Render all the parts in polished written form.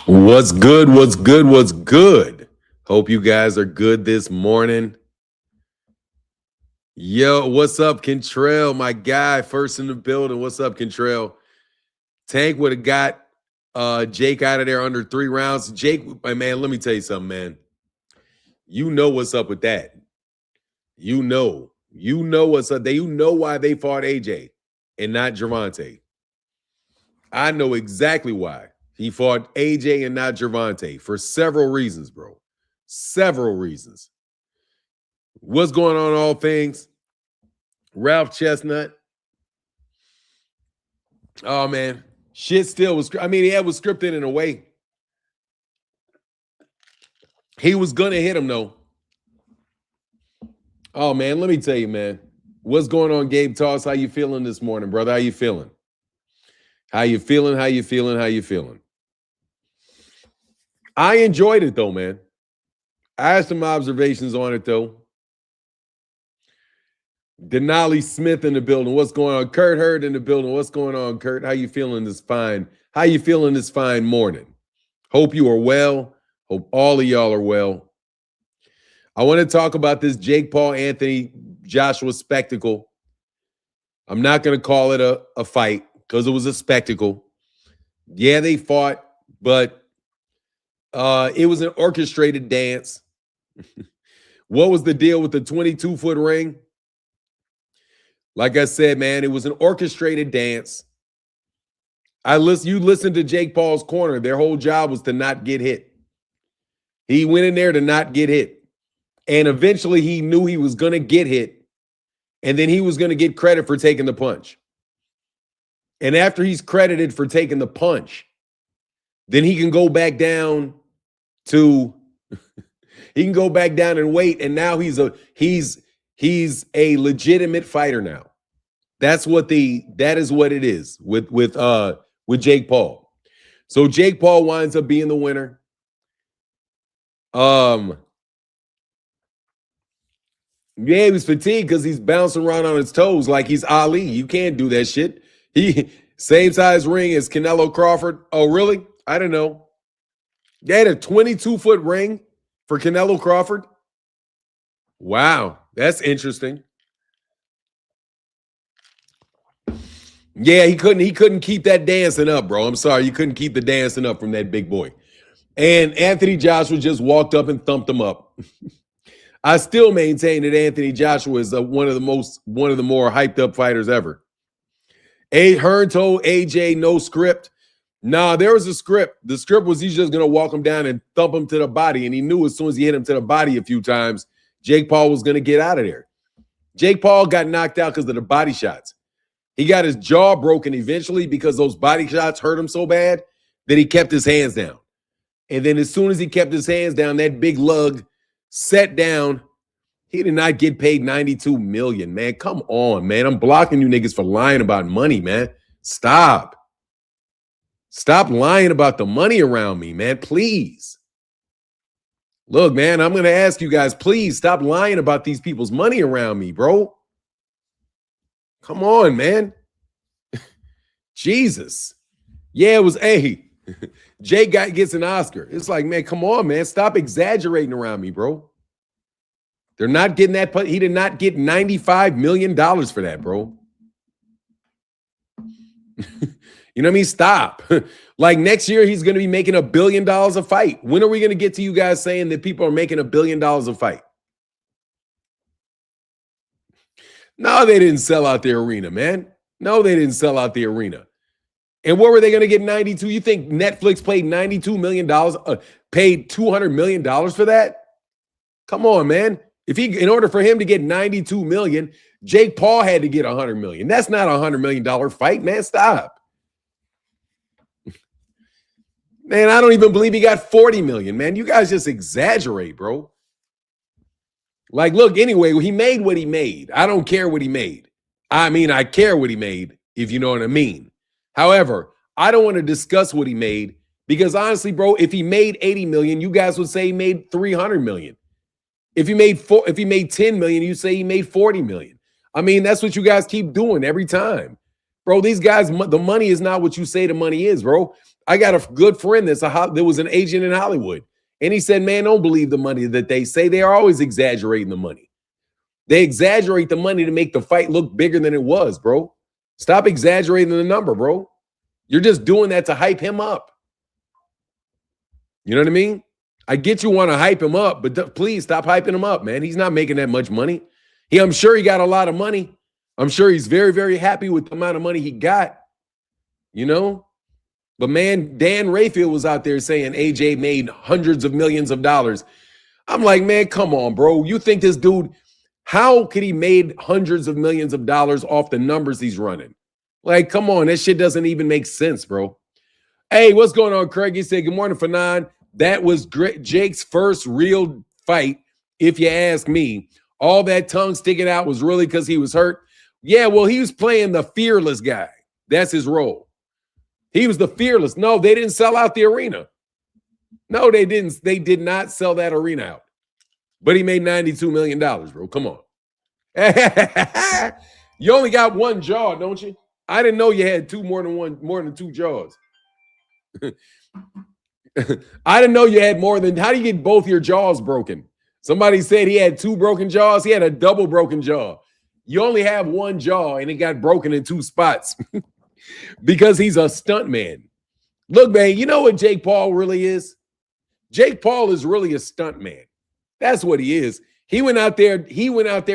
What's good? What's good? What's good? Hope you guys are good this morning. Yo, what's up, Kentrell? My guy, first in the building. What's up, Kentrell? Tank would have got Jake out of there under 3 rounds. Jake, man, let me tell you something, man. You know what's up with that. You know what's up. You know why they fought AJ and not Gervonta. I know exactly why. He fought AJ and not Gervonta for several reasons, bro. Several reasons. What's going on, all things? Ralph Chestnut. Oh, man. Shit still was, it was scripted in a way. He was going to hit him, though. Oh, man, let me tell you, man. What's going on, Gabe Toss? How you feeling this morning, brother? How you feeling? How you feeling? How you feeling? How you feeling? I enjoyed it, though, man. I had some observations on it, though. Denali Smith in the building. What's going on? Kurt Hurd in the building. What's going on, Kurt? How you feeling this fine? How you feeling this fine morning? Hope you are well. Hope all of y'all are well. I want to talk about this Jake Paul, Anthony Joshua spectacle. I'm not going to call it a fight because it was a spectacle. Yeah, they fought, but it was an orchestrated dance. What was the deal with the 22-foot ring? Like I said, man, it was an orchestrated dance. You listened to Jake Paul's corner. Their whole job was to not get hit. He went in there to not get hit. And eventually he knew he was going to get hit. And then he was going to get credit for taking the punch. And after he's credited for taking the punch, then he can go back down to he can go back down and wait. And now he's a legitimate fighter now. That is what it is with Jake Paul. So Jake Paul winds up being the winner. Yeah, he was fatigued because he's bouncing around on his toes like he's Ali. You can't do that shit. He same size ring as Canelo Crawford. Oh, really? I don't know. They had a 22-foot ring for Canelo Crawford. Wow, that's interesting. Yeah, he couldn't keep that dancing up, bro. I'm sorry, you couldn't keep the dancing up from that big boy. And Anthony Joshua just walked up and thumped him up. I still maintain that Anthony Joshua is one of the more hyped up fighters ever. Hearn told AJ no script. Nah, there was a script. The script was he's just going to walk him down and thump him to the body. And he knew as soon as he hit him to the body a few times, Jake Paul was going to get out of there. Jake Paul got knocked out because of the body shots. He got his jaw broken eventually because those body shots hurt him so bad that he kept his hands down. And then as soon as he kept his hands down, that big lug sat down. He did not get paid $92 million, man. Come on, man. I'm blocking you niggas for lying about money, man. Stop. Stop lying about the money around me, man. Please. Look, man, I'm going to ask you guys, please stop lying about these people's money around me, bro. Come on, man. Jesus. Yeah, it was Jake gets an Oscar. It's like, man, come on, man. Stop exaggerating around me, bro. They're not getting that. He did not get $95 million for that, bro. You know what I mean? Stop. Like next year, he's going to be making $1 billion a fight. When are we going to get to you guys saying that people are making $1 billion a fight? No, they didn't sell out the arena, man. No, they didn't sell out the arena. And what were they going to get 92? You think Netflix paid $92 million, paid $200 million for that? Come on, man. In order for him to get $92 million, Jake Paul had to get $100 million. That's not a $100 million fight, man. Stop. Man, I don't even believe he got $40 million, man. You guys just exaggerate, bro. Like, look, anyway, he made what he made. I don't care what he made. I mean, I care what he made, if you know what I mean. However, I don't want to discuss what he made because honestly, bro, if he made $80 million, you guys would say he made $300 million. If he made $10 million, you say he made $40 million. I mean, that's what you guys keep doing every time. Bro, these guys, the money is not what you say the money is, bro. I got a good friend that was an agent in Hollywood. And he said, man, don't believe the money that they say. They are always exaggerating the money. They exaggerate the money to make the fight look bigger than it was, bro. Stop exaggerating the number, bro. You're just doing that to hype him up. You know what I mean? I get you want to hype him up, but please stop hyping him up, man. He's not making that much money. I'm sure he got a lot of money. I'm sure he's very, very happy with the amount of money he got, you know? But man, Dan Rayfield was out there saying AJ made hundreds of millions of dollars. I'm like, man, come on, bro. You think this dude, how could he made hundreds of millions of dollars off the numbers he's running? Like, come on, that shit doesn't even make sense, bro. Hey, what's going on, Craig? He said, good morning, Fanon. That was Jake's first real fight, if you ask me. All that tongue sticking out was really because he was hurt. Yeah, well, he was playing the fearless guy. That's his role. He was the fearless. No, they didn't sell out the arena. No, they didn't. They did not sell that arena out. But he made $92 million, bro. Come on. You only got one jaw, don't you? I didn't know you had more than two jaws. I didn't know you had more than. How do you get both your jaws broken? Somebody said he had two broken jaws. He had a double broken jaw. You only have one jaw, and it got broken in two spots because he's a stunt man. Look, man, you know what Jake Paul really is? Jake Paul is really a stunt man. That's what he is. He went out there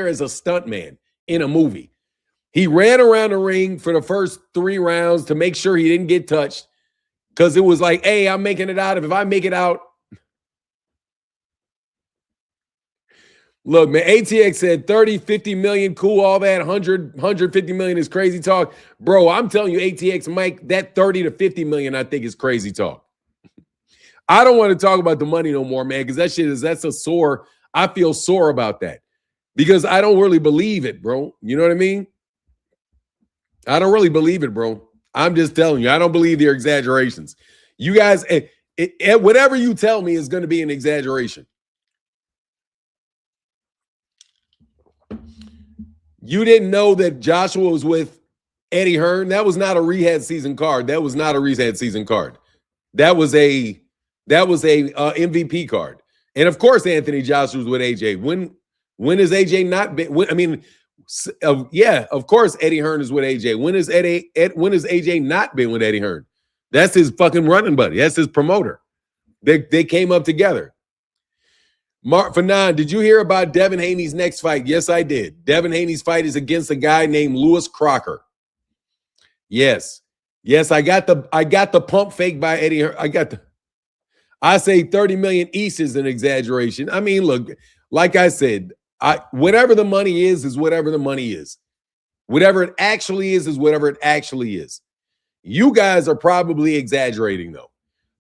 as a stunt man in a movie. He ran around the ring for the first 3 rounds to make sure he didn't get touched because it was like, hey, I'm making it out. If I make it out. Look, man, ATX said 30, 50 million, cool, all that, 100, 150 million is crazy talk. Bro, I'm telling you, ATX, Mike, that 30 to 50 million, I think is crazy talk. I don't want to talk about the money no more, man, because that's a sore. I feel sore about that because I don't really believe it, bro. You know what I mean? I don't really believe it, bro. I'm just telling you, I don't believe your exaggerations. You guys, whatever you tell me is going to be an exaggeration. You didn't know that Joshua was with Eddie Hearn? That was not a rehab season card. That was not a rehab season card. That was a MVP card. And of course, Anthony Joshua was with AJ. When has AJ not been? Yeah, of course, Eddie Hearn is with AJ. When has AJ not been with Eddie Hearn? That's his fucking running buddy. That's his promoter. They came up together. Mark Fanon, did you hear about Devin Haney's next fight? Yes, I did. Devin Haney's fight is against a guy named Lewis Crocker. Yes. Yes, I got the pump fake by Eddie Hearn. I say 30 million East is an exaggeration. I mean, look, like I said, whatever the money is whatever the money is. Whatever it actually is whatever it actually is. You guys are probably exaggerating though.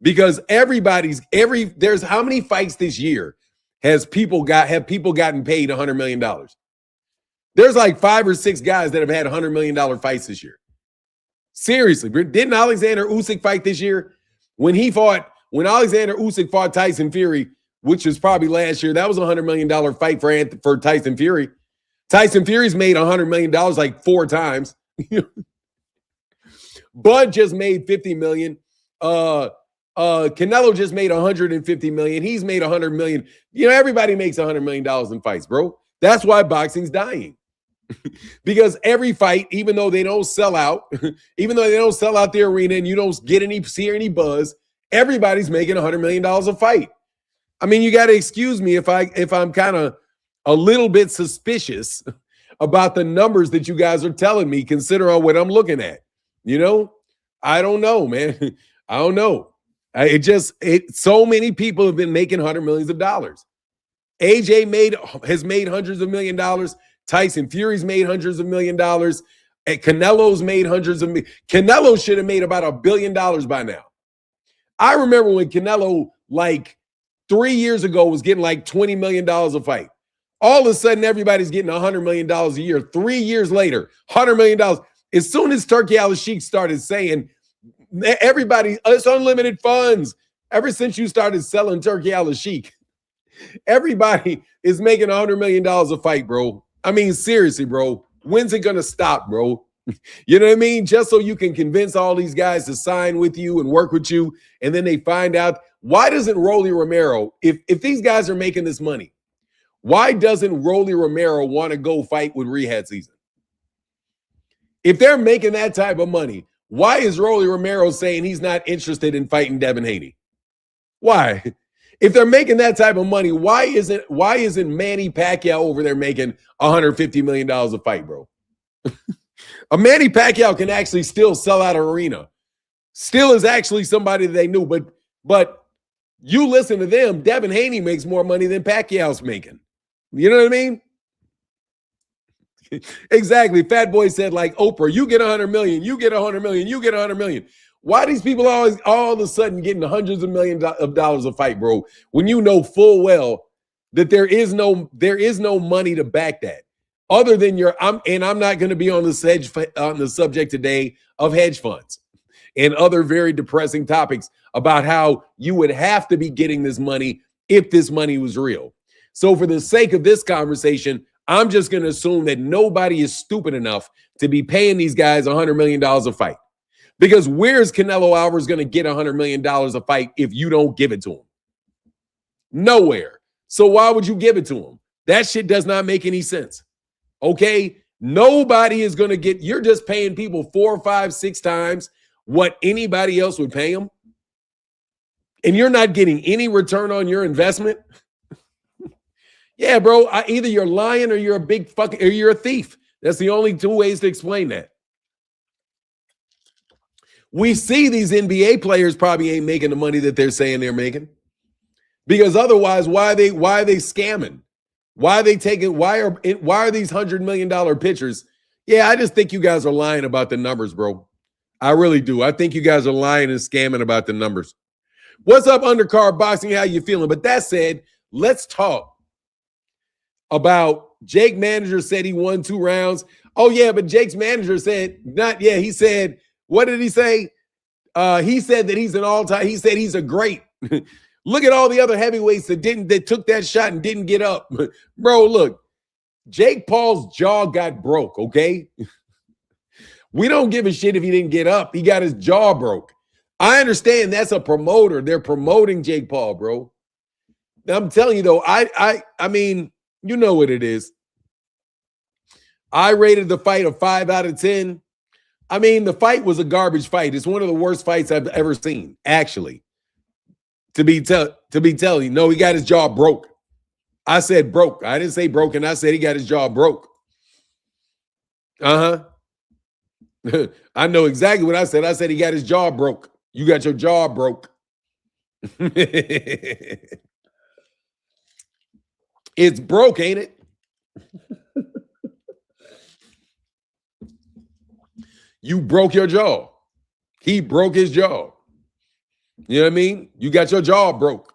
Because there's how many fights this year have people gotten paid $100 million? There's like 5 or 6 guys that have had $100 million fights this year. Seriously, didn't Alexander Usyk fight this year? When Alexander Usyk fought Tyson Fury, which was probably last year, that was a $100 million fight for Tyson Fury. Tyson Fury's made $100 million like 4 times. Bud just made $50 million. Canelo just made $150 million. He's made $100 million. You know, everybody makes $100 million in fights, bro. That's why boxing's dying. Because every fight, even though they don't sell out, the arena and you don't see any buzz, everybody's making $100 million a fight. I mean, you got to excuse me if I'm kind of a little bit suspicious about the numbers that you guys are telling me, considering what I'm looking at. You know, I don't know, man. I don't know. So many people have been making $100 millions. AJ has made hundreds of $1 million. Tyson Fury's made hundreds of $1 million. And Canelo's made hundreds of millions. Canelo should have made about $1 billion by now. I remember when Canelo, like 3 years ago, was getting like $20 million a fight. All of a sudden, everybody's getting $100 million a year. 3 years later, $100 million. As soon as Turkey Al-Sheikh started saying, everybody, it's unlimited funds. Ever since you started selling Turkey Al-Sheikh, everybody is making $100 million a fight, bro. I mean, seriously, bro. When's it going to stop, bro? You know what I mean? Just so you can convince all these guys to sign with you and work with you. And then they find out, why doesn't Rolly Romero, if these guys are making this money, why doesn't Rolly Romero want to go fight with Rehab Season? If they're making that type of money, why is Rolly Romero saying he's not interested in fighting Devin Haney? Why? If they're making that type of money, why isn't Manny Pacquiao over there making $150 million a fight, bro? A Manny Pacquiao can actually still sell out an arena. Still is actually somebody that they knew, but you listen to them, Devin Haney makes more money than Pacquiao's making. You know what I mean? Exactly. Fat Boy said, like Oprah, you get 100 million, you get 100 million, you get 100 million. Why are these people always all of a sudden getting hundreds of millions of dollars a fight, bro? When you know full well that there is no money to back that, other than I'm not going to be on the subject today of hedge funds and other very depressing topics about how you would have to be getting this money if this money was real. So for the sake of this conversation, I'm just going to assume that nobody is stupid enough to be paying these guys $100 million a fight. Because where's Canelo Alvarez going to get $100 million a fight if you don't give it to him? Nowhere. So why would you give it to him? That shit does not make any sense. Okay? Nobody is going to get, you're just paying people 4, 5, 6 times what anybody else would pay them. And you're not getting any return on your investment. Yeah, bro, either you're lying or you're a thief. That's the only 2 ways to explain that. We see these NBA players probably ain't making the money that they're saying they're making. Because otherwise, why are they scamming? Why are they taking, why are these $100 million pitchers? Yeah, I just think you guys are lying about the numbers, bro. I really do. I think you guys are lying and scamming about the numbers. What's up, Undercard Boxing? How you feeling? But that said, let's talk about Jake manager said he won 2 rounds. Oh, yeah, but Jake's manager said not. Yeah, he said, what did he say? He said that he's an all-time. He said he's a great. Look at all the other heavyweights that took that shot and didn't get up. Bro, look, Jake Paul's jaw got broke, okay? We don't give a shit if he didn't get up. He got his jaw broke. I understand that's a promoter. They're promoting Jake Paul, bro. I'm telling you, though, I mean, you know what it is. I rated the fight a 5 out of 10. I mean, the fight was a garbage fight. It's one of the worst fights I've ever seen, actually. To be telling you, no, he got his jaw broke. I said broke. I didn't say broken. I said he got his jaw broke. I know exactly what I said. I said he got his jaw broke. You got your jaw broke. It's broke, ain't it? You broke your jaw. He broke his jaw. You know what I mean? You got your jaw broke.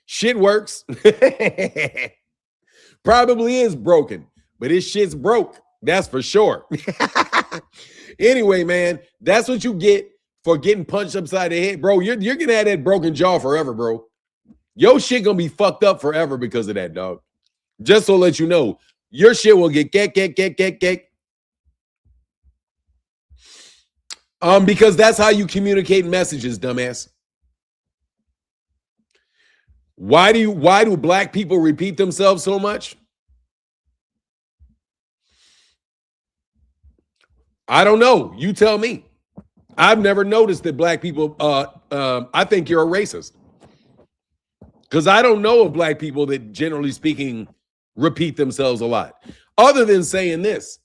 Shit works. Probably is broken, but his shit's broke. That's for sure. Anyway, man, that's what you get for getting punched upside the head, bro. You're going to have that broken jaw forever, bro. Your shit going to be fucked up forever because of that, dog. Just to let you know, your shit will get because that's how you communicate messages, dumbass. Why do black people repeat themselves so much? I don't know. You tell me. I've never noticed that black people, I think you're a racist. Because I don't know of black people that, generally speaking, repeat themselves a lot. Other than saying this,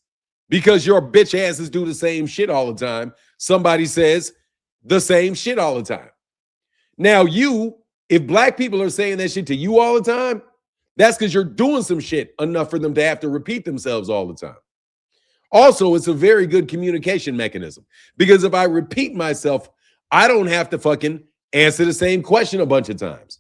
because your bitch asses do the same shit all the time, somebody says the same shit all the time. Now if black people are saying that shit to you all the time, that's because you're doing some shit enough for them to have to repeat themselves all the time. Also, it's a very good communication mechanism because if I repeat myself, I don't have to fucking answer the same question a bunch of times.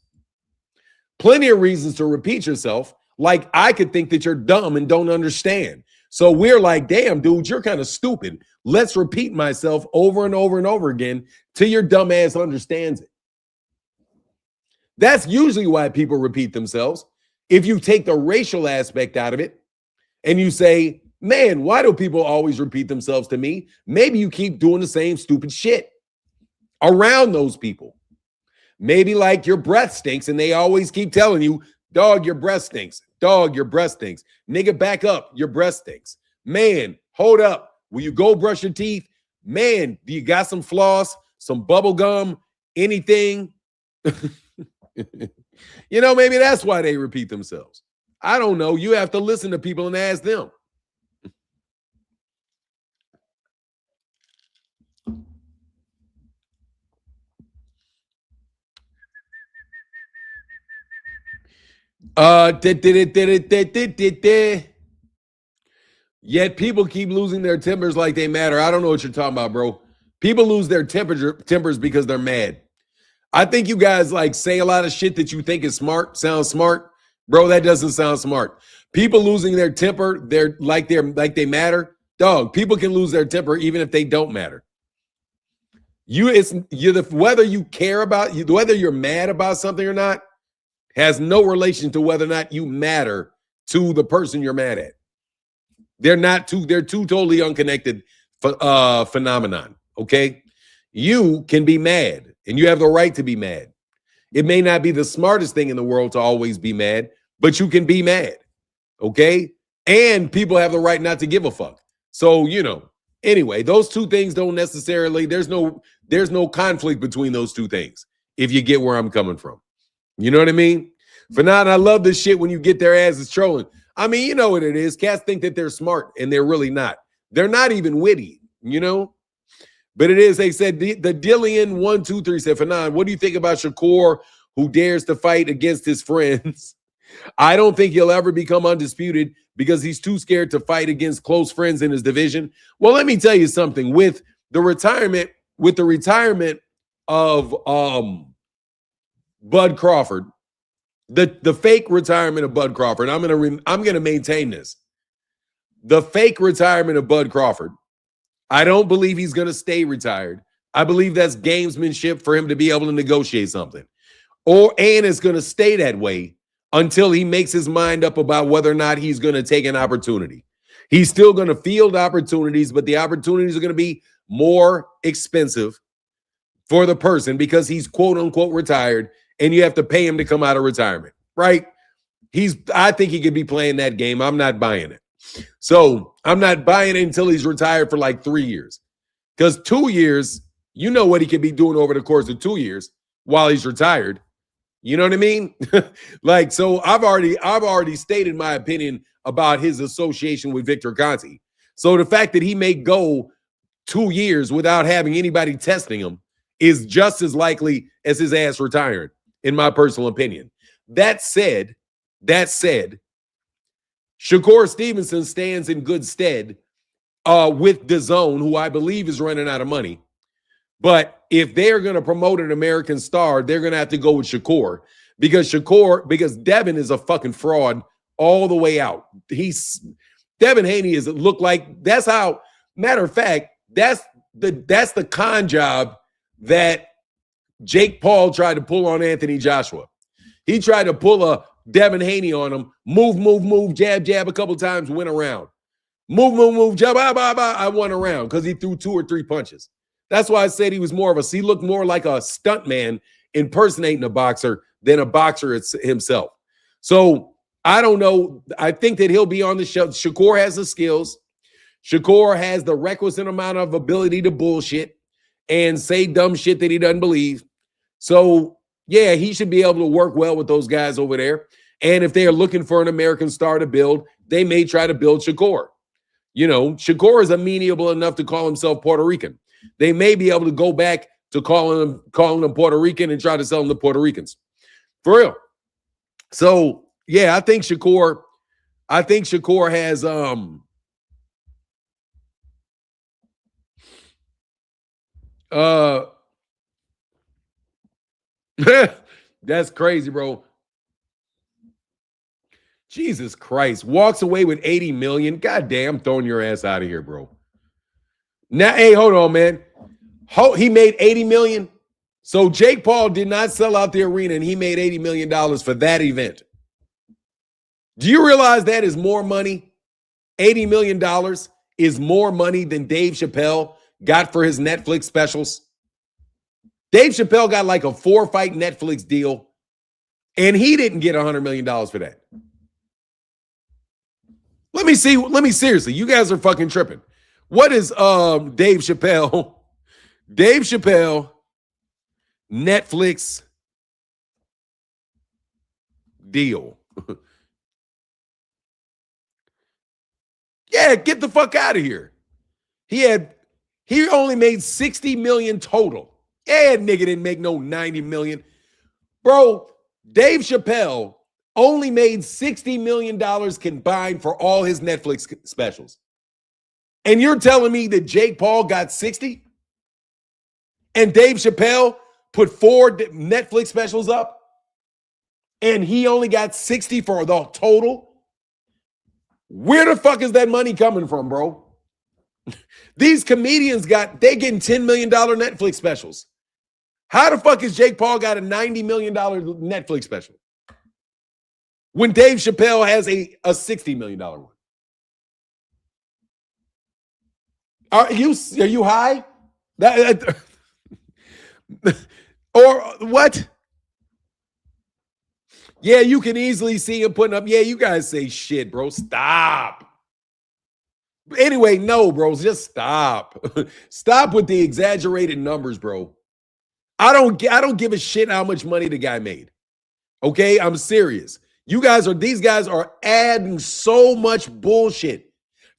Plenty of reasons to repeat yourself. Like I could think that you're dumb and don't understand. So we're like, damn, dude, you're kind of stupid. Let's repeat myself over and over and over again till your dumb ass understands it. That's usually why people repeat themselves. If you take the racial aspect out of it and you say, Man, why do people always repeat themselves to me? Maybe you keep doing the same stupid shit around those people. Maybe like your breath stinks and they always keep telling you, dog, your breath stinks. Dog, your breath stinks. Nigga, back up. Your breath stinks. Man, hold up. Will you go brush your teeth? Man, do you got some floss, some bubble gum, anything? Maybe that's why they repeat themselves. I don't know. You have to listen to people and ask them. Yet people keep losing their tempers like they matter. I don't know what you're talking about, bro. People lose their tempers because they're mad. I think you guys like say a lot of shit that you think is smart, sounds smart. Bro, that doesn't sound smart. People losing their temper, they're like they matter. Dog, people can lose their temper even if they don't matter. Whether you care about you, whether you're mad about something or not, has no relation to whether or not you matter to the person you're mad at. They're two totally unconnected phenomenon. Okay. You can be mad and you have the right to be mad. It may not be the smartest thing in the world to always be mad, but you can be mad. Okay. And people have the right not to give a fuck. So, anyway, those two things don't necessarily, there's no conflict between those two things. If you get where I'm coming from. You know what I mean? Fanon, I love this shit when you get their asses trolling. I mean, you know what it is. Cats think that they're smart and they're really not. They're not even witty, But it is, they said, the Dillian123 said, Fanon, what do you think about Shakur who dares to fight against his friends? I don't think he'll ever become undisputed because he's too scared to fight against close friends in his division. Well, let me tell you something. With the retirement of Bud Crawford, the fake retirement of Bud Crawford, I'm gonna maintain this. The fake retirement of Bud Crawford, I don't believe he's gonna stay retired. I believe that's gamesmanship for him to be able to negotiate something. And it's gonna stay that way until he makes his mind up about whether or not he's gonna take an opportunity. He's still gonna field opportunities, but the opportunities are gonna be more expensive for the person because he's quote unquote retired and you have to pay him to come out of retirement, right? I think he could be playing that game. I'm not buying it. So I'm not buying it until he's retired for like 3 years. Because 2 years, you know what he could be doing over the course of 2 years while he's retired. You know what I mean? So I've already stated my opinion about his association with Victor Conte. So the fact that he may go 2 years without having anybody testing him is just as likely as his ass retiring, in my personal opinion. That said, Shakur Stevenson stands in good stead with DAZN, who I believe is running out of money. But if they're going to promote an American star, they're going to have to go with Shakur because Devin is a fucking fraud all the way out. Devin Haney that's how, matter of fact, that's the con job that Jake Paul tried to pull on Anthony Joshua. He tried to pull a Devin Haney on him, move, jab, a couple times, went around. Move, jab, I went around because he threw 2 or 3 punches. That's why I said he looked more like a stuntman impersonating a boxer than a boxer himself. So I don't know. I think that he'll be on the show. Shakur has the skills. Shakur has the requisite amount of ability to bullshit and say dumb shit that he doesn't believe. So, yeah, he should be able to work well with those guys over there. And if they are looking for an American star to build, they may try to build Shakur. Shakur is amenable enough to call himself Puerto Rican. They may be able to go back to calling him Puerto Rican and try to sell him to Puerto Ricans. For real. So, yeah, I think Shakur has that's crazy, bro. Jesus Christ. Walks away with 80 million. Goddamn, throwing your ass out of here, bro. Now, hey, hold on, man. He made 80 million. So Jake Paul did not sell out the arena and he made $80 million for that event. Do you realize that is more money? $80 million is more money than Dave Chappelle got for his Netflix specials? Dave Chappelle got like a 4-fight Netflix deal, and he didn't get $100 million for that. Let me seriously, you guys are fucking tripping. What is Dave Chappelle Netflix deal? Yeah, get the fuck out of here. He only made $60 million total. Yeah, nigga didn't make no $90 million. Bro, Dave Chappelle only made $60 million combined for all his Netflix specials. And you're telling me that Jake Paul got 60? And Dave Chappelle put 4 Netflix specials up? And he only got 60 for the total? Where the fuck is that money coming from, bro? These comedians they getting $10 million Netflix specials. How the fuck is Jake Paul got a $90 million Netflix special when Dave Chappelle has a $60 million one? Are you high? Or what? Yeah, you can easily see him putting up. Yeah, you guys say shit, bro. Stop. Anyway, no, bro. Just stop. Stop with the exaggerated numbers, bro. I don't give a shit how much money the guy made. Okay, I'm serious. These guys are adding so much bullshit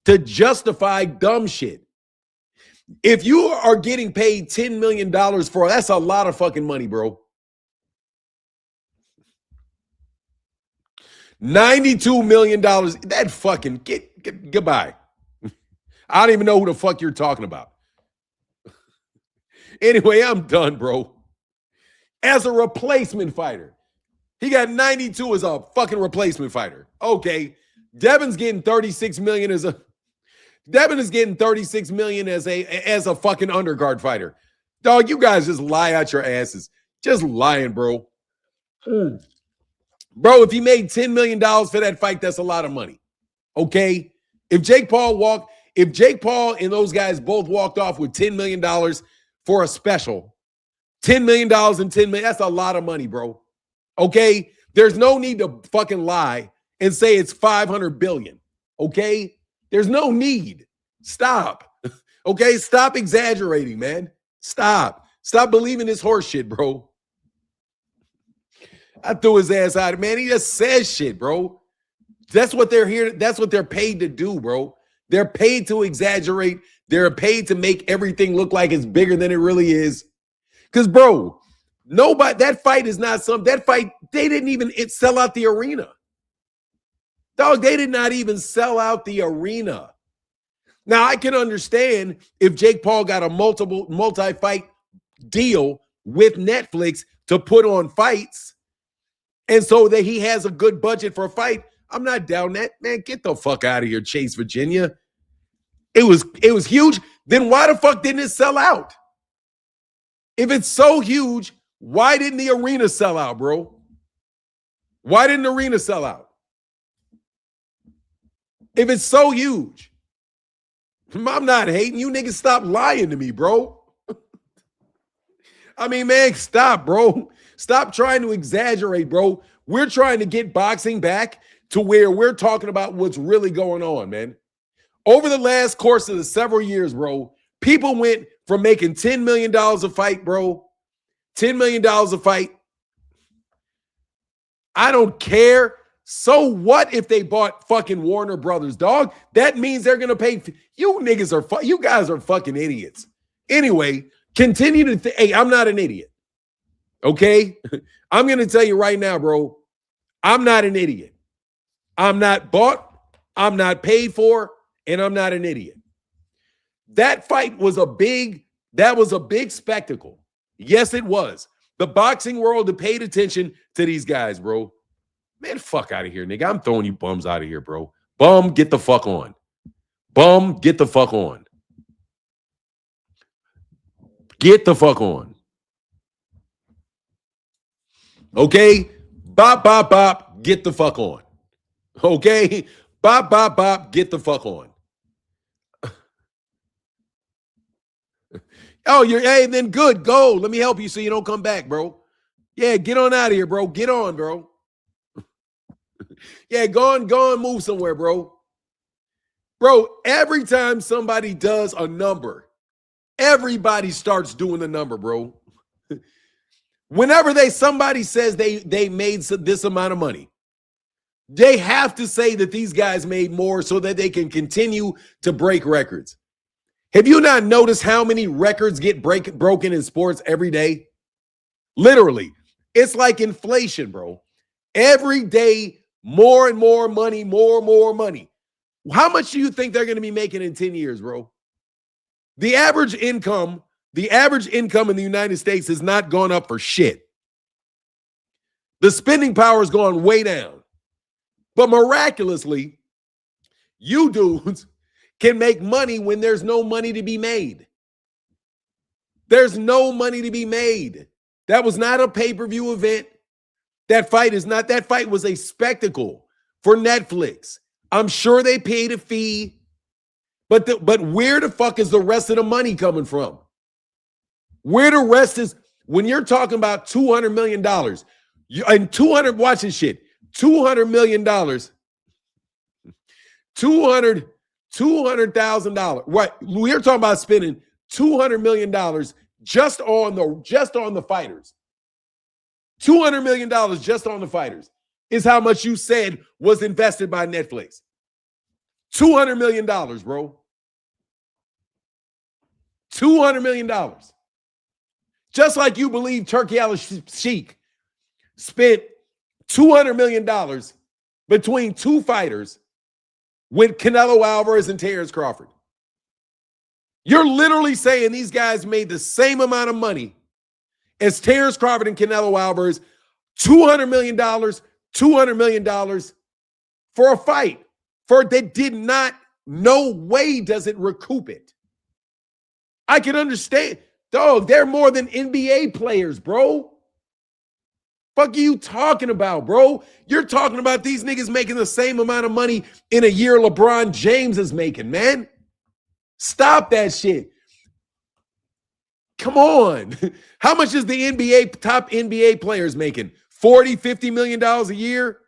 to justify dumb shit. If you are getting paid $10 million for, that's a lot of fucking money, bro. $92 million. That fucking goodbye. I don't even know who the fuck you're talking about. Anyway, I'm done, bro. As a replacement fighter, he got 92 as a fucking replacement fighter. Okay, Devin's getting 36 million Devin is getting 36 million as a fucking undercard fighter. Dog, you guys just lie out your asses. Just lying, bro. Bro, if he made $10 million for that fight, that's a lot of money. Okay? If Jake Paul and those guys both walked off with $10 million for a special, $10 million and $10 million, that's a lot of money, bro. Okay? There's no need to fucking lie and say it's 500 billion. Okay? There's no need. Stop. Okay? Stop exaggerating, man. Stop believing this horse shit, bro. I threw his ass out. Man, he just says shit, bro. That's what they're here. That's what they're paid to do, bro. They're paid to exaggerate. They're paid to make everything look like it's bigger than it really is. Because, bro, that fight, they didn't even sell out the arena. Dog, they did not even sell out the arena. Now, I can understand if Jake Paul got a multi-fight deal with Netflix to put on fights, and so that he has a good budget for a fight. I'm not down that. Man, get the fuck out of here, Chase, Virginia. It was huge. Then why the fuck didn't it sell out? If it's so huge, why didn't the arena sell out, bro? Why didn't the arena sell out? If it's so huge. I'm not hating. You niggas stop lying to me, bro. I mean, man, stop, bro. Stop trying to exaggerate, bro. We're trying to get boxing back to where we're talking about what's really going on, man. Over the last course of the several years, bro, people went from making $10 million a fight, bro. $10 million a fight. I don't care. So what if they bought fucking Warner Brothers, dog? That means they're going to pay. You guys are fucking idiots. Anyway, continue to hey, I'm not an idiot. Okay? I'm going to tell you right now, bro. I'm not an idiot. I'm not bought. I'm not paid for. And I'm not an idiot. That fight was a big spectacle. Yes, it was. The boxing world had paid attention to these guys, bro. Man, fuck out of here, nigga. I'm throwing you bums out of here, bro. Bum, get the fuck on. Bum, get the fuck on. Get the fuck on. Okay? Bop, bop, bop. Get the fuck on. Okay? Bop, bop, bop. Get the fuck on. Oh, hey, then good. Go. Let me help you so you don't come back, bro. Yeah, get on out of here, bro. Get on, bro. Yeah, go on, move somewhere, bro. Bro, every time somebody does a number, everybody starts doing the number, bro. Whenever somebody says they made this amount of money, they have to say that these guys made more so that they can continue to break records. Have you not noticed how many records get broken in sports every day? Literally. It's like inflation, bro. Every day, more and more money, more money. How much do you think they're going to be making in 10 years, bro? The average income in the United States has not gone up for shit. The spending power has gone way down. But miraculously, you dudes can make money when there's no money to be made. There's no money to be made. That was not a pay-per-view event. That fight was a spectacle for Netflix. I'm sure they paid a fee, but where the fuck is the rest of the money coming from? Where the rest is, when you're talking about $200 million, watch this shit, $200 million, $200,000. Right. We're talking about spending $200 million just on the fighters. $200 million just on the fighters is how much you said was invested by Netflix. $200 million, bro. $200 million. Just like you believe Turkey al-Sheikh spent $200 million between two fighters with Canelo Alvarez and Terrence Crawford. You're literally saying these guys made the same amount of money as Terrence Crawford and Canelo Alvarez, $200 million for a fight. No way does it recoup it. I can understand. Dog, they're more than NBA players, bro. Fuck are you talking about, bro? You're talking about these niggas making the same amount of money in a year LeBron James is making, man. Stop that shit. Come on. How much is the top NBA players making? $40, $50 million a year?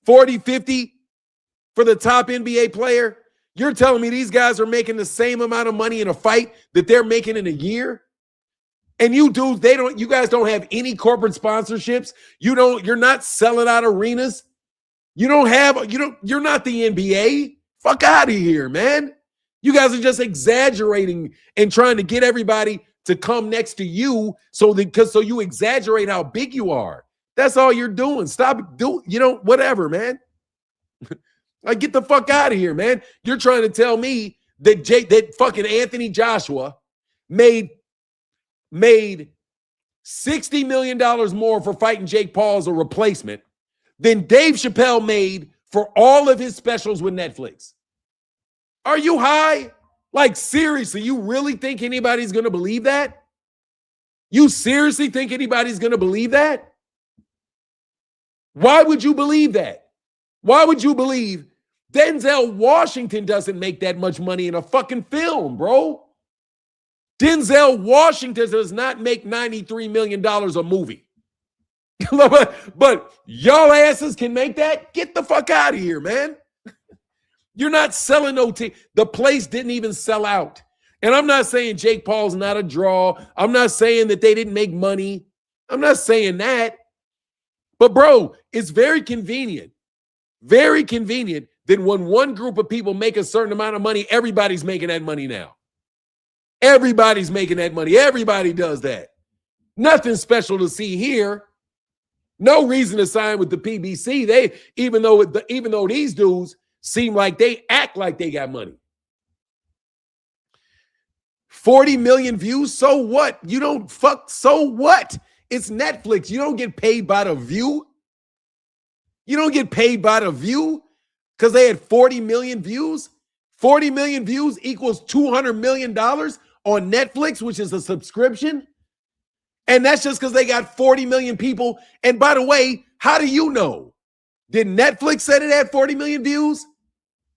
40, 50 for the top NBA player? You're telling me these guys are making the same amount of money in a fight that they're making in a year? And you dudes, you guys don't have any corporate sponsorships. You're not selling out arenas. You're not the NBA. Fuck out of here, man. You guys are just exaggerating and trying to get everybody to come next to you so you exaggerate how big you are. That's all you're doing. Stop doing, whatever, man. Like, get the fuck out of here, man. You're trying to tell me that fucking Anthony Joshua made $60 million more for fighting Jake Paul as a replacement than Dave Chappelle made for all of his specials with Netflix. Are you high? Like, seriously, you really think anybody's going to believe that? You seriously think anybody's going to believe that? Why would you believe that? Why would you believe Denzel Washington doesn't make that much money in a fucking film, bro? Denzel Washington does not make $93 million a movie. But y'all asses can make that? Get the fuck out of here, man. You're not selling no team. The place didn't even sell out. And I'm not saying Jake Paul's not a draw. I'm not saying that they didn't make money. I'm not saying that. But, bro, it's very convenient that when one group of people make a certain amount of money, everybody's making that money now. Everybody's making that money. Everybody does that. Nothing special to see here. No reason to sign with the PBC. Even though these dudes seem like they act like they got money. 40 million views, so what? So what? It's Netflix. You don't get paid by the view. You don't get paid by the view because they had 40 million views. 40 million views equals $200 million on Netflix, which is a subscription. And that's just because they got 40 million people. And by the way, how do you know? Did Netflix say it had 40 million views?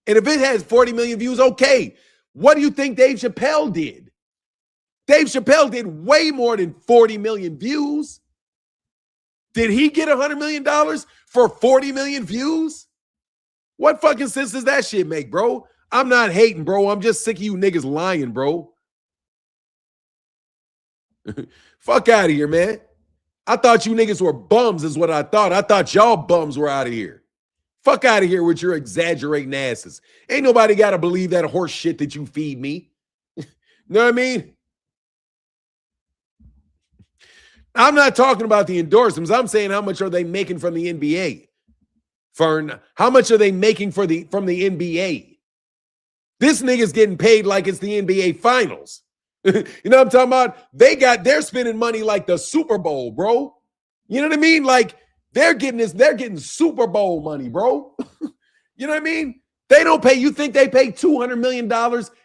And if it has 40 million views, okay. What do you think Dave Chappelle did? Dave Chappelle did way more than 40 million views. Did he get $100 million for 40 million views? What fucking sense does that shit make, bro? I'm not hating, bro. I'm just sick of you niggas lying, bro. Fuck out of here, man. I thought you niggas were bums is what I thought. I thought y'all bums were out of here. Fuck out of here with your exaggerating asses. Ain't nobody got to believe that horse shit that you feed me. You know what I mean? I'm not talking about the endorsements. I'm saying how much are they making from the NBA? Fern, how much are they making from the NBA? This nigga's getting paid like it's the NBA Finals. You know what I'm talking about? They're spending money like the Super Bowl, bro. You know what I mean? Like they're getting Super Bowl money, bro. You know what I mean? They don't pay. You think they pay $200 million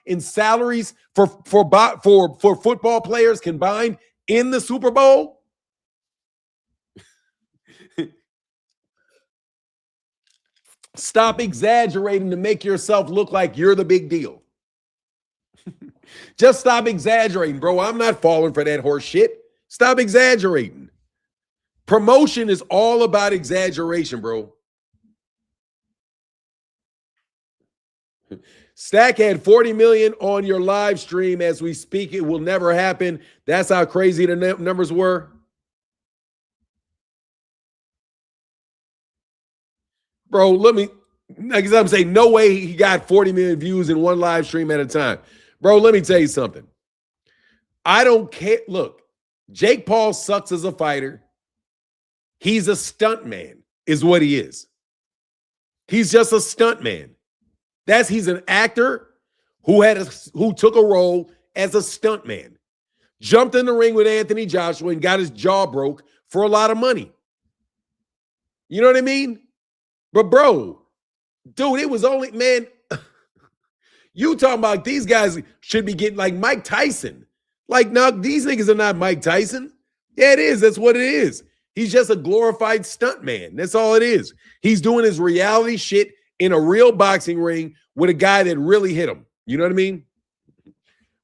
in salaries for football players combined in the Super Bowl? Stop exaggerating to make yourself look like you're the big deal. Just stop exaggerating, bro. I'm not falling for that horse shit. Stop exaggerating. Promotion is all about exaggeration, bro. Stack had 40 million on your live stream as we speak. It will never happen. That's how crazy the numbers were. Bro, like I'm saying, no way he got 40 million views in one live stream at a time. Bro, let me tell you something. I don't care. Look, Jake Paul sucks as a fighter. He's a stunt man, is what he is. He's just a stunt man. He's an actor who took a role as a stunt man. Jumped in the ring with Anthony Joshua and got his jaw broke for a lot of money. You know what I mean? But bro, dude, it was only, man, you talking about these guys should be getting like Mike Tyson. Like, no, these niggas are not Mike Tyson. Yeah, it is. That's what it is. He's just a glorified stunt man. That's all it is. He's doing his reality shit in a real boxing ring with a guy that really hit him. You know what I mean?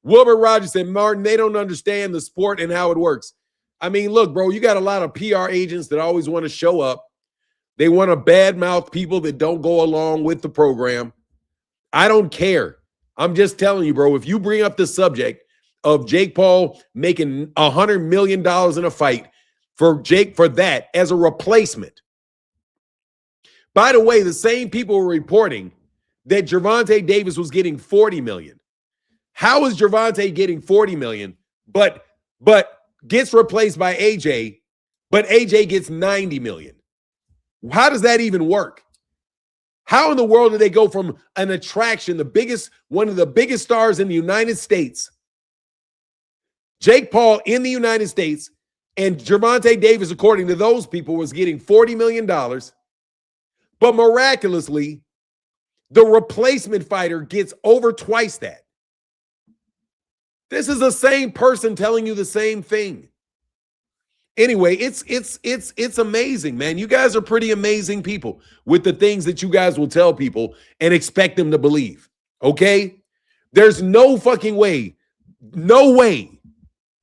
Wilbur Rogers said, Martin, they don't understand the sport and how it works. I mean, look, bro, you got a lot of PR agents that always want to show up. They want to badmouth people that don't go along with the program. I don't care. I'm just telling you, bro, if you bring up the subject of Jake Paul making $100 million in a fight for that as a replacement. By the way, the same people were reporting that Gervonta Davis was getting $40 million. How is Gervonta getting $40 million, but gets replaced by AJ, but AJ gets $90 million? How does that even work? How in the world did they go from an attraction, one of the biggest stars in the United States, Jake Paul in the United States, and Gervonta Davis, according to those people, was getting $40 million, but miraculously, the replacement fighter gets over twice that. This is the same person telling you the same thing. Anyway, it's amazing, man. You guys are pretty amazing people with the things that you guys will tell people and expect them to believe, okay? There's no fucking way, no way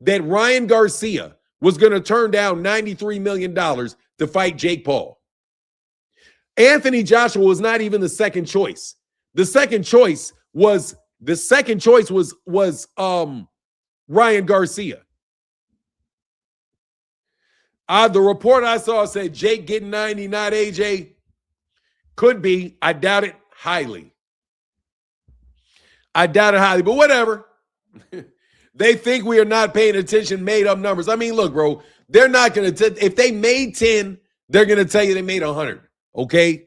that Ryan Garcia was going to turn down $93 million to fight Jake Paul. Anthony Joshua was not even the second choice. The second choice was Ryan Garcia. The report I saw said Jake getting 90, not AJ. Could be. I doubt it highly. But whatever. They think we are not paying attention, made up numbers. I mean, look, bro, they're not going to, if they made 10, they're going to tell you they made 100. Okay?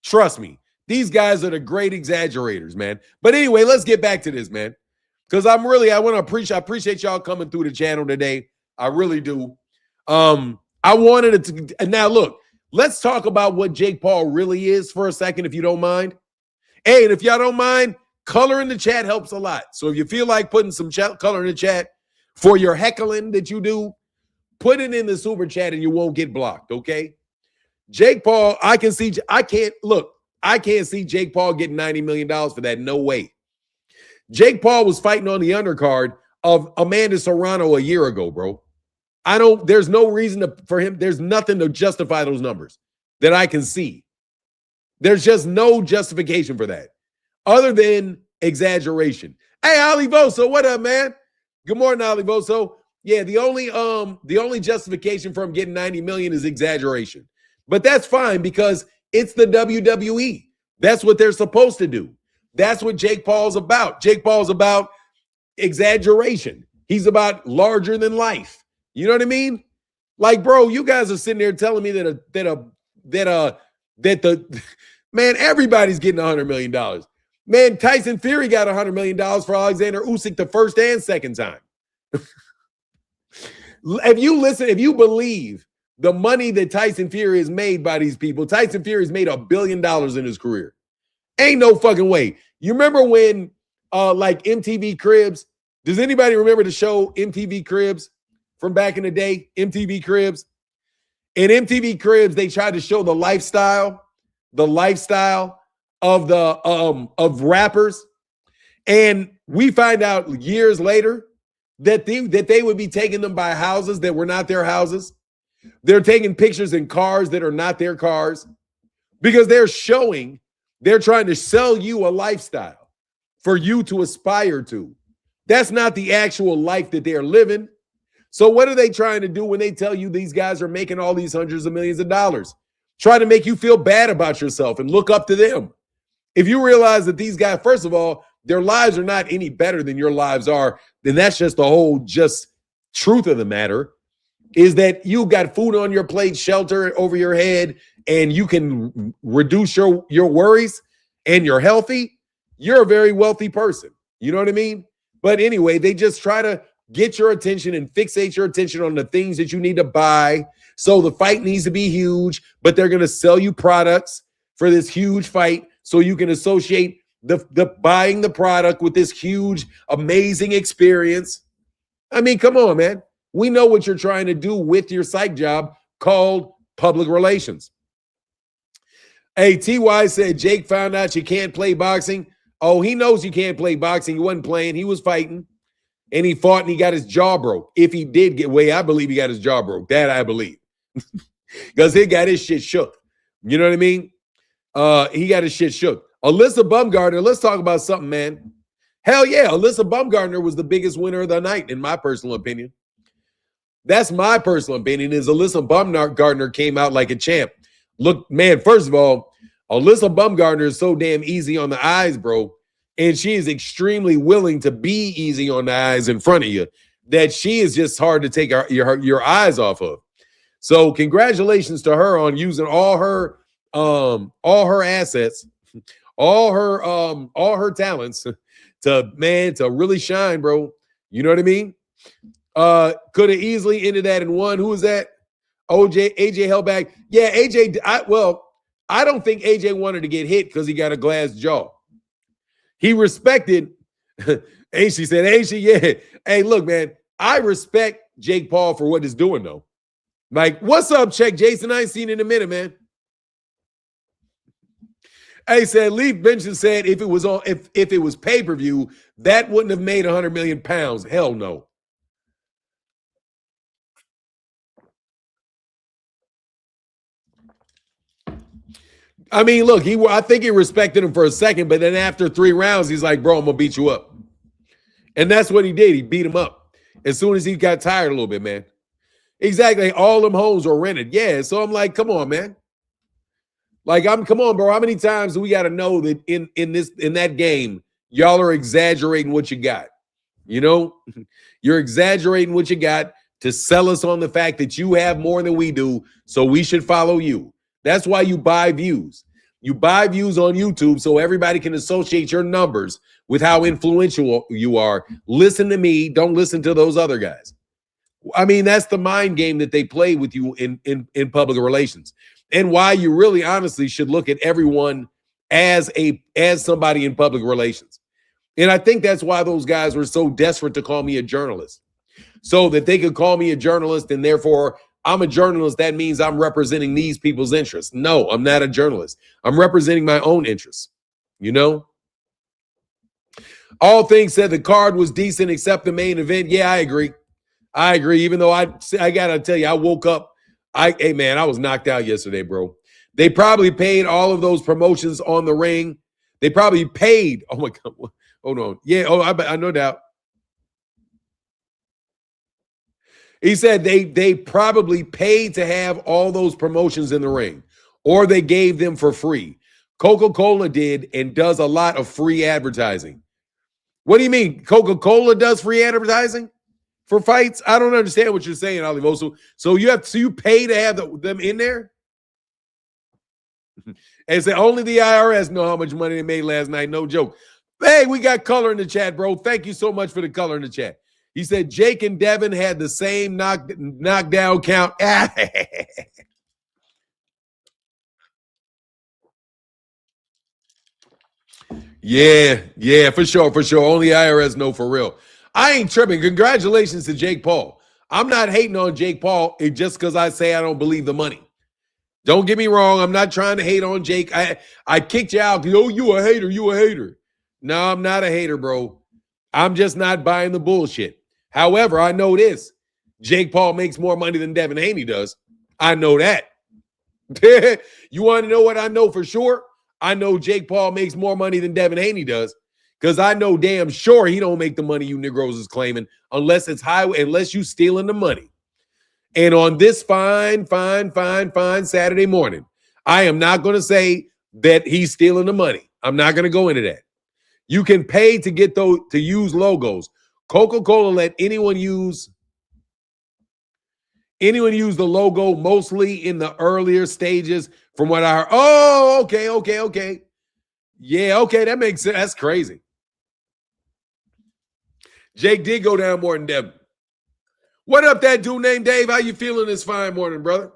Trust me. These guys are the great exaggerators, man. But anyway, let's get back to this, man. Because I appreciate y'all coming through the channel today. I really do. I wanted it to, and now look, let's talk about what Jake Paul really is for a second, if you don't mind. Hey, and if y'all don't mind, color in the chat helps a lot. So if you feel like putting some color in the chat for your heckling that you do, put it in the super chat and you won't get blocked, okay? Jake Paul, I can't see Jake Paul getting $90 million for that. No way. Jake Paul was fighting on the undercard of Amanda Serrano a year ago, bro. There's no reason for him. There's nothing to justify those numbers that I can see. There's just no justification for that other than exaggeration. Hey, Ali Voso, what up, man? Good morning, Ali Voso. Yeah, the only justification for him getting 90 million is exaggeration. But that's fine because it's the WWE. That's what they're supposed to do. That's what Jake Paul's about. Jake Paul's about exaggeration. He's about larger than life. You know what I mean? Like, bro, you guys are sitting there telling me that man, everybody's getting $100 million. Man, Tyson Fury got $100 million for Alexander Usyk the first and second time. If you believe the money that Tyson Fury has made by these people, Tyson Fury has made $1 billion in his career. Ain't no fucking way. You remember when like MTV Cribs? Does anybody remember the show MTV Cribs from back in the day? MTV Cribs. In MTV Cribs, they tried to show the lifestyle of of rappers. And we find out years later that they would be taking them by houses that were not their houses. They're taking pictures in cars that are not their cars because they're trying to sell you a lifestyle for you to aspire to. That's not the actual life that they're living. So what are they trying to do when they tell you these guys are making all these hundreds of millions of dollars? Try to make you feel bad about yourself and look up to them. If you realize that these guys, first of all, their lives are not any better than your lives are, then that's just the whole truth of the matter, is that you got food on your plate, shelter over your head, and you can reduce your worries and you're healthy. You're a very wealthy person. You know what I mean? But anyway, they just try to get your attention and fixate your attention on the things that you need to buy. So the fight needs to be huge, but they're going to sell you products for this huge fight so you can associate the buying the product with this huge, amazing experience. I mean, come on, man. We know what you're trying to do with your psych job called public relations. Hey, TY said Jake found out you can't play boxing. Oh, he knows you can't play boxing. He wasn't playing. He was fighting. And he fought and he got his jaw broke. If he did get away, I believe he got his jaw broke. That I believe. Because he got his shit shook. You know what I mean? He got his shit shook. Alyssa Bumgardner, let's talk about something, man. Hell yeah, Alyssa Bumgardner was the biggest winner of the night, in my personal opinion. That's my personal opinion, is Alyssa Bumgardner came out like a champ. Look, man, first of all, Alyssa Bumgardner is so damn easy on the eyes, bro. And she is extremely willing to be easy on the eyes in front of you, that she is just hard to take your eyes off of. So congratulations to her on using all her assets, all her talents to really shine, bro. You know what I mean? Could have easily ended that in one. Who was that? AJ held back. Yeah, AJ. I don't think AJ wanted to get hit because he got a glass jaw. He respected. AC said, AC, yeah. Hey, look, man, I respect Jake Paul for what he's doing, though. Like, what's up, Check Jason? I ain't seen in a minute, man. Hey, said Leaf Benson said if it was pay-per-view, that wouldn't have made 100 million pounds. Hell no. I mean, look, I think he respected him for a second, but then after 3 rounds, he's like, bro, I'm gonna beat you up. And that's what he did. He beat him up as soon as he got tired a little bit, man. Exactly. All them homes were rented. Yeah. So I'm like, come on, man. Like, come on, bro. How many times do we got to know that in that game, y'all are exaggerating what you got? You know, you're exaggerating what you got to sell us on the fact that you have more than we do, so we should follow you. That's why you buy views. You buy views on YouTube so everybody can associate your numbers with how influential you are. Listen to me. Don't listen to those other guys. I mean, that's the mind game that they play with you in public relations, and why you really honestly should look at everyone as somebody in public relations. And I think that's why those guys were so desperate to call me a journalist, so that they could call me a journalist, and therefore I'm a journalist. That means I'm representing these people's interests. No, I'm not a journalist. I'm representing my own interests. You know? All things said, the card was decent except the main event. Yeah, I agree. Even though I gotta tell you, I woke up. Hey man, I was knocked out yesterday, bro. They probably paid all of those promotions on the ring. They probably paid. Oh my God. Hold on. Yeah. Oh, I no doubt. He said they probably paid to have all those promotions in the ring, or they gave them for free. Coca-Cola did and does a lot of free advertising. What do you mean? Coca-Cola does free advertising for fights? I don't understand what you're saying, Olivoso. So you pay to have them in there? And say only the IRS know how much money they made last night. No joke. Hey, we got color in the chat, bro. Thank you so much for the color in the chat. He said Jake and Devin had the same knockdown count. Yeah, for sure. Only IRS know for real. I ain't tripping. Congratulations to Jake Paul. I'm not hating on Jake Paul just because I say I don't believe the money. Don't get me wrong. I'm not trying to hate on Jake. I kicked you out. Oh, you a hater. No, I'm not a hater, bro. I'm just not buying the bullshit. However, I know this. Jake Paul makes more money than Devin Haney does. I know that. You want to know what I know for sure? I know Jake Paul makes more money than Devin Haney does because I know damn sure he don't make the money you Negroes is claiming unless it's highway, unless you stealing the money. And on this fine Saturday morning, I am not going to say that he's stealing the money. I'm not going to go into that. You can pay to get those to use logos. Coca-Cola let anyone use the logo mostly in the earlier stages from what I heard. Oh, okay. Yeah, okay, that makes sense. That's crazy. Jake did go down more than Devin. What up, that dude named Dave? How you feeling this fine morning, brother?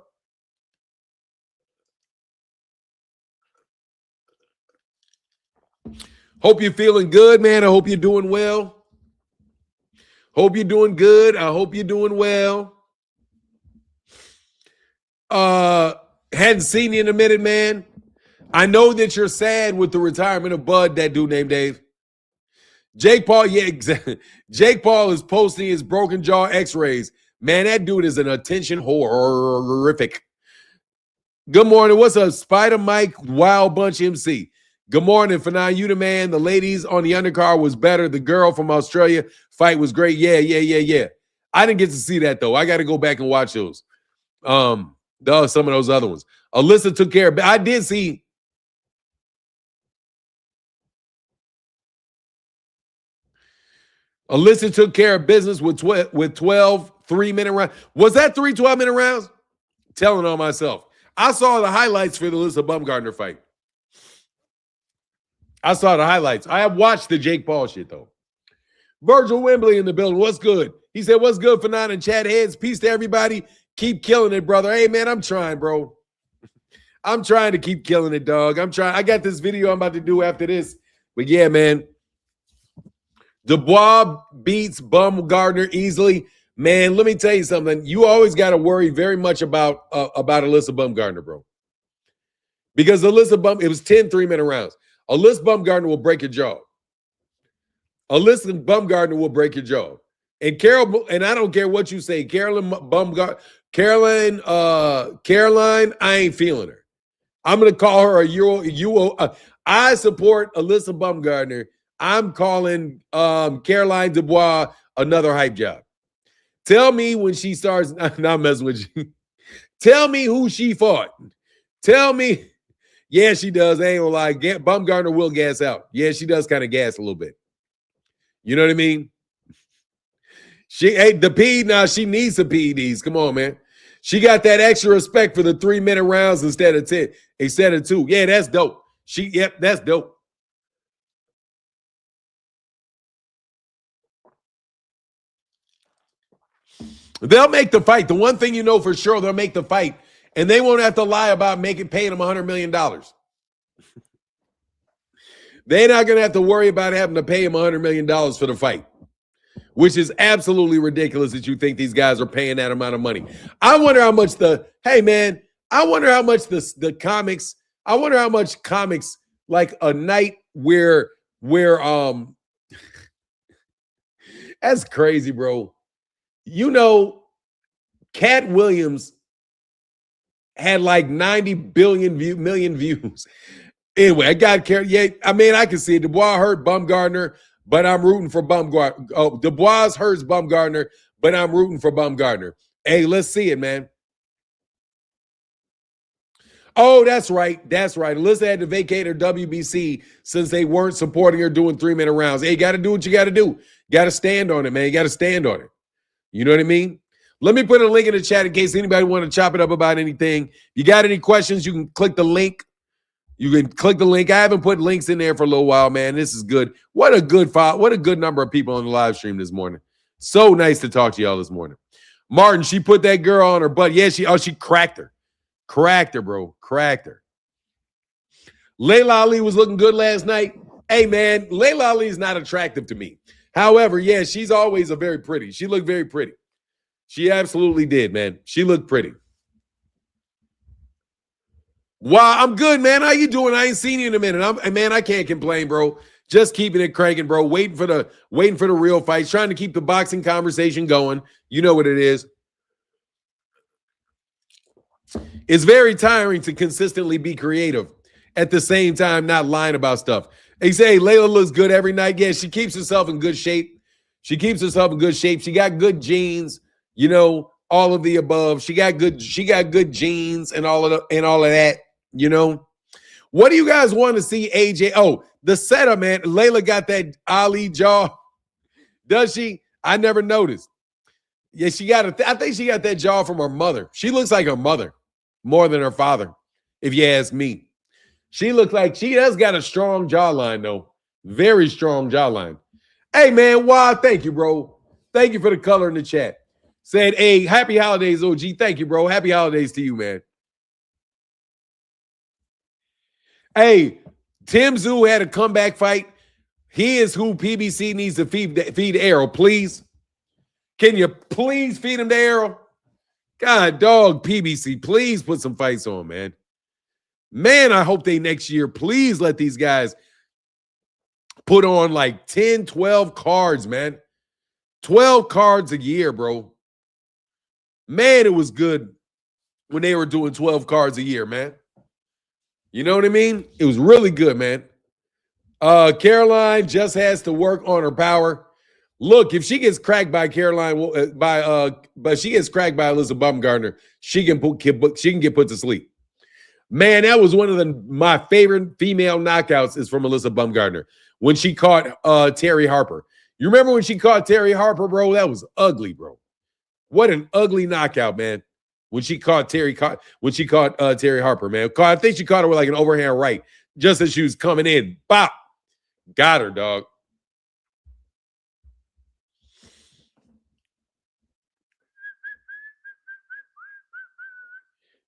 Hope you're feeling good, man. I hope you're doing well. Hope you're doing good. I hope you're doing well. Hadn't seen you in a minute, man. I know that you're sad with the retirement of Bud, that dude named Dave. Jake Paul, yeah, exactly. Jake Paul is posting his broken jaw x-rays. Man, that dude is an attention horrific. Good morning. What's up, Spider Mike, Wild Bunch MC? Good morning, Fanan. You the man. The ladies on the undercard was better. The girl from Australia fight was great. Yeah. I didn't get to see that, though. I got to go back and watch those. Some of those other ones. Alyssa took care of. I did see. Alyssa took care of business with 12 3-minute rounds. Was that 3 12-minute rounds? Telling on myself. I saw the highlights for the Alyssa Bumgarner fight. I saw the highlights. I have watched the Jake Paul shit, though. Virgil Wembley in the building. What's good? He said, what's good for Fanan and Chad Heads? Peace to everybody. Keep killing it, brother. Hey, man, I'm trying, bro. I'm trying to keep killing it, dog. I'm trying. I got this video I'm about to do after this. But, yeah, man. Dubois beats Bumgarner easily. Man, let me tell you something. You always got to worry very much about Alyssa Bumgarner, bro. Because it was 10 3-minute rounds. Alyssa Bumgarner will break your jaw. Alyssa Bumgarner will break your jaw. And I don't care what you say, Caroline, I ain't feeling her. I'm going to call her I support Alyssa Bumgarner. I'm calling Caroline Dubois another hype job. Tell me when she starts. Not messing with you. Tell me who she fought. Tell me. Yeah, she does. I ain't gonna lie. Bumgarner will gas out. Yeah, she does kind of gas a little bit. You know what I mean? She needs some PEDs. Come on, man. She got that extra respect for the 3-minute rounds instead of 10, instead of 2. Yeah, that's dope. That's dope. They'll make the fight. The one thing you know for sure, they'll make the fight, and they won't have to lie about paying them $100 million. They're not going to have to worry about having to pay him $100 million for the fight. which is absolutely ridiculous that you think these guys are paying that amount of money. I wonder how much I wonder how much the comics, I wonder how much comics, like a night where that's crazy, bro. You know, Cat Williams had like 90 million views. Anyway, I got carried. Yeah, I mean, I can see it. Dubois hurt Bumgardner, but I'm rooting for Bumgardner. Oh, Dubois hurts Bumgardner, but I'm rooting for Bumgardner. Hey, let's see it, man. Oh, that's right. That's right. Alyssa had to vacate her WBC since they weren't supporting her doing 3-minute rounds. Hey, you got to do what you got to do. Got to stand on it, man. You got to stand on it. You know what I mean? Let me put a link in the chat in case anybody want to chop it up about anything. If you got any questions, you can click the link. You can click the link. I haven't put links in there for a little while, man. This is good. What a good file. What a good number of people on the live stream this morning. So nice to talk to y'all this morning. Martin, she put that girl on her butt. Yeah, she cracked her. Cracked her, bro. Cracked her. Layla Ali was looking good last night. Hey, man, Layla Ali is not attractive to me. However, yeah, she's always very pretty. She looked very pretty. She absolutely did, man. She looked pretty. Wow, I'm good, man. How you doing? I ain't seen you in a minute. Man, I can't complain, bro. Just keeping it cranking, bro. Waiting for the real fights. Trying to keep the boxing conversation going. You know what it is. It's very tiring to consistently be creative. At the same time, not lying about stuff. They say Layla looks good every night. Yeah, she keeps herself in good shape. She got good genes. You know, all of the above. She got good genes and all of that. You know, what do you guys want to see, AJ? Oh, the setup, man. Layla got that Ali jaw. Does she? I never noticed. Yeah, I think she got that jaw from her mother. She looks like her mother more than her father, if you ask me. She looks like she has got a strong jawline, though. Very strong jawline. Hey, man, wow, thank you, bro. Thank you for the color in the chat. Said, hey, happy holidays, OG. Thank you, bro. Happy holidays to you, man. Hey, Tim Tszyu had a comeback fight. He is who PBC needs to feed Arrow, please. Can you please feed him the Arrow? God, dog, PBC, please put some fights on, man. Man, I hope they next year, please let these guys put on like 10, 12 cards, man. 12 cards a year, bro. Man, it was good when they were doing 12 cards a year, man. You know what I mean? It was really good, man. Caroline just has to work on her power. Look, if she gets cracked by Caroline, but she gets cracked by Alyssa Bumgardner, she can get put to sleep. Man, that was one of my favorite female knockouts is from Alyssa Bumgardner when she caught Terry Harper. You remember when she caught Terry Harper, bro? That was ugly, bro. What an ugly knockout, man. When she caught Terry Harper, man. I think she caught her with like an overhand right, just as she was coming in. Bop. Got her, dog.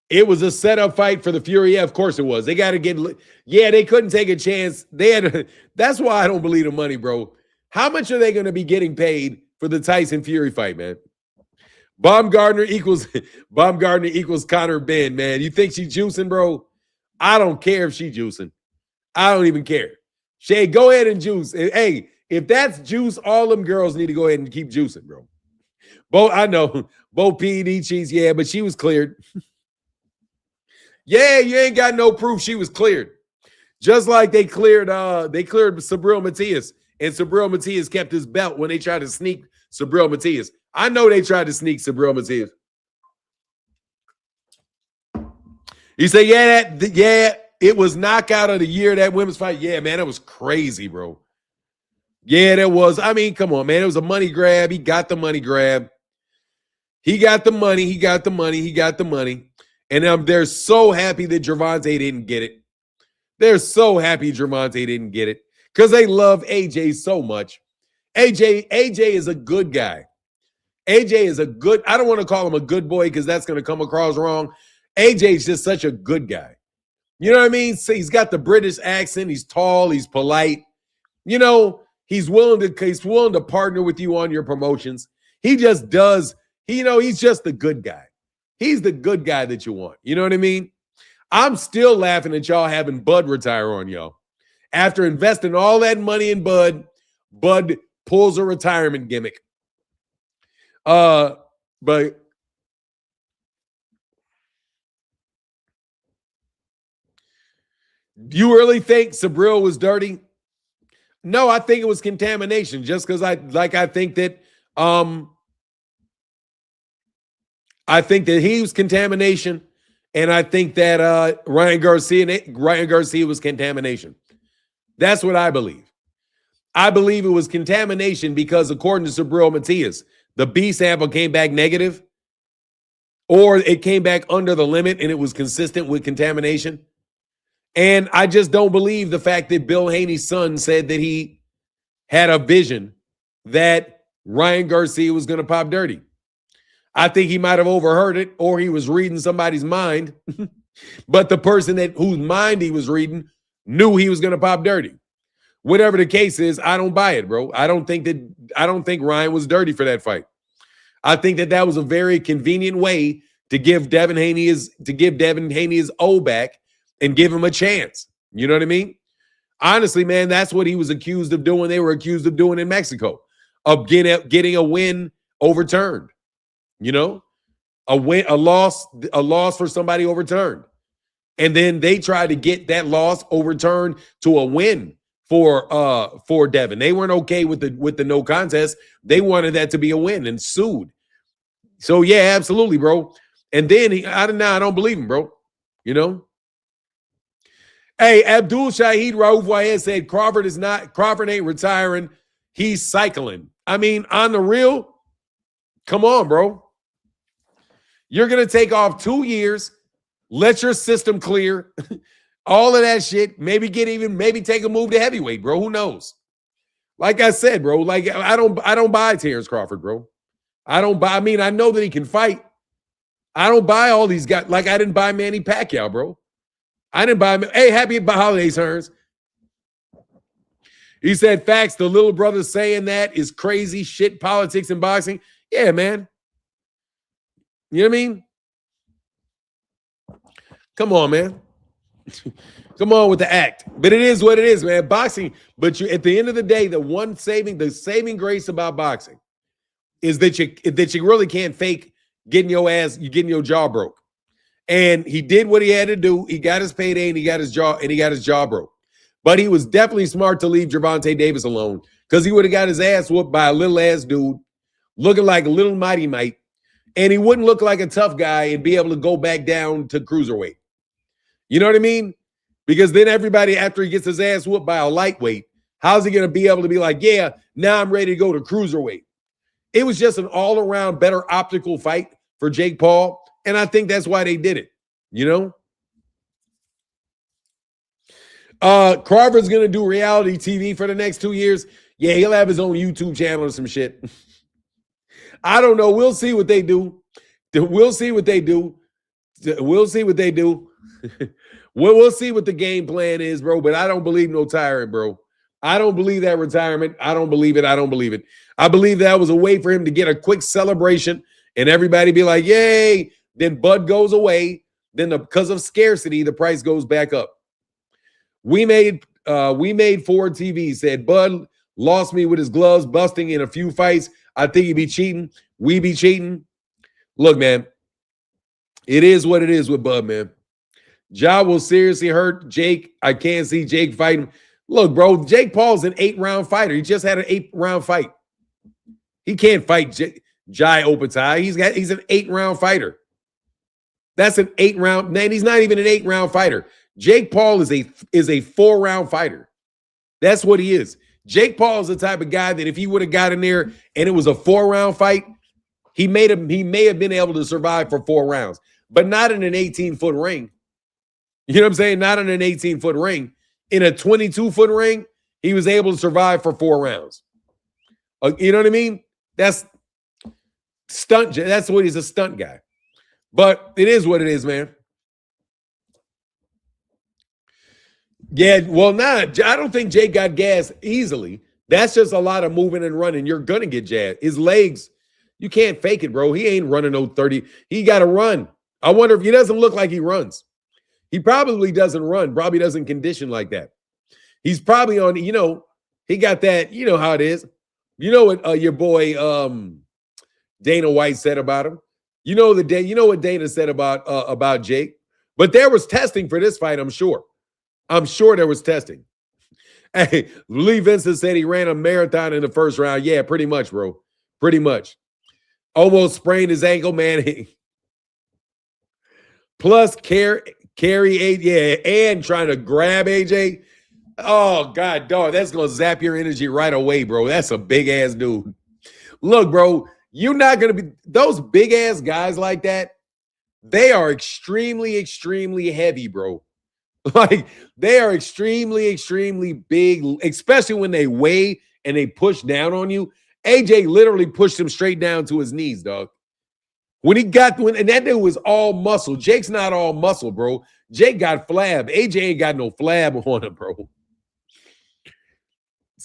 It was a setup fight for the Fury. Yeah, of course it was. They got to get. Yeah, they couldn't take a chance. That's why I don't believe the money, bro. How much are they going to be getting paid for the Tyson Fury fight, man? Baumgardner equals Conor Ben, man. You think she's juicing, bro? I don't care if she's juicing. I don't even care. Shay, go ahead and juice. Hey, if that's juice, all them girls need to go ahead and keep juicing, bro. I know. Bo PED cheese, yeah, but she was cleared. Yeah, you ain't got no proof she was cleared. Just like they cleared Sabril Matias, and Sabril Matias kept his belt when they tried to sneak Sabril Matias. I know they tried to sneak Sabril Matias. You say, it was knockout of the year, that women's fight. Yeah, man, that was crazy, bro. Yeah, that was. I mean, come on, man. It was a money grab. He got the money grab. He got the money. And they're so happy that Gervonta didn't get it. They're so happy Gervonta didn't get it because they love AJ so much. AJ is a good guy. AJ is I don't want to call him a good boy because that's going to come across wrong. AJ is just such a good guy. You know what I mean? So he's got the British accent. He's tall. He's polite. You know, He's willing to partner with you on your promotions. He just does. He's just the good guy. He's the good guy that you want. You know what I mean? I'm still laughing at y'all having Bud retire on y'all. After investing all that money in Bud, Bud pulls a retirement gimmick. But you really think Sabril was dirty? No, I think it was contamination. Just because I think that he was contamination, and I think that Ryan Garcia was contamination. That's what I believe. I believe it was contamination because, according to Sabril Matias, the B sample came back negative, or it came back under the limit and it was consistent with contamination. And I just don't believe the fact that Bill Haney's son said that he had a vision that Ryan Garcia was going to pop dirty. I think he might have overheard it, or he was reading somebody's mind. But the person whose mind he was reading knew he was going to pop dirty. Whatever the case is, I don't buy it, bro. I don't think Ryan was dirty for that fight. I think that was a very convenient way to give Devin Haney his O back and give him a chance. You know what I mean? Honestly, man, that's what he was accused of doing. They were accused of doing in Mexico, of getting a win overturned. A loss for somebody overturned. And then they tried to get that loss overturned to a win for Devin. They weren't okay with the no contest. They wanted that to be a win and sued. So yeah, absolutely, bro. And then I don't believe him, bro. Hey, Abdul Shahid Rauf Wayed said Crawford ain't retiring. He's cycling. I mean, on the real, come on, bro. You're going to take off 2 years, let your system clear, all of that shit, maybe take a move to heavyweight, bro. Who knows? Like I said, bro, I don't buy Terrence Crawford, bro. I know that he can fight. I don't buy all these guys. Like, I didn't buy Manny Pacquiao, bro. I didn't buy him. Hey, happy holidays, Hearns. He said, facts, the little brother saying that is crazy shit, politics and boxing. Yeah, man. You know what I mean? Come on, man. Come on with the act. But it is what it is, man. Boxing, but at the end of the day, the saving grace about boxing is that you really can't fake getting your jaw broke. And he did what he had to do. He got his payday and he got his jaw broke. But he was definitely smart to leave Gervonta Davis alone, because he would have got his ass whooped by a little ass dude looking like a little mighty mite. And he wouldn't look like a tough guy and be able to go back down to cruiserweight. You know what I mean? Because then everybody, after he gets his ass whooped by a lightweight, how's he going to be able to be like, yeah, now I'm ready to go to cruiserweight? It was just an all-around better optical fight for Jake Paul. And I think that's why they did it, Crawford's going to do reality TV for the next 2 years. Yeah, he'll have his own YouTube channel or some shit. I don't know. We'll see what they do. We'll see what they do. We'll see what the game plan is, bro. But I don't believe no tyrant, bro. I don't believe that retirement. I don't believe it. I believe that was a way for him to get a quick celebration and everybody be like, yay. Then Bud goes away. Then because of scarcity, the price goes back up. We made Ford TV said Bud lost me with his gloves busting in a few fights. I think he'd be cheating. We be cheating. Look, man, it is what it is with Bud, man. Ja will seriously hurt Jake. I can't see Jake fighting. Look, bro, Jake Paul's an 8-round fighter. He just had an 8-round fight. He can't fight Jai Opetaia. He's an 8-round fighter. That's an 8-round. Man, he's not even an 8-round fighter. Jake Paul is a 4-round fighter. That's what he is. Jake Paul is the type of guy that if he would have got in there and it was a 4-round fight, he may have been able to survive for 4 rounds, but not in an 18-foot ring. You know what I'm saying? Not in an 18-foot ring. In a 22-foot ring, he was able to survive for 4 rounds. You know what I mean? That's stunt. That's what he's a stunt guy. But it is what it is, man. Yeah, well, I don't think Jake got gas easily. That's just a lot of moving and running. You're going to get jabbed. His legs, you can't fake it, bro. He ain't running no 30. He got to run. I wonder if he doesn't look like he runs. He probably doesn't run, probably doesn't condition like that. He's probably on, he got that, you know how it is. You know what your boy Dana White said about him. You know what Dana said about Jake. But there was testing for this fight, I'm sure. I'm sure there was testing. Hey, Lee Vincent said he ran a marathon in the first round. Yeah, pretty much, bro. Pretty much. Almost sprained his ankle, man. Plus carry AJ, yeah, and trying to grab AJ. Oh, God, dog, that's going to zap your energy right away, bro. That's a big-ass dude. Look, bro, you're not going to be – those big-ass guys like that, they are extremely, extremely heavy, bro. Like, they are extremely, extremely big, especially when they weigh and they push down on you. AJ literally pushed him straight down to his knees, dog. And that dude was all muscle. Jake's not all muscle, bro. Jake got flab. AJ ain't got no flab on him, bro.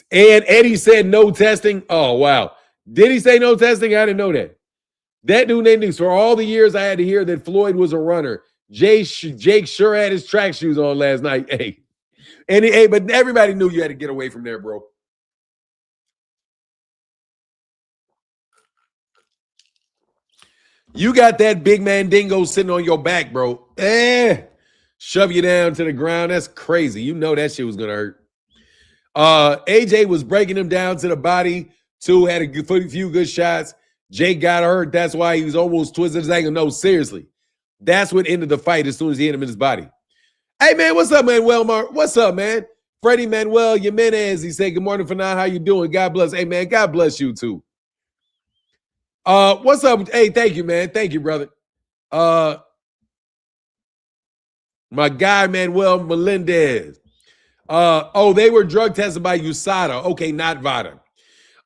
And Eddie said no testing. Oh, wow. Did he say no testing? I didn't know that. That dude named for all the years I had to hear that Floyd was a runner. Jake sure had his track shoes on last night. Hey, but everybody knew you had to get away from there, bro. You got that big man dingo sitting on your back, bro. Shove you down to the ground. That's crazy. You know that shit was gonna hurt. AJ was breaking him down to the body. Two had a few good shots. Jake got hurt. That's why he was almost twisted his ankle. No, seriously. That's what ended the fight as soon as he hit him in his body. Hey, man, what's up, Manuel? What's up, man? Freddie Manuel Jimenez. He said, good morning, Fanan. How you doing? God bless. Hey, man, God bless you, too. What's up? Hey, thank you, man. Thank you, brother. My guy, Manuel Melendez. They were drug tested by USADA. Okay, not VADA.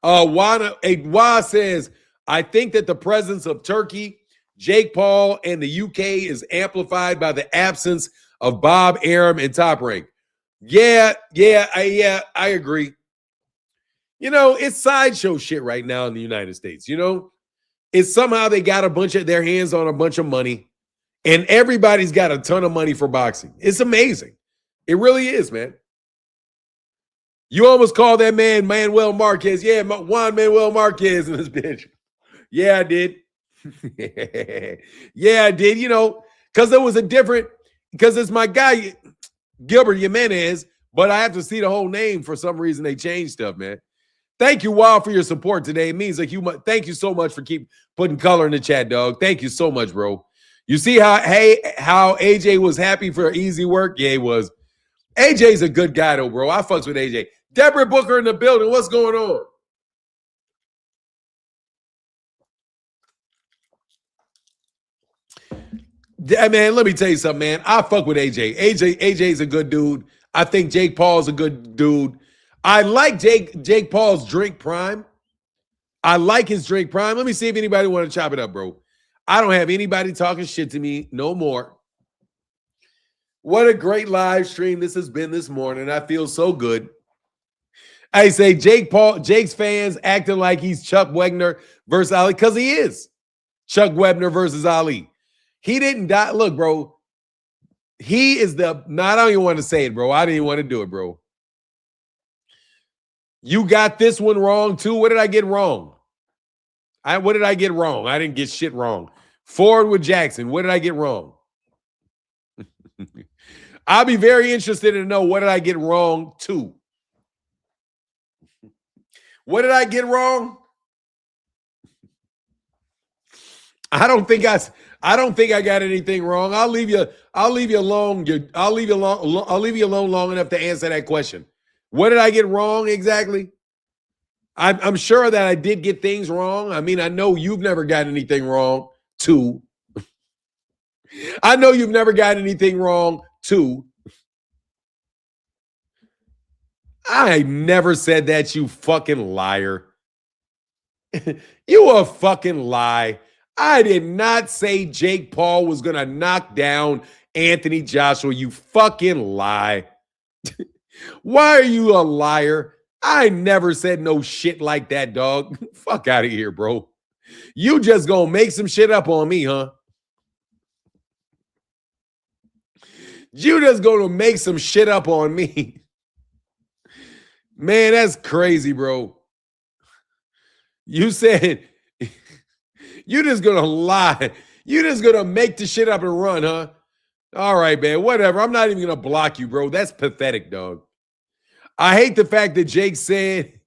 Wah says, I think that the presence of Turkey, Jake Paul, and the UK is amplified by the absence of Bob Arum and Top Rank. Yeah, I agree. It's sideshow shit right now in the United States. It's somehow they got their hands on a bunch of money, and everybody's got a ton of money for boxing. It's amazing. It really is, man. You almost called that man Manuel Marquez. Yeah, Juan Manuel Marquez in this bitch. Yeah, I did. Yeah, I did. Because there was because it's my guy, Gilbert Jimenez, but I have to see the whole name. For some reason, they changed stuff, man. Thank you, Wow, for your support today. It means thank you so much for keep putting color in the chat, dog. Thank you so much, bro. You see how AJ was happy for easy work? Yeah, he was. AJ's a good guy, though, bro. I fucks with AJ. Deborah Booker in the building. What's going on? Man, let me tell you something, man. I fuck with AJ. AJ's a good dude. I think Jake Paul's a good dude. I like Jake Paul's drink prime. I like his drink prime. Let me see if anybody want to chop it up, bro. I don't have anybody talking shit to me no more. What a great live stream this has been this morning. I feel so good. I say Jake's fans acting like he's Chuck Wegner versus Ali, because he is. Chuck Webner versus Ali. He didn't die. Look, bro. He is I don't even want to say it, bro. I didn't even want to do it, bro. You got this one wrong, too. What did I get wrong? What did I get wrong? I didn't get shit wrong. Forward with Jackson. What did I get wrong? I'll be very interested to know what did I get wrong, too. What did I get wrong? I don't think I got anything wrong. I'll leave you alone. I'll leave you alone long enough to answer that question. What did I get wrong exactly? I'm sure that I did get things wrong. I mean, I know you've never got anything wrong, too. I know you've never got anything wrong, too. I never said that, you fucking liar. You a fucking lie. I did not say Jake Paul was going to knock down Anthony Joshua. You fucking lie. Why are you a liar? I never said no shit like that, dog. Fuck out of here, bro. You just gonna make some shit up on me, huh? You just gonna make some shit up on me. Man, that's crazy, bro. You said you just gonna lie. You just gonna make the shit up and run, huh? All right, man. Whatever. I'm not even gonna block you, bro. That's pathetic, dog. I hate the fact that Jake said,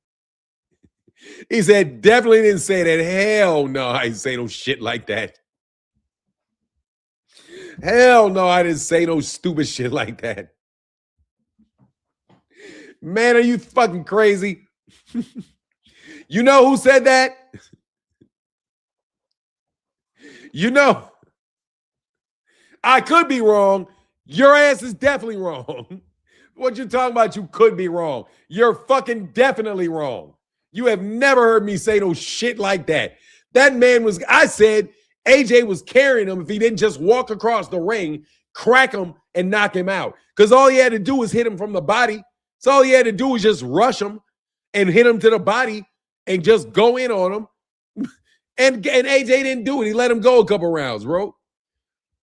he said, definitely didn't say that. Hell no, I didn't say no shit like that. Hell no, I didn't say no stupid shit like that. Man, are you fucking crazy? You know who said that? You know, I could be wrong. Your ass is definitely wrong. What you talking about? You could be wrong. You're fucking definitely wrong. You have never heard me say no shit like that. That man was, I said AJ was carrying him if he didn't just walk across the ring, crack him, and knock him out. Because all he had to do was hit him from the body. So all he had to do was just rush him and hit him to the body and just go in on him. And AJ didn't do it. He let him go a couple rounds, bro.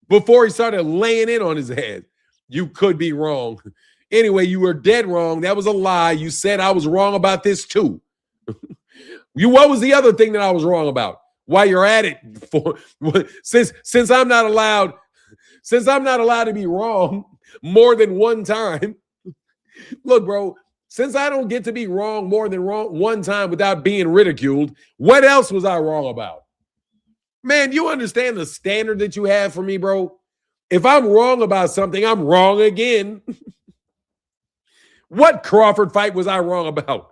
Before he started laying in on his head. You could be wrong. Anyway, you were dead wrong. That was a lie. You said I was wrong about this too. What was the other thing that I was wrong about? While you're at it, since I'm not allowed to be wrong more than one time. Look, bro, since I don't get to be wrong more than one time without being ridiculed, what else was I wrong about? Man, you understand the standard that you have for me, bro? If I'm wrong about something, I'm wrong again. What Crawford fight was I wrong about?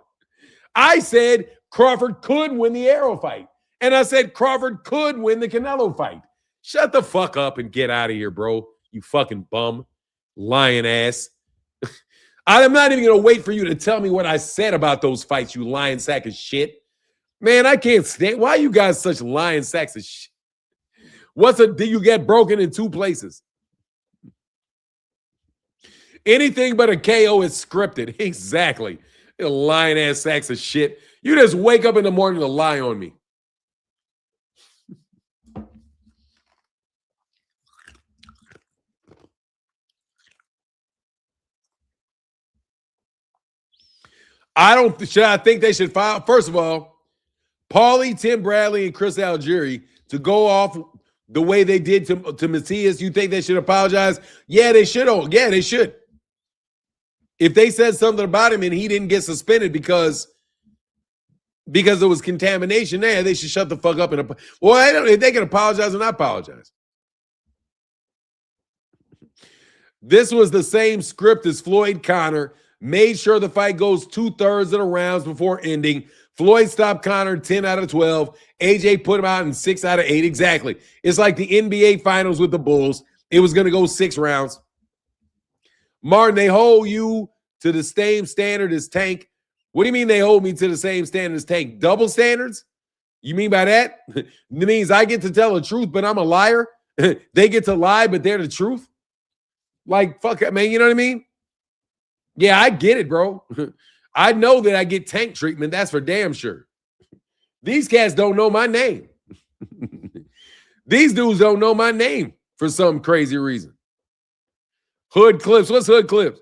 I said Crawford could win the Arrow fight. And I said Crawford could win the Canelo fight. Shut the fuck up and get out of here, bro. You fucking bum. Lying ass. I'm not even going to wait for you to tell me what I said about those fights, you lying sack of shit. Man, I can't stand. Why are you guys such lying sacks of shit? Do you get broken in two places? Anything but a KO is scripted. Exactly. Lying ass sacks of shit. You just wake up in the morning to lie on me. I think they should file, first of all, Paulie, Tim Bradley, and Chris Algieri to go off the way they did to Matthias. You think they should apologize? Yeah, they should. Yeah, they should. If they said something about him and he didn't get suspended because there was contamination there, they should shut the fuck up and if they can apologize and not apologize. This was the same script as Floyd Conor. Made sure the fight goes 2/3 of the rounds before ending. Floyd stopped Conor 10 out of 12. AJ put him out in 6 out of 8. Exactly. It's like the NBA Finals with the Bulls. It was going to go 6 rounds. Martin, they hold you to the same standard as Tank. What do you mean they hold me to the same standard as Tank? Double standards? You mean by that? It means I get to tell the truth, but I'm a liar. They get to lie, but they're the truth. Like, fuck it, man. You know what I mean? Yeah, I get it, bro. I know that I get Tank treatment. That's for damn sure. These cats don't know my name. These dudes don't know my name for some crazy reason. Hood Clips. What's Hood Clips?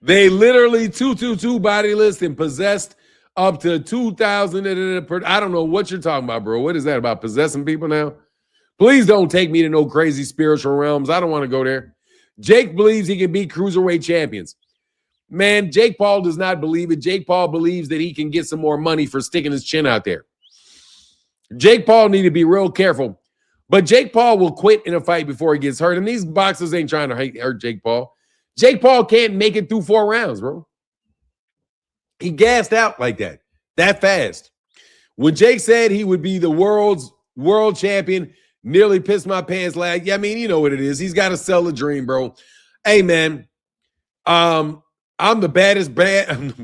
They literally 222 body list and possessed up to 2,000. I don't know what you're talking about, bro. What is that about possessing people now? Please don't take me to no crazy spiritual realms. I don't want to go there. Jake believes he can beat cruiserweight champions. Man, Jake Paul does not believe it. Jake Paul believes that he can get some more money for sticking his chin out there. Jake Paul need to be real careful. But Jake Paul will quit in a fight before he gets hurt. And these boxers ain't trying to hurt Jake Paul. Jake Paul can't make it through 4 rounds, bro. He gassed out like that fast. When Jake said he would be the world champion, nearly pissed my pants. Like, yeah, I mean, you know what it is. He's got to sell the dream, bro. Hey, man. I'm the baddest bad.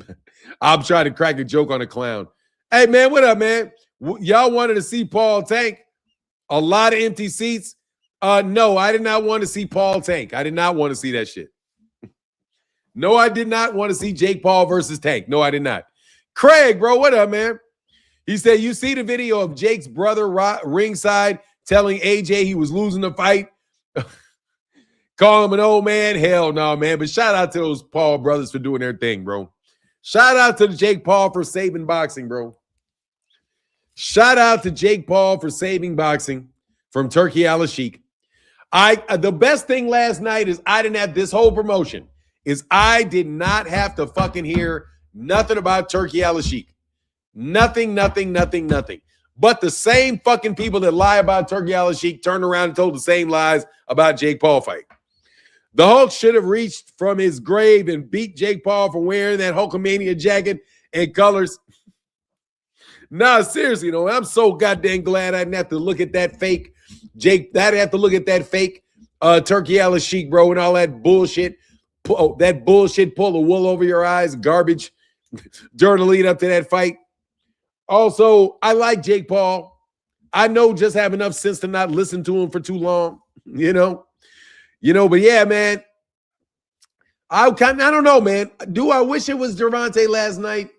I'm trying to crack a joke on a clown. Hey, man, what up, man? Y'all wanted to see Paul Tank? A lot of empty seats. No, I did not want to see Paul Tank. I did not want to see that shit. No, I did not want to see Jake Paul versus Tank. No, I did not. Craig, bro, what up, man? He said, you see the video of Jake's brother ringside telling AJ he was losing the fight? Call him an old man? Hell no, man. But shout out to those Paul brothers for doing their thing, bro. Shout out to Jake Paul for saving boxing, bro. Shout out to Jake Paul for saving boxing from Turkey Al-Sheikh. The best thing last night is I didn't have this whole promotion. I did not have to fucking hear nothing about Turkey Al-Sheikh. Nothing. But the same fucking people that lie about Turkey Al-Sheikh turned around and told the same lies about Jake Paul fight. The Hulk should have reached from his grave and beat Jake Paul for wearing that Hulkamania jacket and colors. Nah, seriously, I'm so goddamn glad I didn't have to look at that fake Jake. I didn't have to look at that fake Turkey Al-Sheikh, bro, and all that bullshit. That bullshit pull the wool over your eyes, garbage during the lead up to that fight. Also, I like Jake Paul. I know just have enough sense to not listen to him for too long, but yeah, man. I don't know, man. Do I wish it was Gervonta last night?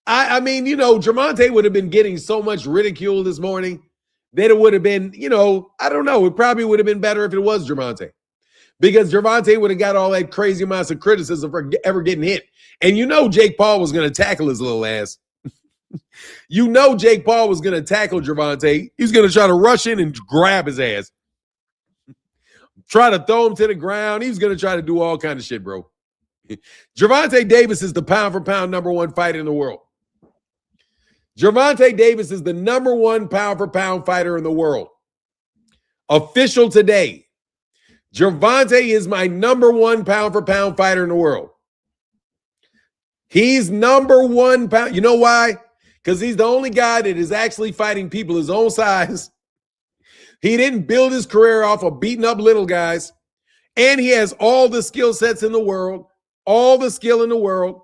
I mean, Gervonta would have been getting so much ridicule this morning that it would have been, I don't know. It probably would have been better if it was Gervonta. Because Gervonta would have got all that crazy amounts of criticism for ever getting hit. And Jake Paul was going to tackle his little ass. Jake Paul was going to tackle Gervonta. He's going to try to rush in and grab his ass. Try to throw him to the ground. He's going to try to do all kinds of shit, bro. Gervonta Davis is the pound-for-pound #1 fighter in the world. Gervonta Davis is the #1 pound-for-pound fighter in the world. Official today. Gervonta is my #1 pound-for-pound fighter in the world. He's #1 pound. You know why? Because he's the only guy that is actually fighting people his own size. He didn't build his career off of beating up little guys. And he has all the skill sets in the world. All the skill in the world.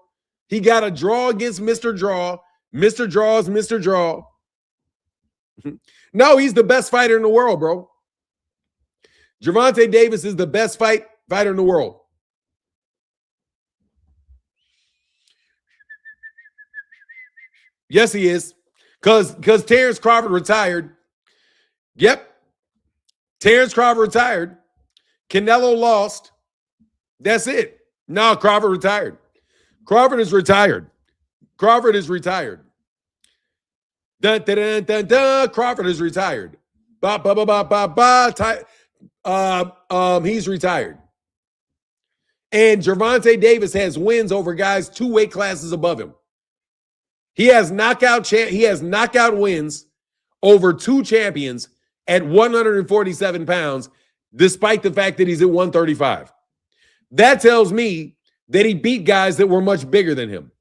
He got a draw against Mr. Draw. Mr. Draw is Mr. Draw. No, he's the best fighter in the world, bro. Gervonta Davis is the best fighter in the world. Yes, he is. Because Terrence Crawford retired. Yep. Terrence Crawford retired. Canelo lost. That's it. No, Crawford retired. Crawford is retired. Crawford is retired. Dun, dun, dun, dun, dun. Crawford is retired. Ba, ba, ba, ba, ba, ba. He's retired. And Gervonta Davis has wins over guys 2 weight classes above him. He has knockout wins over 2 champions at 147 pounds, despite the fact that he's at 135. That tells me that he beat guys that were much bigger than him.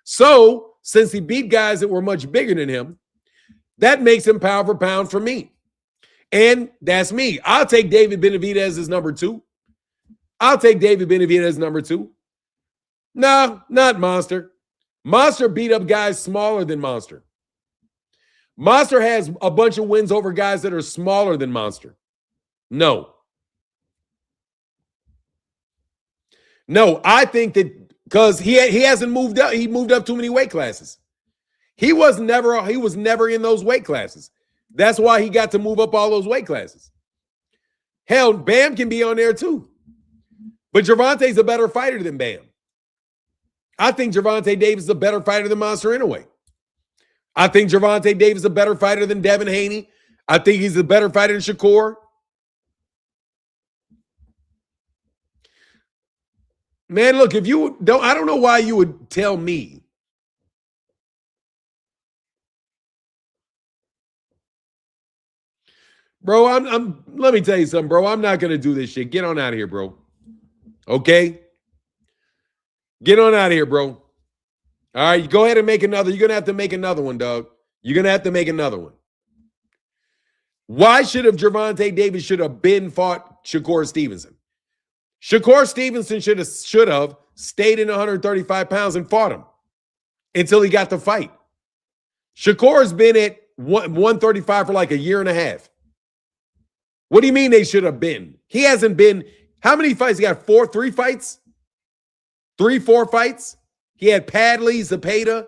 So, since he beat guys that were much bigger than him, that makes him pound for pound for me. And that's me. I'll take David Benavidez as #2. I'll take David Benavidez as #2. No, not Monster. Monster beat up guys smaller than Monster. Monster has a bunch of wins over guys that are smaller than Monster. No, I think that because he hasn't moved up. He moved up too many weight classes. He was never in those weight classes. That's why he got to move up all those weight classes. Hell, Bam can be on there too. But Gervonta's a better fighter than Bam. I think Gervonta Davis is a better fighter than Monster anyway. I think Gervonta Davis is a better fighter than Devin Haney. I think he's a better fighter than Shakur. Man, look, if you don't, I don't know why you would tell me. Bro, let me tell you something, bro. I'm not going to do this shit. Get on out of here, bro. Okay? Get on out of here, bro. All right, go ahead and make another. You're going to have to make another one, dog. You're going to have to make another one. Why should have Gervonta Davis should have been fought Shakur Stevenson? Shakur Stevenson should have stayed in 135 pounds and fought him until he got the fight. Shakur's been at 135 for like a year and a half. What do you mean they should have been? He hasn't been. How many fights? He got 3 fights? 4 fights? He had Padley, Zepeda.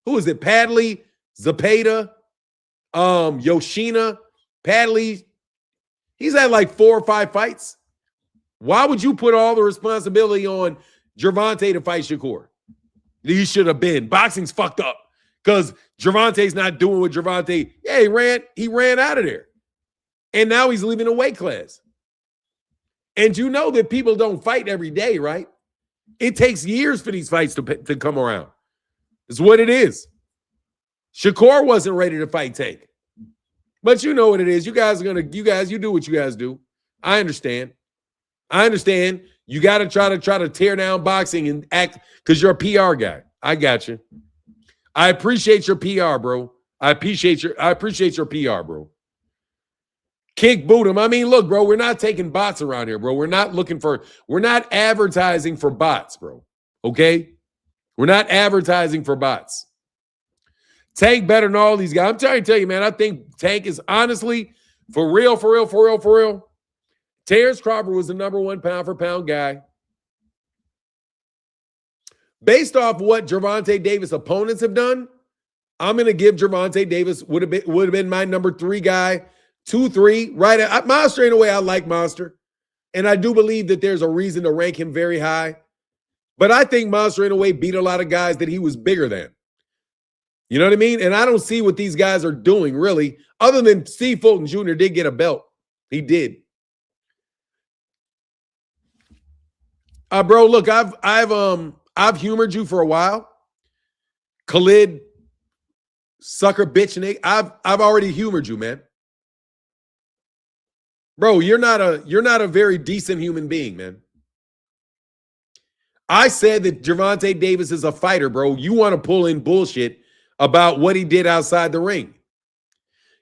Who is it? Padley, Zepeda, Yoshina, Padley. He's had like 4 or 5 fights. Why would you put all the responsibility on Gervonta to fight Shakur? He should have been. Boxing's fucked up because Gervonta's not doing what Gervonta. Yeah, he ran out of there. And now he's leaving a weight class. And you know that people don't fight every day, right? It takes years for these fights to come around. It's what it is. Shakur wasn't ready to fight Tank. But you know what it is. You do what you guys do. I understand. You got to try to tear down boxing and act because you're a PR guy. I got you. I appreciate your PR, bro. I appreciate your PR, bro. Kick boot him. I mean, look, bro, we're not taking bots around here, bro. We're not advertising for bots, bro. Okay? We're not advertising for bots. Tank better than all these guys. I'm trying to tell you, man, I think Tank is honestly, for real. Terrence Crawford was the number 1 pound-for-pound guy. Based off what Gervonta Davis opponents have done, I'm going to give Gervonta Davis would have been my number 3 guy. 2-3, right? Monster, in a way, I like Monster. And I do believe that there's a reason to rank him very high. But I think Monster, in a way, beat a lot of guys that he was bigger than. You know what I mean? And I don't see what these guys are doing, really, other than Steve Fulton Jr. did get a belt. He did. Bro, look, I've humored you for a while. Khalid, sucker bitch, Nick. I've already humored you, man. Bro, you're not a very decent human being, man. I said that Gervonta Davis is a fighter, bro. You want to pull in bullshit about what he did outside the ring.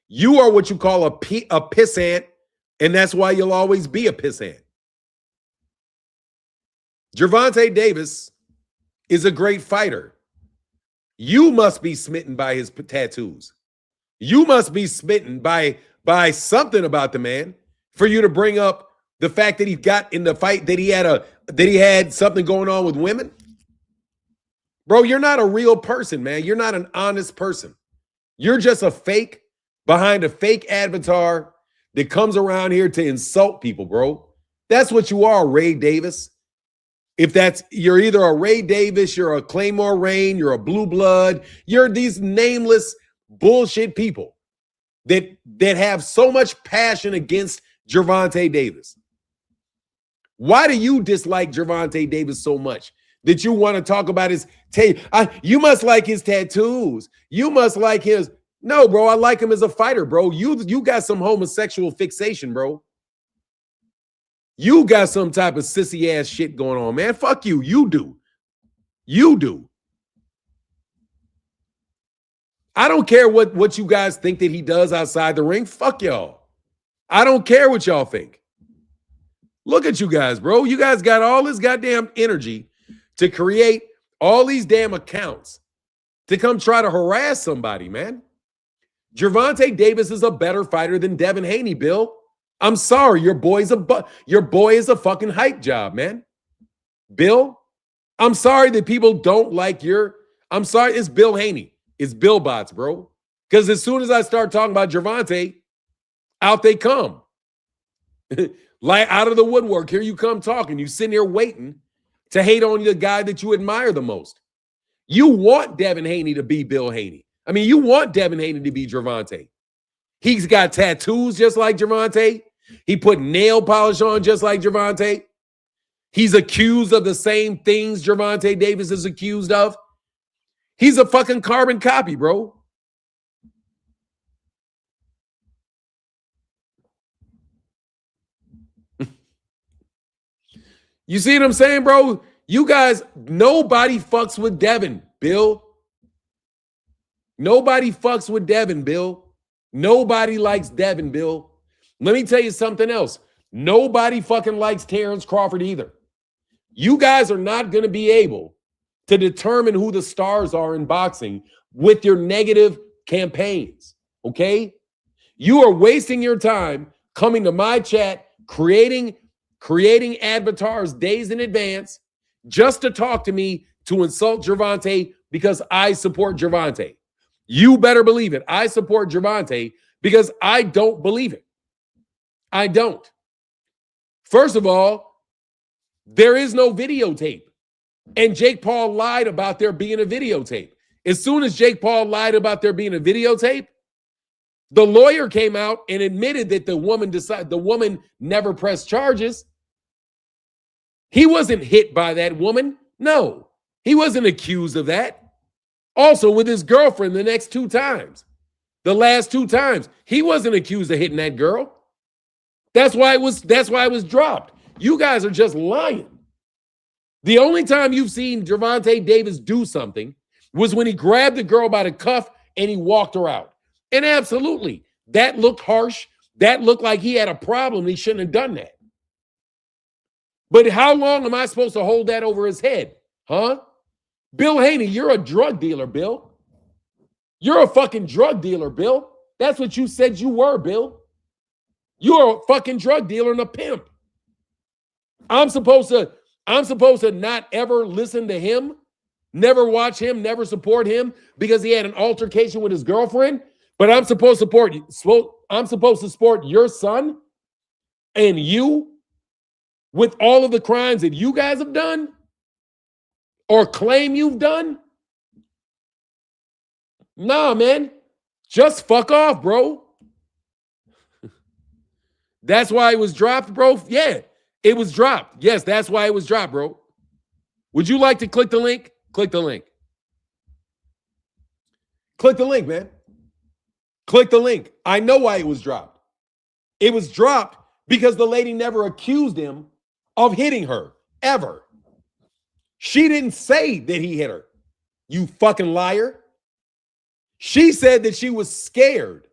You are what you call a pissant, and that's why you'll always be a pissant. Gervonta Davis is a great fighter. You must be smitten by his tattoos. You must be smitten by something about the man for you to bring up the fact that he got in the fight that he had something going on with women. Bro, you're not a real person, man. You're not an honest person. You're just a fake behind a fake avatar that comes around here to insult people, bro. That's what you are, Ray Davis. You're either a Ray Davis, you're a Claymore Rain, you're a Blue Blood, you're these nameless bullshit people that have so much passion against Gervonta Davis. Why do you dislike Gervonta Davis so much that you want to talk about his you must like his tattoos. You must like his. No, bro, I like him as a fighter, bro. You got some homosexual fixation, bro. You got some type of sissy ass shit going on, man. Fuck you. You do. I don't care what you guys think that he does outside the ring. Fuck y'all. I don't care what y'all think. Look at you guys, bro. You guys got all this goddamn energy to create all these damn accounts to come try to harass somebody, man. Gervonta Davis is a better fighter than Devin Haney, Bill. I'm sorry, your boy is a fucking hype job, man. Bill, I'm sorry that people don't like I'm sorry, it's Bill Haney. It's Bill bots, bro. Because as soon as I start talking about Gervonta, out they come. Like out of the woodwork, here you come talking. You sitting here waiting to hate on the guy that you admire the most. You want Devin Haney to be Bill Haney. I mean, you want Devin Haney to be Gervonta. He's got tattoos just like Gervonta. He put nail polish on just like Gervonta. He's accused of the same things Gervonta Davis is accused of. He's a fucking carbon copy, bro. You see what I'm saying, bro? You guys, nobody fucks with Devin, Bill. Nobody fucks with Devin, Bill. Nobody likes Devin, Bill. Let me tell you something else. Nobody fucking likes Terrence Crawford either. You guys are not going to be able to determine who the stars are in boxing with your negative campaigns, okay? You are wasting your time coming to my chat, creating avatars days in advance just to talk to me to insult Gervonta because I support Gervonta. You better believe it. I support Gervonta because I don't believe it. I don't. First of all, there is no videotape. And Jake Paul lied about there being a videotape. As soon as Jake Paul lied about there being a videotape, the lawyer came out and admitted that the woman never pressed charges. He wasn't hit by that woman. No, he wasn't accused of that. Also, with his girlfriend the last two times, he wasn't accused of hitting that girl. That's why it was dropped. You guys are just lying. The only time you've seen Gervonta Davis do something was when he grabbed the girl by the cuff and he walked her out. And absolutely, that looked harsh. That looked like he had a problem. He shouldn't have done that. But how long am I supposed to hold that over his head? Huh? Bill Haney, you're a drug dealer, Bill. You're a fucking drug dealer, Bill. That's what you said you were, Bill. You're a fucking drug dealer and a pimp. I'm supposed to not ever listen to him, never watch him, never support him because he had an altercation with his girlfriend. But I'm supposed to support your son and you with all of the crimes that you guys have done or claim you've done? Nah, man. Just fuck off, bro. That's why it was dropped, bro? Yeah, it was dropped. Yes, that's why it was dropped, bro. Would you like to click the link? Click the link. Click the link, man. Click the link. I know why it was dropped. It was dropped because the lady never accused him of hitting her, ever. She didn't say that he hit her. You fucking liar. She said that she was scared.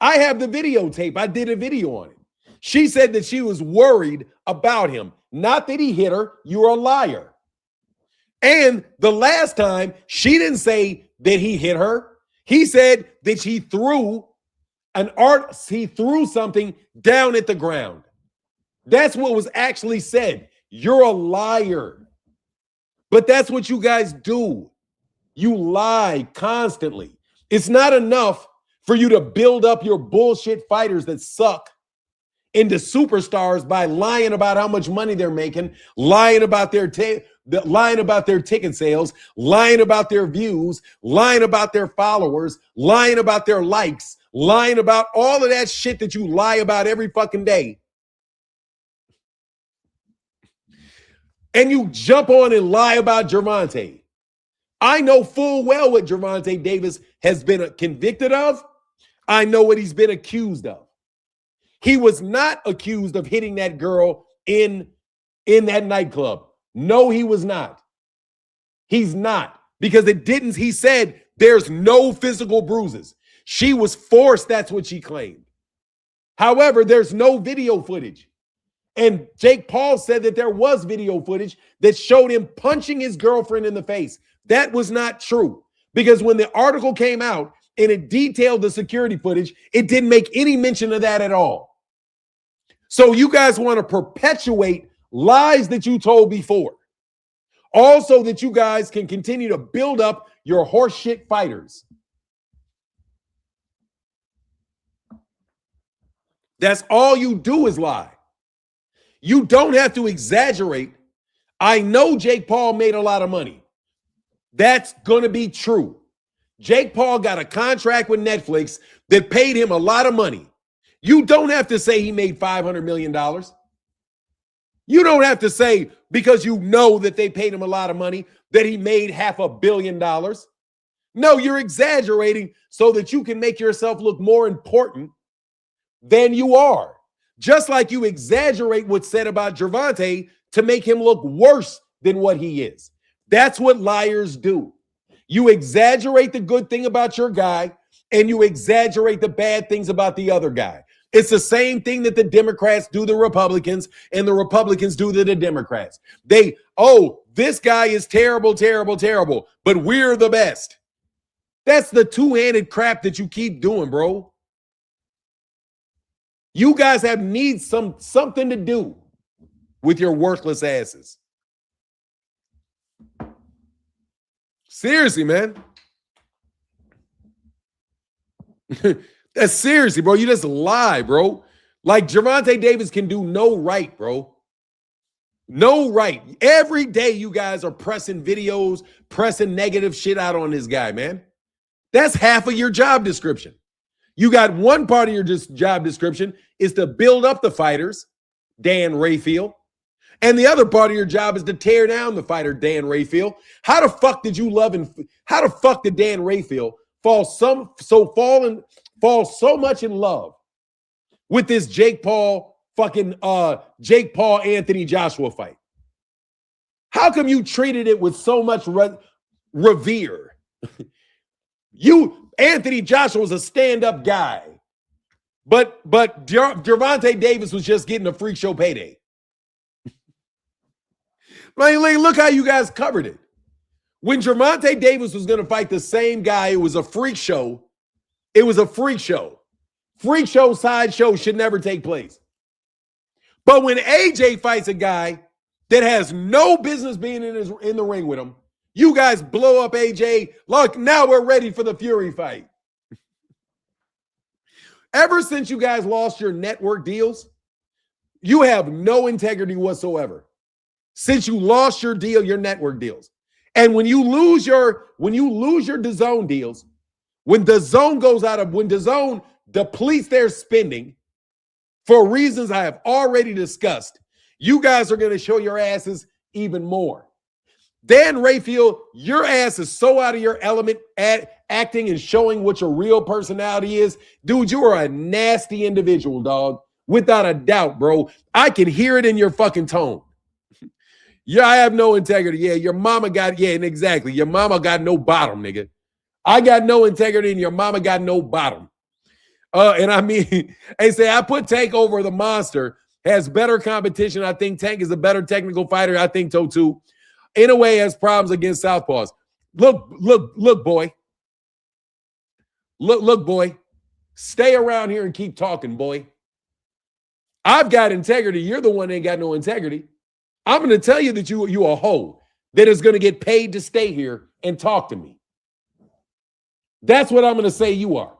I have the videotape. I did a video on it. She said that she was worried about him. Not that he hit her. You're a liar. And the last time, she didn't say that he hit her. He said that he threw something down at the ground. That's what was actually said. You're a liar. But that's what you guys do. You lie constantly. It's not enough for you to build up your bullshit fighters that suck into superstars by lying about how much money they're making, lying about their ticket sales, lying about their views, lying about their followers, lying about their likes, lying about all of that shit that you lie about every fucking day. And you jump on and lie about Gervonta. I know full well what Gervonta Davis has been convicted of. I know what he's been accused of. He was not accused of hitting that girl in that nightclub. No, he was not. He's not. Because it didn't, he said there's no physical bruises. She was forced, that's what she claimed. However, there's no video footage. And Jake Paul said that there was video footage that showed him punching his girlfriend in the face. That was not true. Because when the article came out and it detailed the security footage, it didn't make any mention of that at all. So you guys want to perpetuate lies that you told before. Also that you guys can continue to build up your horseshit fighters. That's all you do is lie. You don't have to exaggerate. I know Jake Paul made a lot of money. That's going to be true. Jake Paul got a contract with Netflix that paid him a lot of money. You don't have to say he made $500 million. You don't have to say, because you know that they paid him a lot of money, that he made $500 million. No, you're exaggerating so that you can make yourself look more important than you are. Just like you exaggerate what's said about Gervonta to make him look worse than what he is. That's what liars do. You exaggerate the good thing about your guy and you exaggerate the bad things about the other guy. It's the same thing that the Democrats do the Republicans and the Republicans do to the Democrats. This guy is terrible, terrible, terrible, but we're the best. That's the two-handed crap that you keep doing, bro. You guys need something to do with your worthless asses. Seriously, man. That's seriously, bro. You just lie, bro. Like Gervonta Davis can do no right, bro. No right. Every day you guys are pressing videos, pressing negative shit out on this guy, man. That's half of your job description. You got one part of your job description is to build up the fighters, Dan Rayfield. And the other part of your job is to tear down the fighter, Dan Rayfield. How the fuck did you love how the fuck did Dan Rayfield fall so much in love with this Jake Paul Anthony Joshua fight? How come you treated it with so much revere? Anthony Joshua was a stand-up guy, but Gervonta Davis was just getting a freak show payday. Like, look how you guys covered it. When Gervonta Davis was going to fight the same guy, it was a freak show. It was a freak show. Freak show, sideshow should never take place. But when AJ fights a guy that has no business being in the ring with him, you guys blow up AJ. Look, now we're ready for the Fury fight. Ever since you guys lost your network deals, you have no integrity whatsoever. Since you lost your network deals. And when you lose your DAZN deals, when DAZN depletes their spending for reasons I have already discussed, you guys are going to show your asses even more. Dan Rayfield, your ass is so out of your element at acting and showing what your real personality is. Dude, you are a nasty individual, dog. Without a doubt, bro. I can hear it in your fucking tone. Yeah, I have no integrity. Yeah, your mama exactly. Your mama got no bottom, nigga. I got no integrity and your mama got no bottom. And I mean, they say I put Tank over the monster, has better competition. I think Tank is a better technical fighter. I think so too. In a way, has problems against southpaws. Look, boy. Look, boy. Stay around here and keep talking, boy. I've got integrity. You're the one that ain't got no integrity. I'm going to tell you that you a hoe that is going to get paid to stay here and talk to me. That's what I'm going to say you are.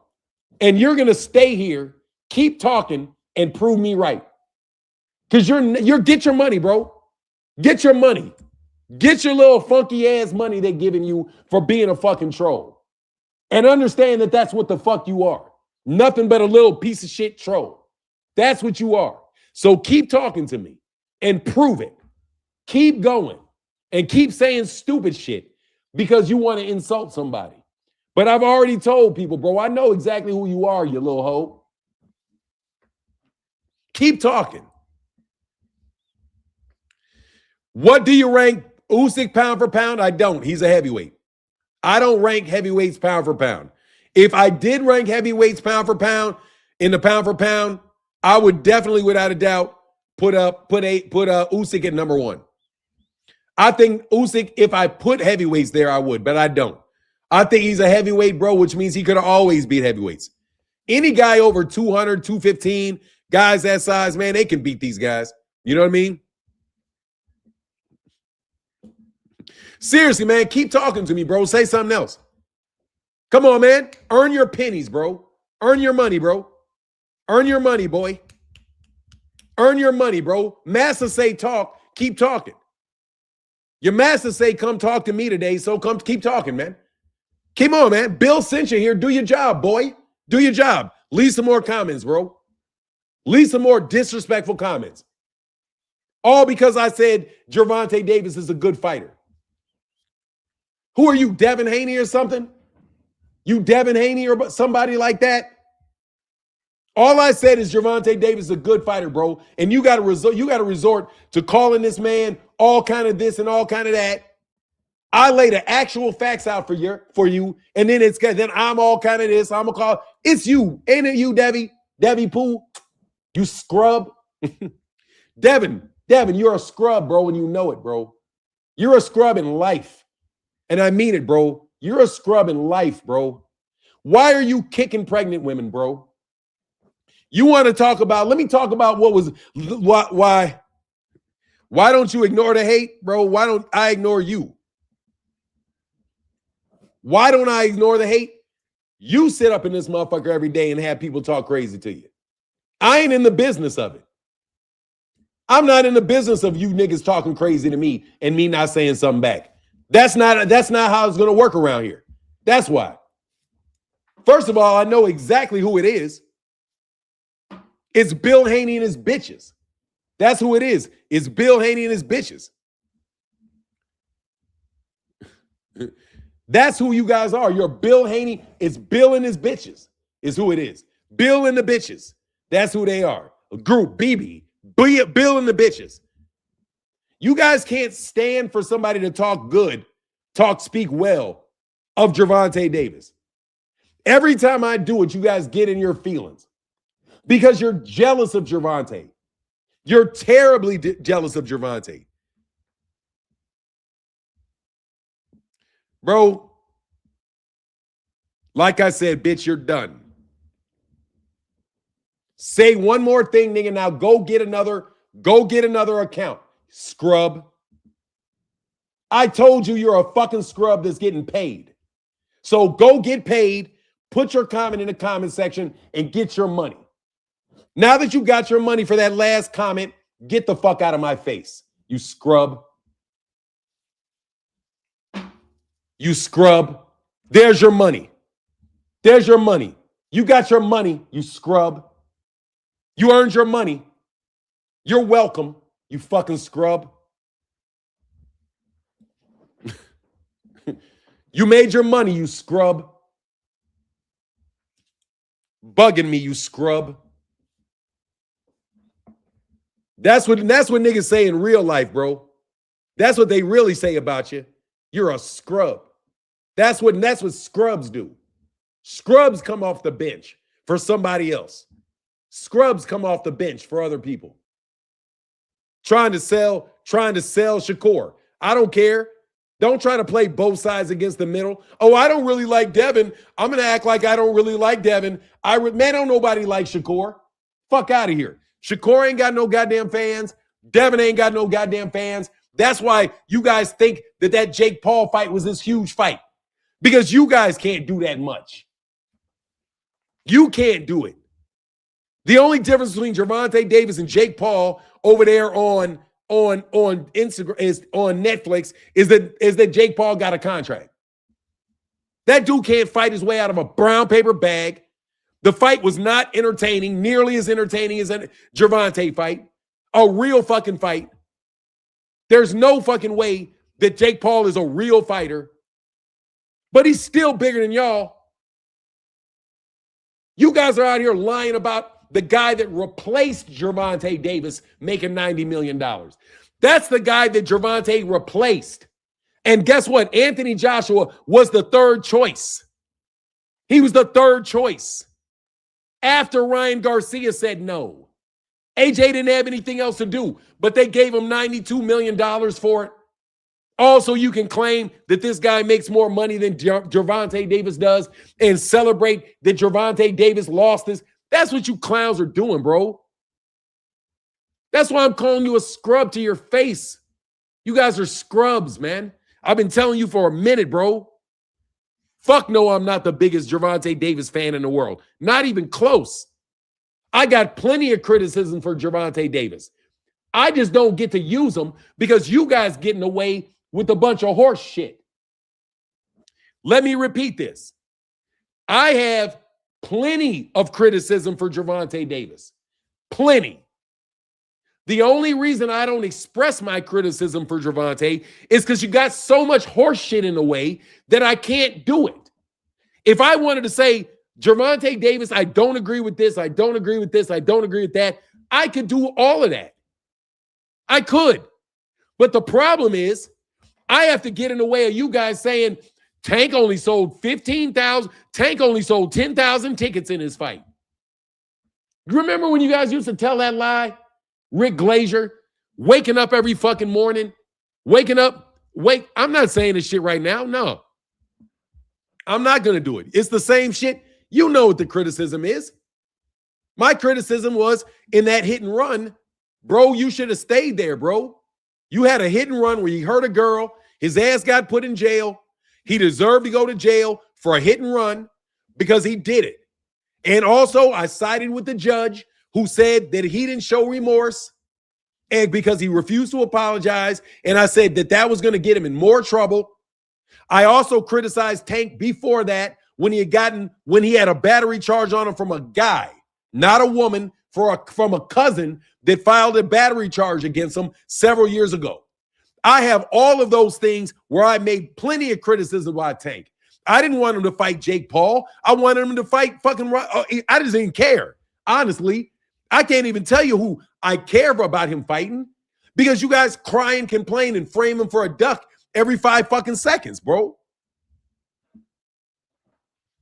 And you're going to stay here, keep talking, and prove me right. Because you're get your money, bro. Get your money. Get your little funky ass money they're giving you for being a fucking troll. And understand that that's what the fuck you are. Nothing but a little piece of shit troll. That's what you are. So keep talking to me and prove it. Keep going and keep saying stupid shit because you want to insult somebody. But I've already told people, bro, I know exactly who you are, you little hoe. Keep talking. What do you rank Usyk pound for pound? I don't. He's a heavyweight. I don't rank heavyweights pound for pound. If I did rank heavyweights pound for pound in the pound for pound, I would definitely, without a doubt, put Usyk at number one. I think Usyk, if I put heavyweights there, I would, but I don't. I think he's a heavyweight, bro, which means he could have always beat heavyweights. Any guy over 200, 215, guys that size, man, they can beat these guys. You know what I mean? Seriously, man, keep talking to me, bro. Say something else. Come on, man. Earn your pennies, bro. Earn your money, bro. Earn your money, boy. Earn your money, bro. Master say talk, keep talking. Your master say come talk to me today, so come keep talking, man. Come on, man. Bill sent you here. Do your job, boy. Do your job. Leave some more comments, bro. Leave some more disrespectful comments. All because I said Gervonta Davis is a good fighter. Who are you, Devin Haney or something? You Devin Haney or somebody like that? All I said is Gervonta Davis is a good fighter, bro. And you got to resort to calling this man all kind of this and all kind of that. I lay the actual facts out for you, and then I'm all kind of this. I'm gonna call it's you, ain't it you, Debbie Pooh? You scrub. Devin, you're a scrub, bro, and you know it, bro. You're a scrub in life. And I mean it, bro. You're a scrub in life, bro. Why are you kicking pregnant women, bro? You want to talk about, let me talk about why don't you ignore the hate, bro? Why don't I ignore you? Why don't I ignore the hate? You sit up in this motherfucker every day and have people talk crazy to you. I ain't in the business of it. I'm not in the business of you niggas talking crazy to me and me not saying something back. That's not how it's going to work around here. That's why. First of all, I know exactly who it is. It's Bill Haney and his bitches. That's who it is. It's Bill Haney and his bitches. That's who you guys are. You're Bill Haney. It's Bill and his bitches is who it is. Bill and the bitches. That's who they are. A group, BB. Bill and the bitches. You guys can't stand for somebody to talk good, speak well of Gervonta Davis. Every time I do it, you guys get in your feelings because you're jealous of Gervonta. You're terribly jealous of Gervonta. Bro, like I said, bitch, you're done. Say one more thing, nigga. Now go get another account. Scrub. I told you you're a fucking scrub that's getting paid. So go get paid, put your comment in the comment section, and get your money. Now that you got your money for that last comment, get the fuck out of my face, you scrub. You scrub. There's your money. There's your money. You got your money, you scrub. You earned your money. You're welcome, you fucking scrub. You made your money, you scrub. Bugging me, you scrub. That's what niggas say in real life, bro. That's what they really say about you. You're a scrub. That's what scrubs do. Scrubs come off the bench for somebody else. Scrubs come off the bench for other people. Trying to sell Shakur. I don't care. Don't try to play both sides against the middle. Oh, I don't really like Devin. I'm going to act like I don't really like Devin. Man, don't nobody like Shakur. Fuck out of here. Shakur ain't got no goddamn fans. Devin ain't got no goddamn fans. That's why you guys think that Jake Paul fight was this huge fight. Because you guys can't do that much. You can't do it. The only difference between Gervonta Davis and Jake Paul over there on Instagram is on Netflix is that Jake Paul got a contract. That dude can't fight his way out of a brown paper bag. The fight was not entertaining, nearly as entertaining as a Gervonta fight. A real fucking fight. There's no fucking way that Jake Paul is a real fighter. But he's still bigger than y'all. You guys are out here lying about the guy that replaced Gervonta Davis making $90 million. That's the guy that Gervonta replaced. And guess what? Anthony Joshua was the third choice. He was the third choice. After Ryan Garcia said no. AJ didn't have anything else to do, but they gave him $92 million for it. Also, you can claim that this guy makes more money than Gervonta Davis does and celebrate that Gervonta Davis lost this. That's what you clowns are doing, bro. That's why I'm calling you a scrub to your face. You guys are scrubs, man. I've been telling you for a minute, bro. Fuck no, I'm not the biggest Gervonta Davis fan in the world. Not even close. I got plenty of criticism for Gervonta Davis. I just don't get to use them because you guys getting away with a bunch of horse shit. Let me repeat this. I have plenty of criticism for Gervonta Davis. Plenty. The only reason I don't express my criticism for Gervonta is because you got so much horse shit in the way that I can't do it. If I wanted to say, Gervonta Davis, I don't agree with this, I don't agree with this, I don't agree with that, I could do all of that. I could. But the problem is, I have to get in the way of you guys saying, Tank only sold 15,000, Tank only sold 10,000 tickets in his fight. You remember when you guys used to tell that lie? Rick Glazier, waking up every fucking morning, I'm not saying this shit right now. No, I'm not going to do it. It's the same shit. You know what the criticism is. My criticism was in that hit and run, bro, you should have stayed there, bro. You had a hit and run where you hurt a girl. His ass got put in jail. He deserved to go to jail for a hit and run because he did it. And also, I sided with the judge who said that he didn't show remorse and because he refused to apologize. And I said that that was going to get him in more trouble. I also criticized Tank before that when he had a battery charge on him from a guy, not a woman, from a cousin that filed a battery charge against him several years ago. I have all of those things where I made plenty of criticism about Tank. I didn't want him to fight Jake Paul. I wanted him to fight fucking. I just didn't care. Honestly, I can't even tell you who I care about him fighting because you guys cry and complain and frame him for a duck every 5 fucking seconds, bro.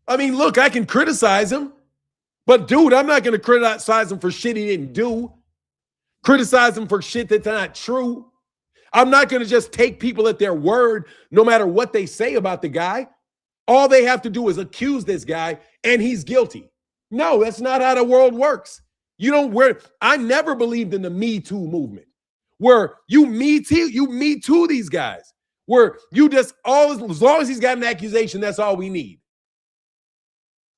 I mean, look, I can criticize him, but dude, I'm not going to criticize him for shit he didn't do. Criticize him for shit that's not true. I'm not going to just take people at their word no matter what they say about the guy. All they have to do is accuse this guy and he's guilty. No, that's not how the world works. I never believed in the Me Too movement where you Me Too these guys, where you just as long as he's got an accusation, that's all we need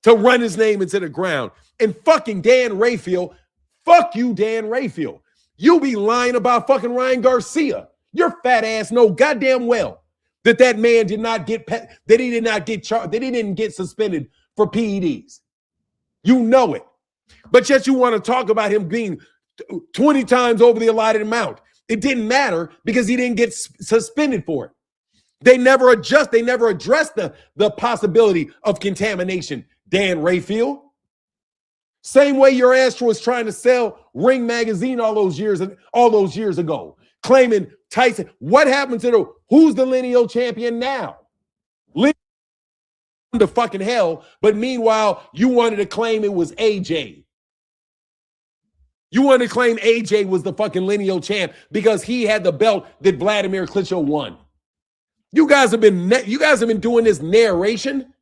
to run his name into the ground. And fucking Dan Rayfield, fuck you, Dan Rayfield. You be lying about fucking Ryan Garcia. Your fat ass know goddamn well that man did not get charged, that he didn't get suspended for PEDs. You know it. But yet you want to talk about him being 20 times over the allotted amount. It didn't matter because he didn't get suspended for it. They never addressed the possibility of contamination, Dan Rayfield. Same way your ass was trying to sell Ring Magazine all those years ago, claiming Tyson. What happened to who's the lineal champion now? To fucking hell, but meanwhile, you wanted to claim it was AJ. You wanted to claim AJ was the fucking lineal champ because he had the belt that Vladimir Klitschko won. You guys have been doing this narration.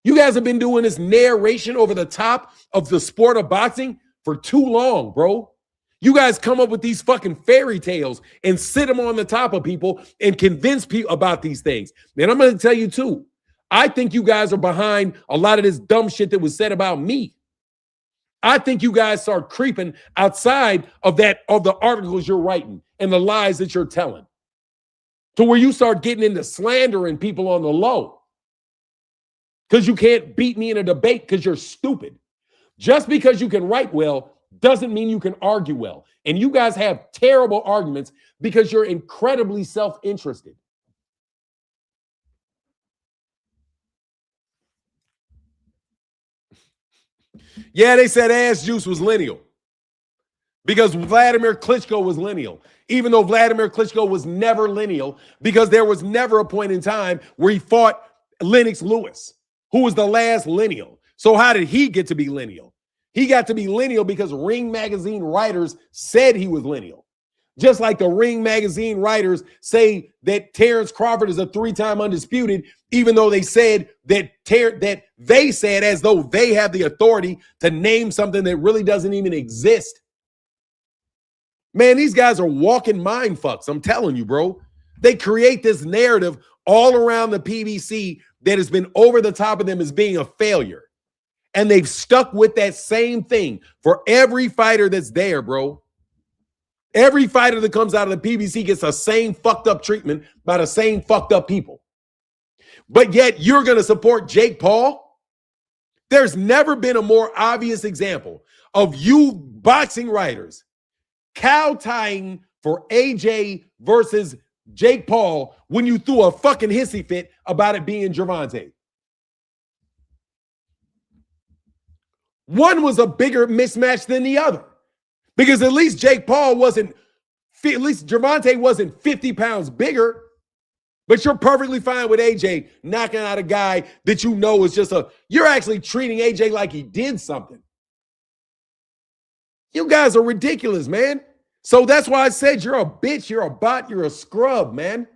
You guys have been doing this narration over the top of the sport of boxing for too long, bro. You guys come up with these fucking fairy tales and sit them on the top of people and convince people about these things. And I'm going to tell you too, I think you guys are behind a lot of this dumb shit that was said about me. I think you guys start creeping outside of the articles you're writing and the lies that you're telling to where you start getting into slandering people on the low because you can't beat me in a debate because you're stupid. Just because you can write well doesn't mean you can argue well. And you guys have terrible arguments because you're incredibly self-interested. Yeah, they said ass juice was lineal because Vladimir Klitschko was lineal, even though Vladimir Klitschko was never lineal because there was never a point in time where he fought Lennox Lewis, who was the last lineal. So how did he get to be lineal? He got to be lineal because Ring Magazine writers said he was lineal. Just like the Ring Magazine writers say that Terrence Crawford is a 3-time undisputed, even though they said that they said as though they have the authority to name something that really doesn't even exist. Man, these guys are walking mind fucks. I'm telling you, bro. They create this narrative all around the PBC that has been over the top of them as being a failure. And they've stuck with that same thing for every fighter that's there, bro. Every fighter that comes out of the PBC gets the same fucked up treatment by the same fucked up people. But yet you're going to support Jake Paul? There's never been a more obvious example of you boxing writers cow-tying for AJ versus Jake Paul when you threw a fucking hissy fit about it being Gervonta. One was a bigger mismatch than the other. Because at least Gervonta wasn't 50 pounds bigger. But you're perfectly fine with AJ knocking out a guy that you know is you're actually treating AJ like he did something. You guys are ridiculous, man. So that's why I said you're a bitch, you're a bot, you're a scrub, man.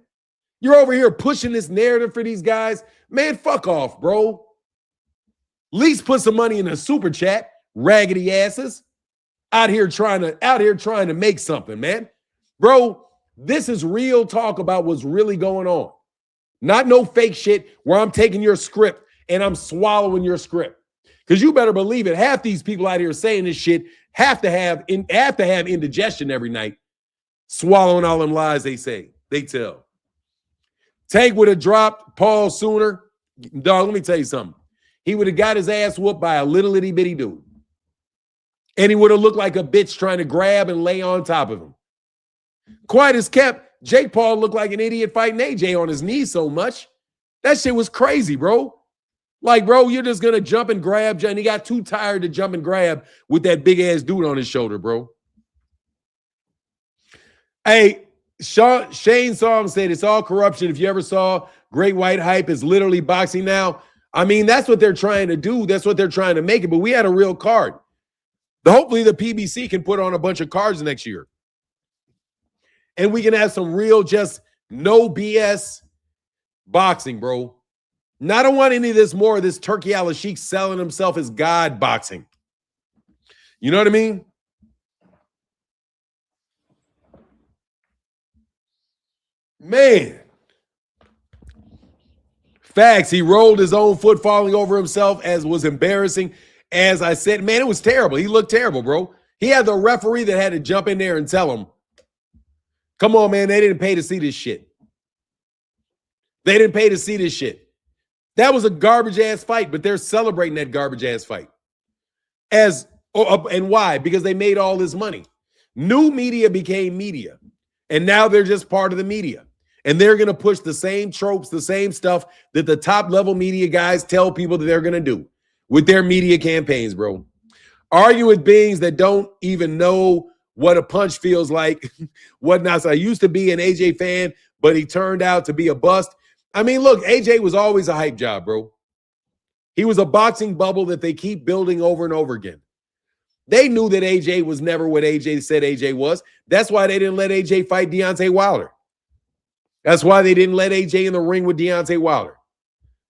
You're over here pushing this narrative for these guys. Man, fuck off, bro. At least put some money in a super chat, raggedy asses. Out here trying to make something, man. Bro, this is real talk about what's really going on. Not no fake shit where I'm taking your script and I'm swallowing your script. Because you better believe it, half these people out here saying this shit have to have indigestion every night, swallowing all them lies they tell. Tank would have dropped Paul sooner. Dog, let me tell you something. He would have got his ass whooped by a little itty bitty dude. And he would have looked like a bitch trying to grab and lay on top of him. Quiet as kept, Jake Paul looked like an idiot fighting AJ on his knees so much. That shit was crazy, bro. Like, bro, you're just going to jump and grab. And he got too tired to jump and grab with that big-ass dude on his shoulder, bro. Hey, Shane Song said it's all corruption. If you ever saw Great White Hype is literally boxing now. I mean, that's what they're trying to do. That's what they're trying to make it. But we had a real card. Hopefully the PBC can put on a bunch of cards next year. And we can have some real, just no BS boxing, bro. And I don't want any of this more of this Turkey Al-Sheikh selling himself as God boxing. You know what I mean? Man. Facts. He rolled his own foot, falling over himself, as was embarrassing. As I said, man, it was terrible. He looked terrible, bro. He had the referee that had to jump in there and tell him, come on, man, they didn't pay to see this shit. They didn't pay to see this shit. That was a garbage-ass fight, but they're celebrating that garbage-ass fight. And why? Because they made all this money. New media became media, and now they're just part of the media. And they're going to push the same tropes, the same stuff that the top-level media guys tell people that they're going to do with their media campaigns, bro. Argue with beings that don't even know what a punch feels like, whatnot. So I used to be an AJ fan, but he turned out to be a bust. I mean, look, AJ was always a hype job, bro. He was a boxing bubble that they keep building over and over again. They knew that AJ was never what AJ said AJ was. That's why they didn't let AJ fight Deontay Wilder. That's why they didn't let AJ in the ring with Deontay Wilder.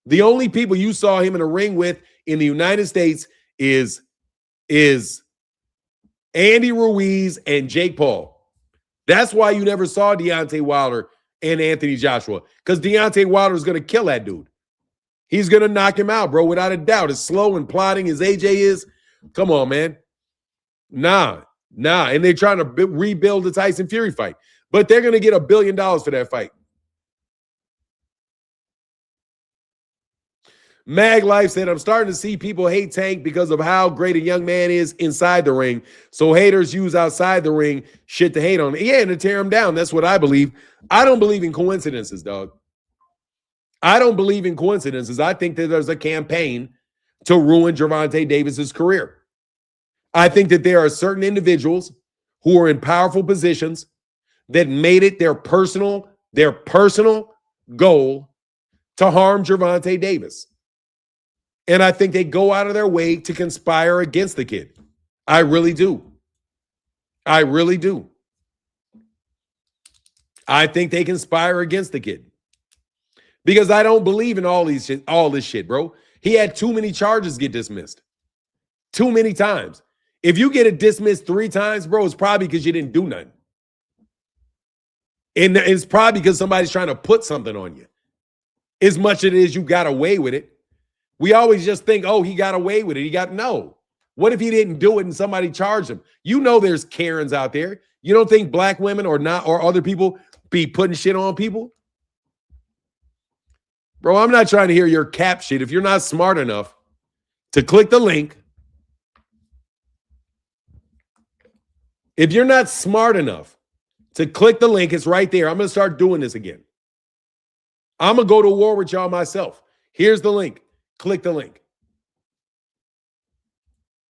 The only people you saw him in a ring with in the United States is Andy Ruiz and Jake Paul. That's why you never saw Deontay Wilder and Anthony Joshua, because Deontay Wilder is going to kill that dude. He's going to knock him out, bro, without a doubt. As slow and plodding as AJ is, come on, man. Nah. And they're trying to rebuild the Tyson Fury fight, but they're going to get $1 billion for that fight. Mag Life said, I'm starting to see people hate Tank because of how great a young man is inside the ring. So haters use outside the ring shit to hate on. Yeah, and to tear him down. That's what I believe. I don't believe in coincidences, dog. I don't believe in coincidences. I think that there's a campaign to ruin Gervonta Davis's career. I think that there are certain individuals who are in powerful positions that made it their personal goal to harm Gervonta Davis. And I think they go out of their way to conspire against the kid. I really do. I really do. I think they conspire against the kid. Because I don't believe in all this shit, bro. He had too many charges get dismissed. Too many times. If you get it dismissed 3 times, bro, it's probably because you didn't do nothing. And it's probably because somebody's trying to put something on you. As much as it is you got away with it. We always just think, oh, he got away with it. No. What if he didn't do it and somebody charged him? You know there's Karens out there. You don't think black women or other people be putting shit on people? Bro, I'm not trying to hear your cap shit. If you're not smart enough to click the link, it's right there. I'm going to start doing this again. I'm going to go to war with y'all myself. Here's the link. Click the link.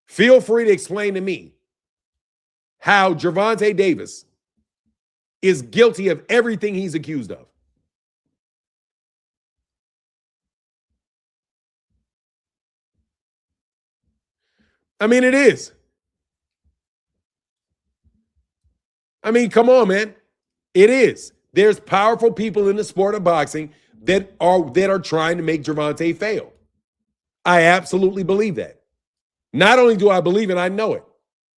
Feel free to explain to me how Gervonta Davis is guilty of everything he's accused of. I mean, it is. I mean, come on, man. It is. There's powerful people in the sport of boxing that are trying to make Gervonta fail. I absolutely believe that. Not only do I believe it, I know it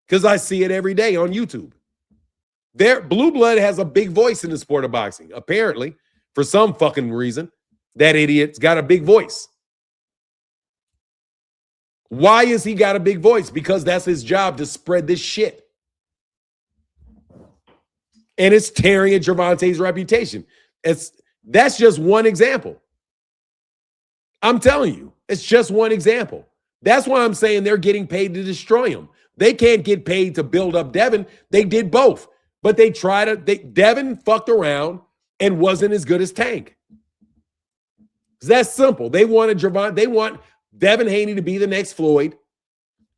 because I see it every day on YouTube. Blue blood has a big voice in the sport of boxing. Apparently, for some fucking reason, that idiot's got a big voice. Why has he got a big voice? Because that's his job, to spread this shit. And it's tearing at Gervonta's reputation. That's just one example. I'm telling you, it's just one example. That's why I'm saying they're getting paid to destroy him. They can't get paid to build up Devin. They did both. But Devin fucked around and wasn't as good as Tank. That's simple. They want Devin Haney to be the next Floyd.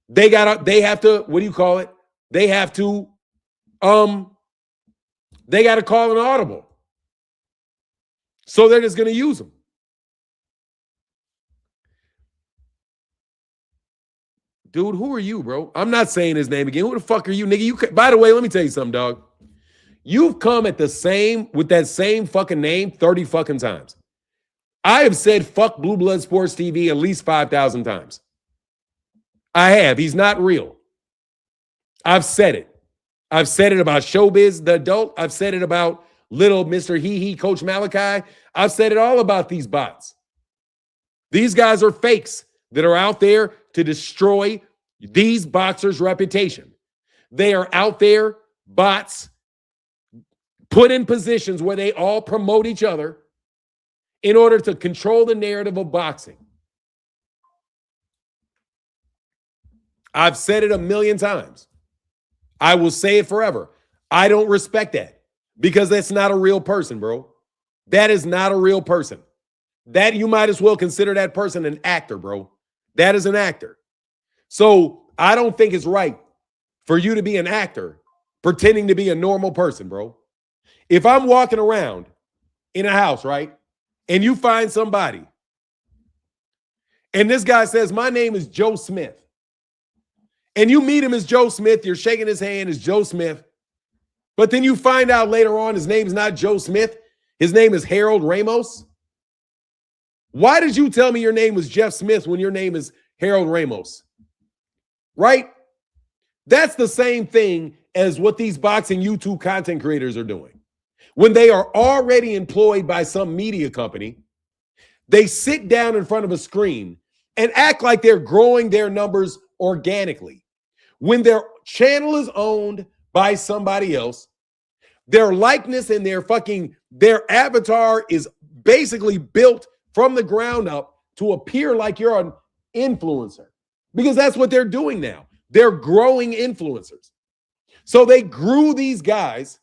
They have to, what do you call it? They got to call an audible. So they're just going to use him. Dude, who are you, bro? I'm not saying his name again. Who the fuck are you, nigga? By the way, let me tell you something, dog. You've come with that same fucking name 30 fucking times. I have said fuck Blue Blood Sports TV at least 5,000 times. I have. He's not real. I've said it. I've said it about Showbiz, the adult. I've said it about little Mr. Hee, Coach Malachi. I've said it all about these bots. These guys are fakes that are out there to destroy these boxers' reputation. They are out there, bots, put in positions where they all promote each other in order to control the narrative of boxing. I've said it a million times. I will say it forever. I don't respect that because that's not a real person, bro. That is not a real person. That you might as well consider that person an actor, bro. That is an actor. So I don't think it's right for you to be an actor pretending to be a normal person, bro. If I'm walking around in a house, right, and you find somebody, and this guy says, my name is Joe Smith, and you meet him as Joe Smith, you're shaking his hand as Joe Smith, but then you find out later on his name is not Joe Smith, his name is Harold Ramos. Why did you tell me your name was Jeff Smith when your name is Harold Ramos? Right? That's the same thing as what these boxing YouTube content creators are doing. When they are already employed by some media company, they sit down in front of a screen and act like they're growing their numbers organically. When their channel is owned by somebody else, their likeness and their avatar is basically built from the ground up to appear like you're an influencer, because that's what they're doing now. They're growing influencers. So they grew these guys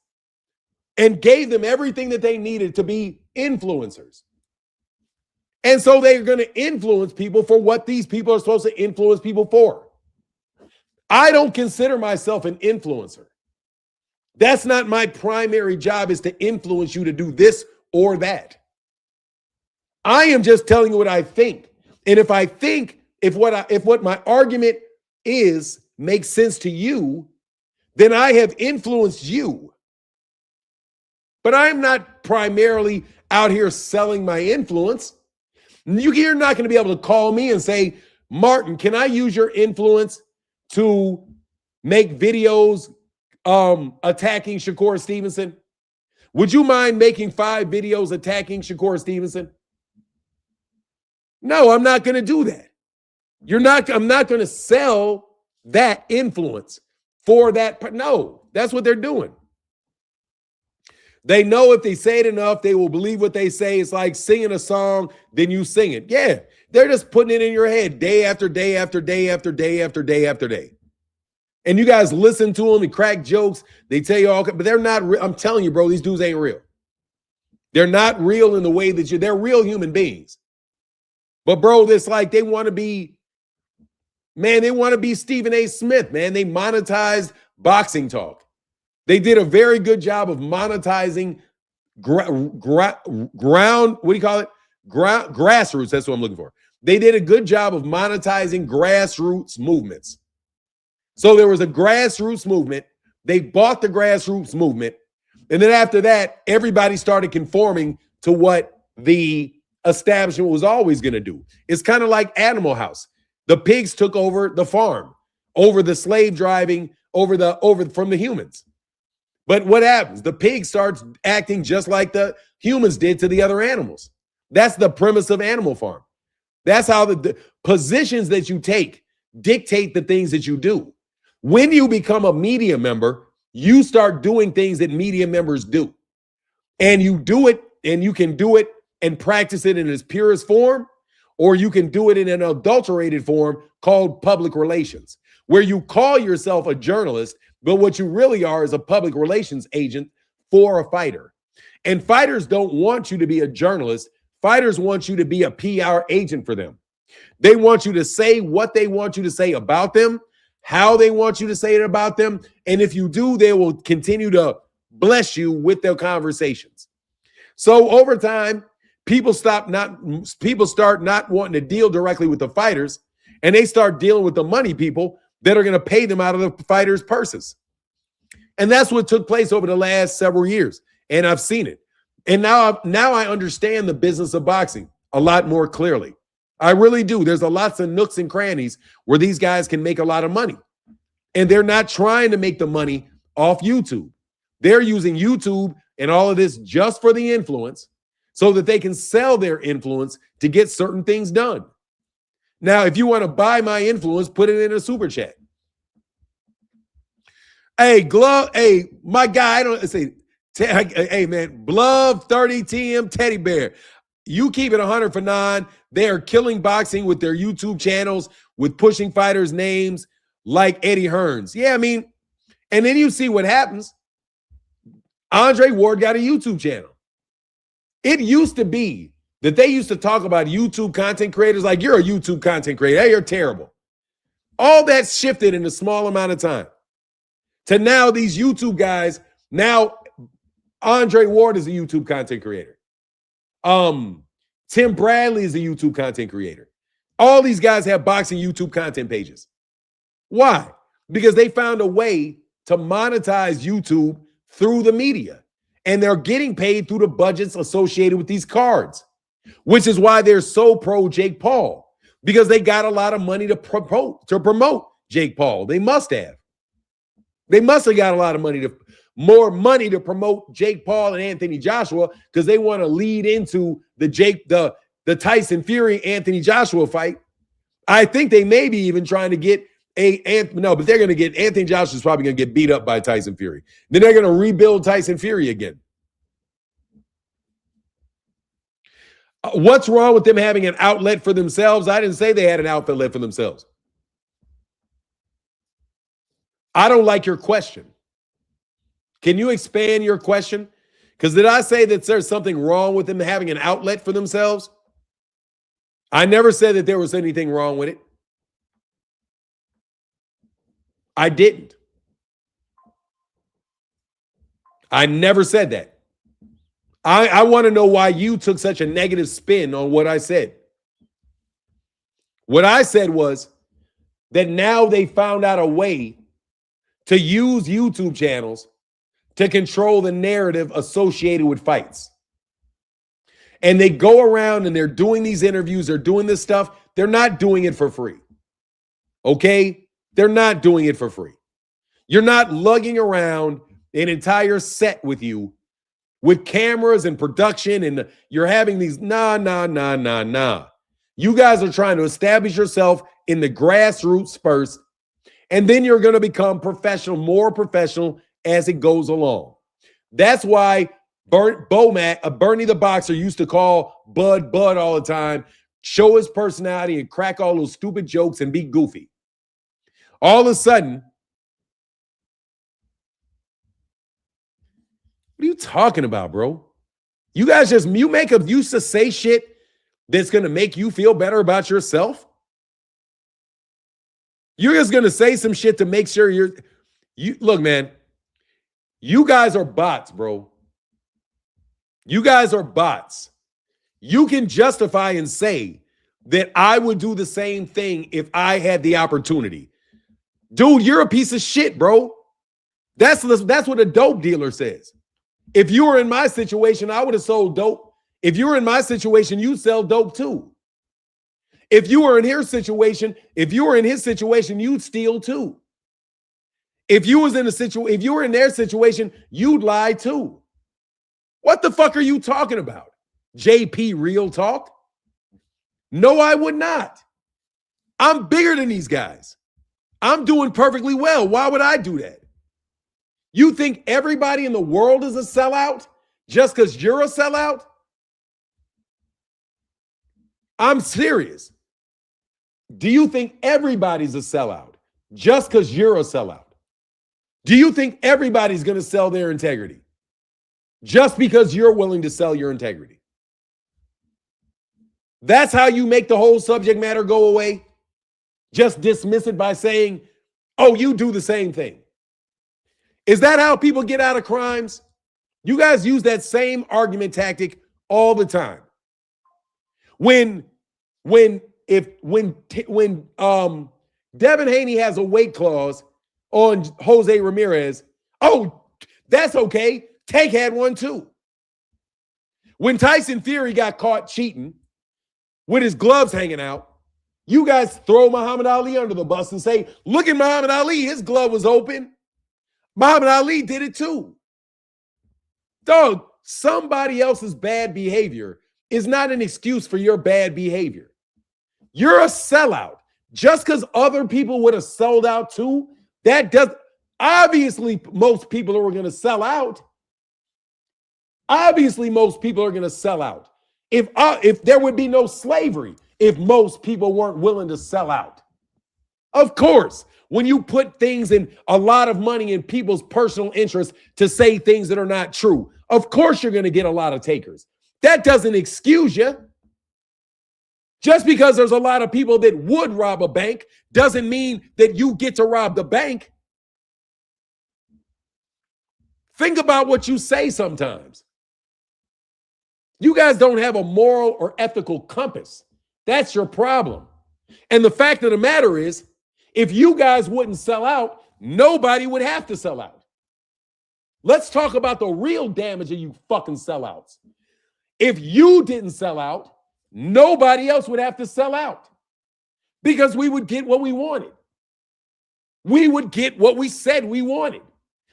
and gave them everything that they needed to be influencers. And so they're going to influence people for what these people are supposed to influence people for. I don't consider myself an influencer. That's not my primary job, is to influence you to do this or that. I am just telling you what I think. And if I think, if what my argument is makes sense to you, then I have influenced you. But I'm not primarily out here selling my influence. You're not going to be able to call me and say, Martin, can I use your influence to make videos attacking Shakur Stevenson? Would you mind making 5 videos attacking Shakur Stevenson? No, I'm not going to do that. I'm not going to sell that influence for that. No, that's what they're doing. They know if they say it enough, they will believe what they say. It's like singing a song, then you sing it. Yeah, they're just putting it in your head day after day after day after day after day after day. And you guys listen to them and crack jokes. They tell you all, but they're not real. I'm telling you, bro, these dudes ain't real. They're not real in the way that they're real human beings. But bro, it's like they want to be Stephen A. Smith, man. They monetized boxing talk. They did a very good job of monetizing ground, what do you call it? Grassroots, that's what I'm looking for. They did a good job of monetizing grassroots movements. So there was a grassroots movement They bought the grassroots movement. And then after that, everybody started conforming to what the establishment was always going to do. It's kind of like Animal House. The pigs took over the farm, over the slave driving, over from the humans. But what happens? The pig starts acting just like the humans did to the other animals. That's the premise of Animal Farm. That's how the positions that you take dictate the things that you do. When you become a media member, you start doing things that media members do. And you do it, and you can do it and practice it in its purest form, or you can do it in an adulterated form called public relations, where you call yourself a journalist, but what you really are is a public relations agent for a fighter. And fighters don't want you to be a journalist. Fighters want you to be a PR agent for them. They want you to say what they want you to say about them, how they want you to say it about them. And if you do, they will continue to bless you with their conversations. So over time, people start not wanting to deal directly with the fighters, and they start dealing with the money people that are going to pay them out of the fighters' purses. And that's what took place over the last several years. And I've seen it. And now I understand the business of boxing a lot more clearly. I really do. There's lots of nooks and crannies where these guys can make a lot of money. And they're not trying to make the money off YouTube. They're using YouTube and all of this just for the influence so that they can sell their influence to get certain things done. Now, if you want to buy my influence, put it in a super chat. Hey, my guy, I don't say, hey, man, Glove 30 TM Teddy Bear. You keep it 100 for 9. They are killing boxing with their YouTube channels, with pushing fighters' names like Eddie Hearns. Yeah, I mean, and then you see what happens. Andre Ward got a YouTube channel. It used to be that they used to talk about YouTube content creators like, you're a YouTube content creator. Hey, you're terrible. All that shifted in a small amount of time to now these YouTube guys. Now, Andre Ward is a YouTube content creator. Tim Bradley is a YouTube content creator. All these guys have boxing YouTube content pages. Why? Because they found a way to monetize YouTube through the media. And they're getting paid through the budgets associated with these cards, which is why they're so pro Jake Paul, because they got a lot of money to promote Jake Paul. They must have. They must have got a lot of more money to promote Jake Paul and Anthony Joshua, because they want to lead into the Tyson Fury Anthony Joshua fight. I think they may be even trying to get but they're going to get Anthony Joshua's probably going to get beat up by Tyson Fury. Then they're going to rebuild Tyson Fury again. What's wrong with them having an outlet for themselves? I didn't say they had an outlet for themselves. I don't like your question. Can you expand your question? Because did I say that there's something wrong with them having an outlet for themselves? I never said that there was anything wrong with it. I didn't. I never said that. I want to know why you took such a negative spin on what I said. What I said was that now they found out a way to use YouTube channels to control the narrative associated with fights. And they go around and they're doing these interviews, they're doing this stuff. They're not doing it for free. Okay? They're not doing it for free. You're not lugging around an entire set with you with cameras and production, and you're having these nah. You guys are trying to establish yourself in the grassroots first, and then you're going to become professional, more professional as it goes along. That's why Bernie the Boxer used to call Bud all the time, show his personality and crack all those stupid jokes and be goofy. All of a sudden, what are you talking about, bro? You guys used to say shit that's going to make you feel better about yourself. You're just going to say some shit to make sure look, man, you guys are bots, bro. You guys are bots. You can justify and say that I would do the same thing if I had the opportunity. Dude, you're a piece of shit, bro. That's what a dope dealer says. If you were in my situation, I would have sold dope. If you were in my situation, you'd sell dope too. If you were in his situation, you'd steal too. If you were in their situation, you'd lie too. What the fuck are you talking about? JP Real Talk? No, I would not. I'm bigger than these guys. I'm doing perfectly well. Why would I do that? You think everybody in the world is a sellout just because you're a sellout? I'm serious. Do you think everybody's a sellout just because you're a sellout? Do you think everybody's going to sell their integrity just because you're willing to sell your integrity? That's how you make the whole subject matter go away? Just dismiss it by saying, oh, you do the same thing. Is that how people get out of crimes? You guys use that same argument tactic all the time. When Devin Haney has a weight clause on Jose Ramirez, oh, that's okay. Tank had one too. When Tyson Fury got caught cheating with his gloves hanging out, you guys throw Muhammad Ali under the bus and say, look at Muhammad Ali, his glove was open. Muhammad Ali did it too. Dog, somebody else's bad behavior is not an excuse for your bad behavior. You're a sellout. Just because other people would have sold out too, that does obviously most people are going to sell out. Obviously, most people are going to sell out. If there would be no slavery, if most people weren't willing to sell out. Of course, when you put things in a lot of money in people's personal interest to say things that are not true, of course you're going to get a lot of takers. That doesn't excuse you. Just because there's a lot of people that would rob a bank doesn't mean that you get to rob the bank. Think about what you say sometimes. You guys don't have a moral or ethical compass. That's your problem. And the fact of the matter is, if you guys wouldn't sell out, nobody would have to sell out. Let's talk about the real damage of you fucking sellouts. If you didn't sell out, nobody else would have to sell out because we would get what we wanted. We would get what we said we wanted.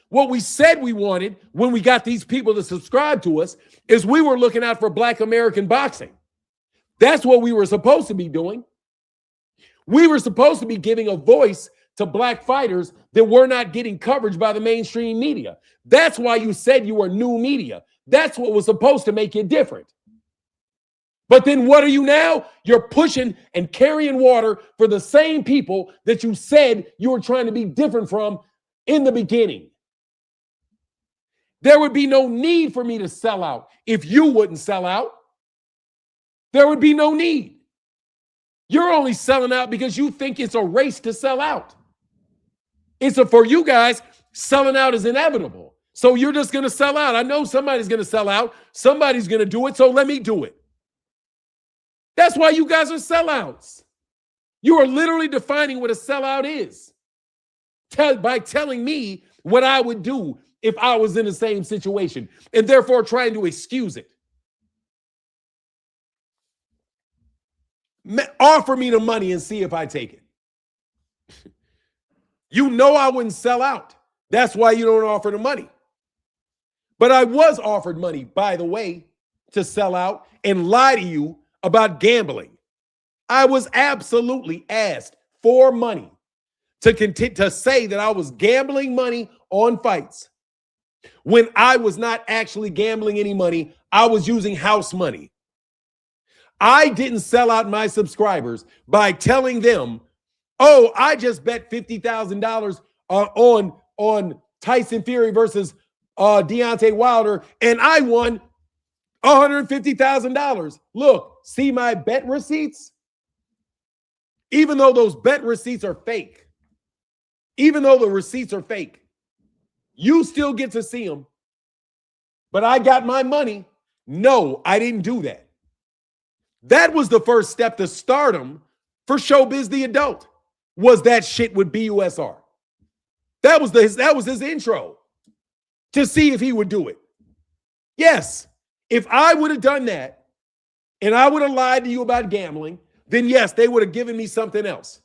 What we said we wanted when we got these people to subscribe to us is we were looking out for Black American boxing. That's what we were supposed to be doing. We were supposed to be giving a voice to Black fighters that were not getting coverage by the mainstream media. That's why you said you were new media. That's what was supposed to make you different. But then what are you now? You're pushing and carrying water for the same people that you said you were trying to be different from in the beginning. There would be no need for me to sell out if you wouldn't sell out. There would be no need. You're only selling out because you think it's a race to sell out. For you guys, selling out is inevitable. So you're just going to sell out. I know somebody's going to sell out. Somebody's going to do it, so let me do it. That's why you guys are sellouts. You are literally defining what a sellout is by telling me what I would do if I was in the same situation, and therefore trying to excuse it. Offer me the money and see if I take it. You know I wouldn't sell out. That's why you don't offer the money. But I was offered money, by the way, to sell out and lie to you about gambling. I was absolutely asked for money to say that I was gambling money on fights. When I was not actually gambling any money, I was using house money. I didn't sell out my subscribers by telling them, oh, I just bet $50,000 on Tyson Fury versus Deontay Wilder, and I won $150,000. Look, see my bet receipts? Even though those bet receipts are fake, even though the receipts are fake, you still get to see them. But I got my money. No, I didn't do that. That was the first step to stardom for Showbiz the Adult, was that shit with BUSR. That was his intro to see if he would do it. Yes, if I would have done that and I would have lied to you about gambling, then yes, they would have given me something else.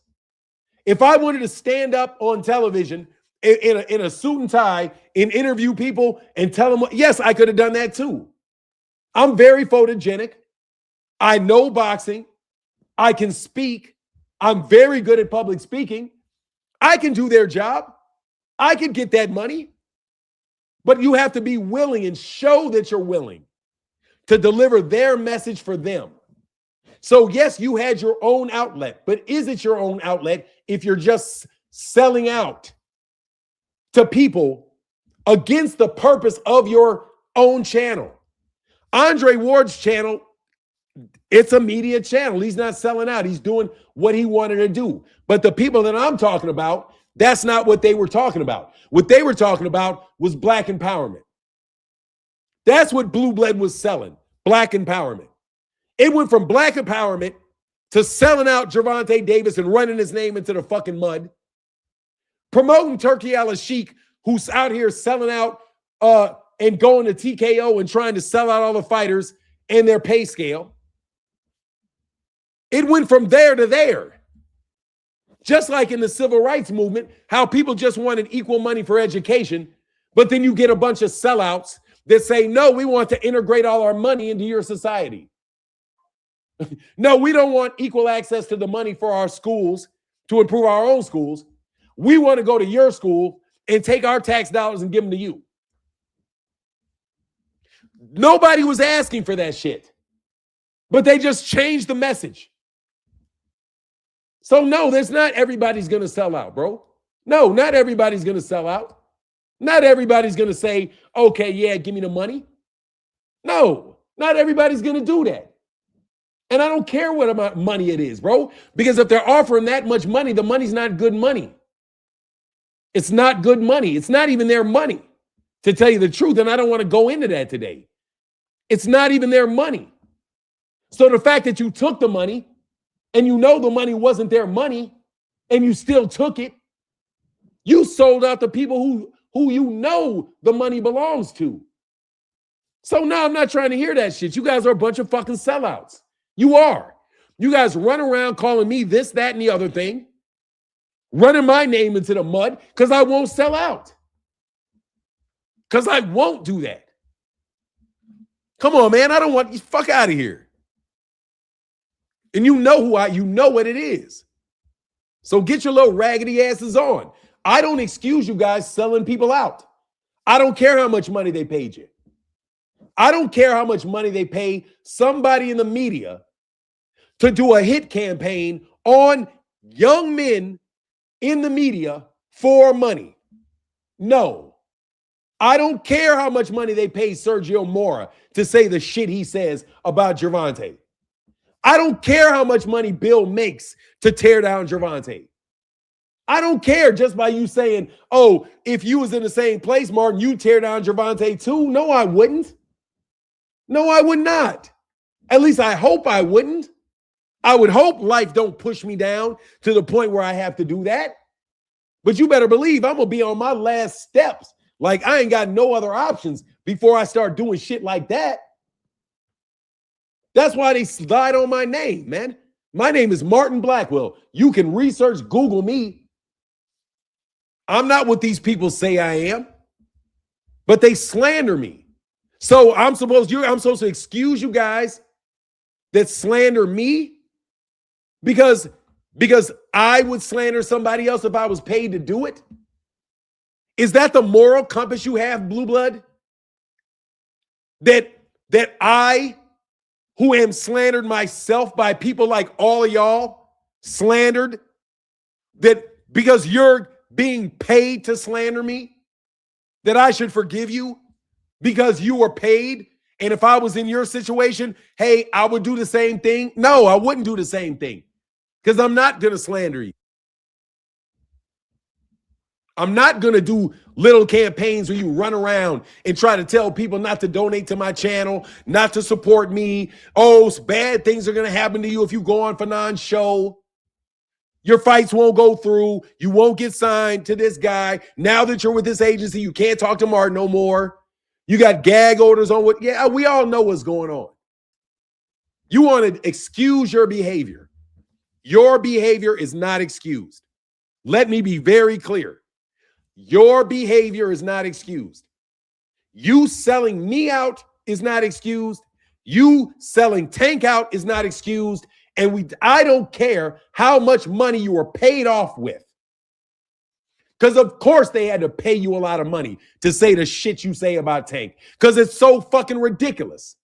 If I wanted to stand up on television in a suit and tie and interview people and tell them, yes, I could have done that too. I'm very photogenic. I know boxing. I can speak. I'm very good at public speaking. I can do their job. I can get that money. But you have to be willing and show that you're willing to deliver their message for them. So yes, you had your own outlet, but is it your own outlet if you're just selling out to people against the purpose of your own channel? Andre Ward's channel, it's a media channel. He's not selling out. He's doing what he wanted to do. But the people that I'm talking about, that's not what they were talking about. What they were talking about was black empowerment. That's what Blue Blood was selling, black empowerment. It went from black empowerment to selling out Gervonta Davis and running his name into the fucking mud, promoting Turki Al-Sheikh, who's out here selling out and going to TKO and trying to sell out all the fighters and their pay scale. It went from there to there. Just like in the civil rights movement, how people just wanted equal money for education, but then you get a bunch of sellouts that say, no, we want to integrate all our money into your society. No, we don't want equal access to the money for our schools to improve our own schools. We want to go to your school and take our tax dollars and give them to you. Nobody was asking for that shit, but they just changed the message. So no, there's not everybody's going to sell out, bro. No, not everybody's going to sell out. Not everybody's going to say, okay, yeah, give me the money. No, not everybody's going to do that. And I don't care what amount of money it is, bro, because if they're offering that much money, the money's not good money. It's not good money. It's not even their money, to tell you the truth. And I don't want to go into that today. It's not even their money. So the fact that you took the money and you know the money wasn't their money and you still took it, you sold out the people who you know the money belongs to. So no, I'm not trying to hear that shit. You guys are a bunch of fucking sellouts. You are. You guys run around calling me this, that, and the other thing, running my name into the mud because I won't sell out. Because I won't do that. Come on, man. I don't want you. Fuck out of here. And you know you know what it is. So get your little raggedy asses on. I don't excuse you guys selling people out. I don't care how much money they paid you. I don't care how much money they pay somebody in the media to do a hit campaign on young men in the media for money. No. I don't care how much money they pay Sergio Mora to say the shit he says about Gervonta. I don't care how much money Bill makes to tear down Gervonta. I don't care just by you saying, oh, if you was in the same place, Martin, you'd tear down Gervonta too. No, I wouldn't. No, I would not. At least I hope I wouldn't. I would hope life don't push me down to the point where I have to do that. But you better believe I'm going to be on my last steps. Like I ain't got no other options before I start doing shit like that. That's why they slide on my name, man. My name is Martin Blackwell. You can research, Google me. I'm not what these people say I am, but they slander me. So I'm supposed to excuse you guys that slander me because I would slander somebody else if I was paid to do it? Is that the moral compass you have, Blue Blood? That I, who am slandered myself by people like all of y'all, slandered, that because you're being paid to slander me, that I should forgive you because you were paid? And if I was in your situation, hey, I would do the same thing? No, I wouldn't do the same thing because I'm not going to slander you. I'm not going to do little campaigns where you run around and try to tell people not to donate to my channel, not to support me. Oh, bad things are going to happen to you if you go on Fanon's show. Your fights won't go through. You won't get signed to this guy. Now that you're with this agency, you can't talk to Martin no more. You got gag orders on what? Yeah, we all know what's going on. You want to excuse your behavior. Your behavior is not excused. Let me be very clear. Your behavior is not excused. You selling me out is not excused. You selling Tank out is not excused. And I don't care how much money you were paid off with. Because of course they had to pay you a lot of money to say the shit you say about Tank. Because it's so fucking ridiculous.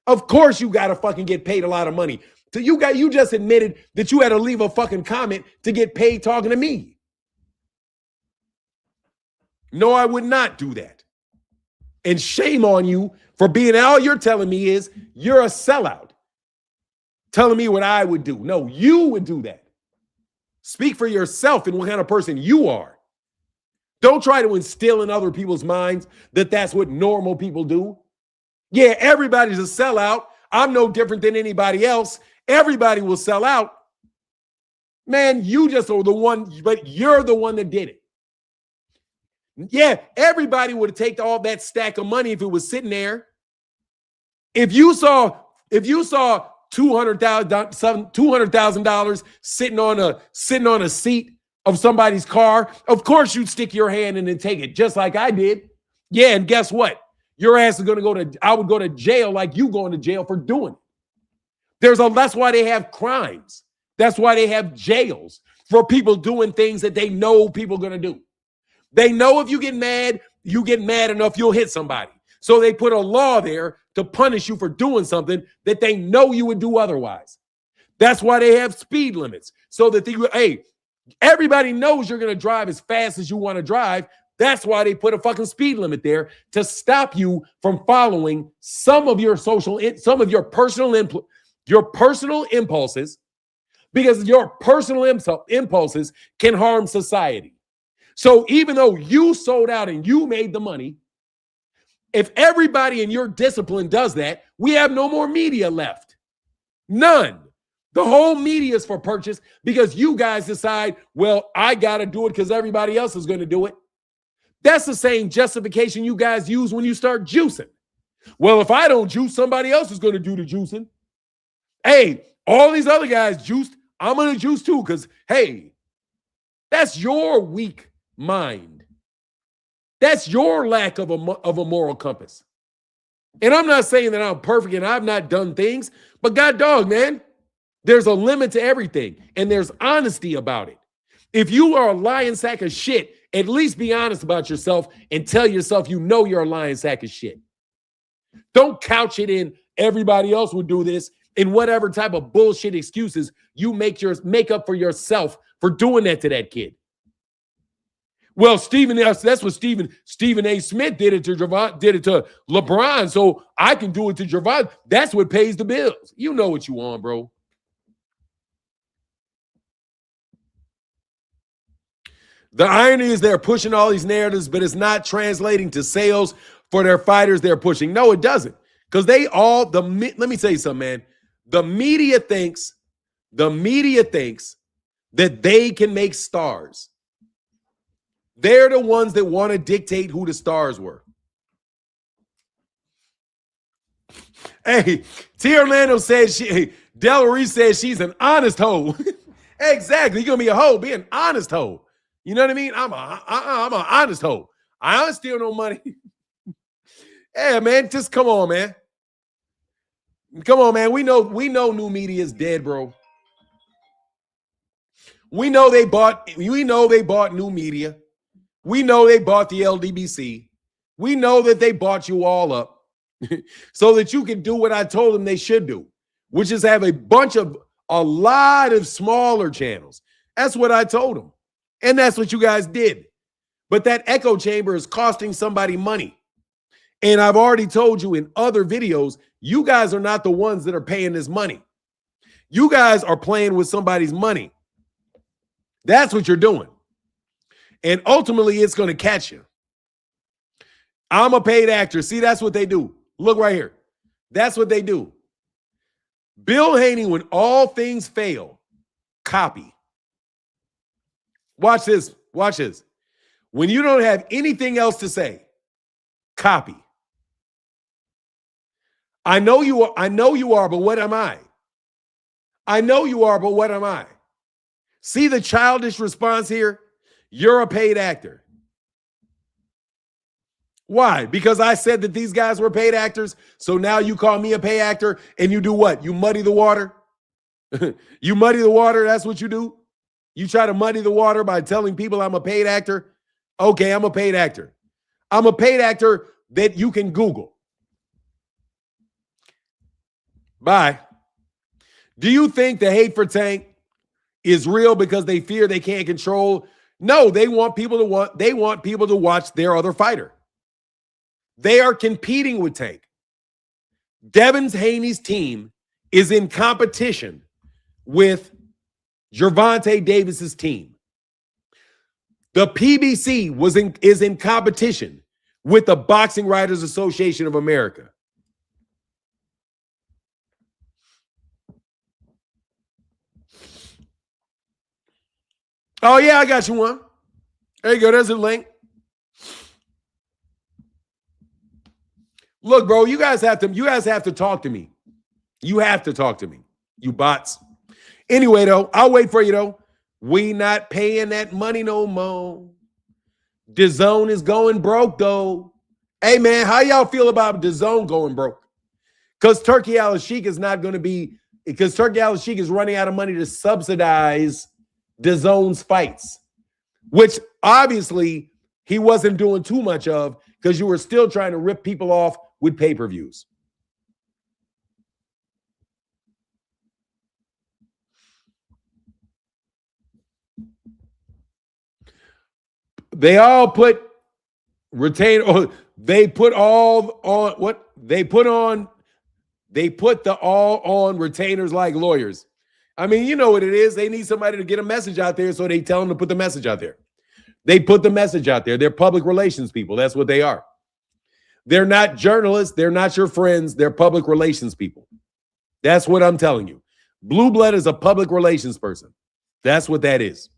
Of course you got to fucking get paid a lot of money. So you just admitted that you had to leave a fucking comment to get paid talking to me. No, I would not do that. And shame on you for being, all you're telling me is you're a sellout. Telling me what I would do. No, you would do that. Speak for yourself and what kind of person you are. Don't try to instill in other people's minds that that's what normal people do. Yeah, everybody's a sellout. I'm no different than anybody else. Everybody will sell out. Man, you just are the one, but you're the one that did it. Yeah, everybody would have taken all that stack of money if it was sitting there. If you saw $200,000 sitting on a seat of somebody's car, of course you'd stick your hand in and take it, just like I did. Yeah, and guess what? Your ass is going to I would go to jail like you going to jail for doing it. That's why they have crimes. That's why they have jails for people doing things that they know people are going to do. They know if you get mad enough, you'll hit somebody. So they put a law there to punish you for doing something that they know you would do otherwise. That's why they have speed limits. So that everybody knows you're going to drive as fast as you want to drive. That's why they put a fucking speed limit there to stop you from following some of your personal impulses, because your personal impulses can harm society. So even though you sold out and you made the money, if everybody in your discipline does that, we have no more media left. None. The whole media is for purchase because you guys decide, well, I got to do it because everybody else is going to do it. That's the same justification you guys use when you start juicing. Well, if I don't juice, somebody else is going to do the juicing. Hey, all these other guys juiced, I'm going to juice too because, hey, that's your weak mind. That's your lack of a moral compass. And I'm not saying that I'm perfect and I've not done things, but God dog, man, there's a limit to everything and there's honesty about it. If you are a lying sack of shit, at least be honest about yourself and tell yourself you know you're a lying sack of shit. Don't couch it in everybody else would do this in whatever type of bullshit excuses you make up for yourself for doing that to that kid. Well, that's what Stephen A. Smith did it to LeBron, so I can do it to Gervonta. That's what pays the bills. You know what you want, bro. The irony is they're pushing all these narratives, but it's not translating to sales for their fighters they're pushing. No, it doesn't. Because let me tell you something, man. The media thinks that they can make stars. They're the ones that want to dictate who the stars were. Hey, T. Orlando says Delary says she's an honest hoe. Exactly. You're going to be a hoe, be an honest hoe. You know what I mean? I'm an honest hoe. I don't steal no money. Yeah, man, just come on, man. Come on, man. We know new media is dead, bro. We know they bought new media. We know they bought the LDBC. We know that they bought you all up so that you can do what I told them they should do, which is have a lot of smaller channels. That's what I told them. And that's what you guys did. But that echo chamber is costing somebody money. And I've already told you in other videos, you guys are not the ones that are paying this money. You guys are playing with somebody's money. That's what you're doing. And ultimately, it's going to catch you. I'm a paid actor. See, that's what they do. Look right here. That's what they do. Bill Haney, when all things fail, Copy. Watch this. Watch this. When you don't have anything else to say, copy. I know you are, but what am I? I know you are, but what am I? See the childish response here? You're a paid actor. Why? Because I said that these guys were paid actors. So now you call me a paid actor and you do what? You muddy the water? You muddy the water. That's what you do. You try to muddy the water by telling people I'm a paid actor. Okay, I'm a paid actor. I'm a paid actor that you can Google. Bye. Do you think the hate for Tank is real because they fear they can't control? No, they want people to watch their other fighter. They are competing with Tank. Devin Haney's team is in competition with Gervonta Davis's team. The PBC is in competition with the Boxing Writers Association of America. Oh yeah, I got you one. There you go. There's a link. Look, bro, you guys have to talk to me. You have to talk to me, you bots. Anyway, though, I'll wait for you, though. We not paying that money no more. DAZN is going broke, though. Hey, man, how y'all feel about DAZN going broke? Because Turki Al-Sheikh is not going to be, because Turki Al-Sheikh is running out of money to subsidize DAZN's fights, which obviously he wasn't doing too much of because you were still trying to rip people off with pay-per-views. They all put retain, or they put all on what they put on. They put the all on retainers like lawyers. I mean, you know what it is. They need somebody to get a message out there, so they tell them to put the message out there. They put the message out there. They're public relations people. That's what they are. They're not journalists. They're not your friends. They're public relations people. That's what I'm telling you. Blue Blood is a public relations person. That's what that is.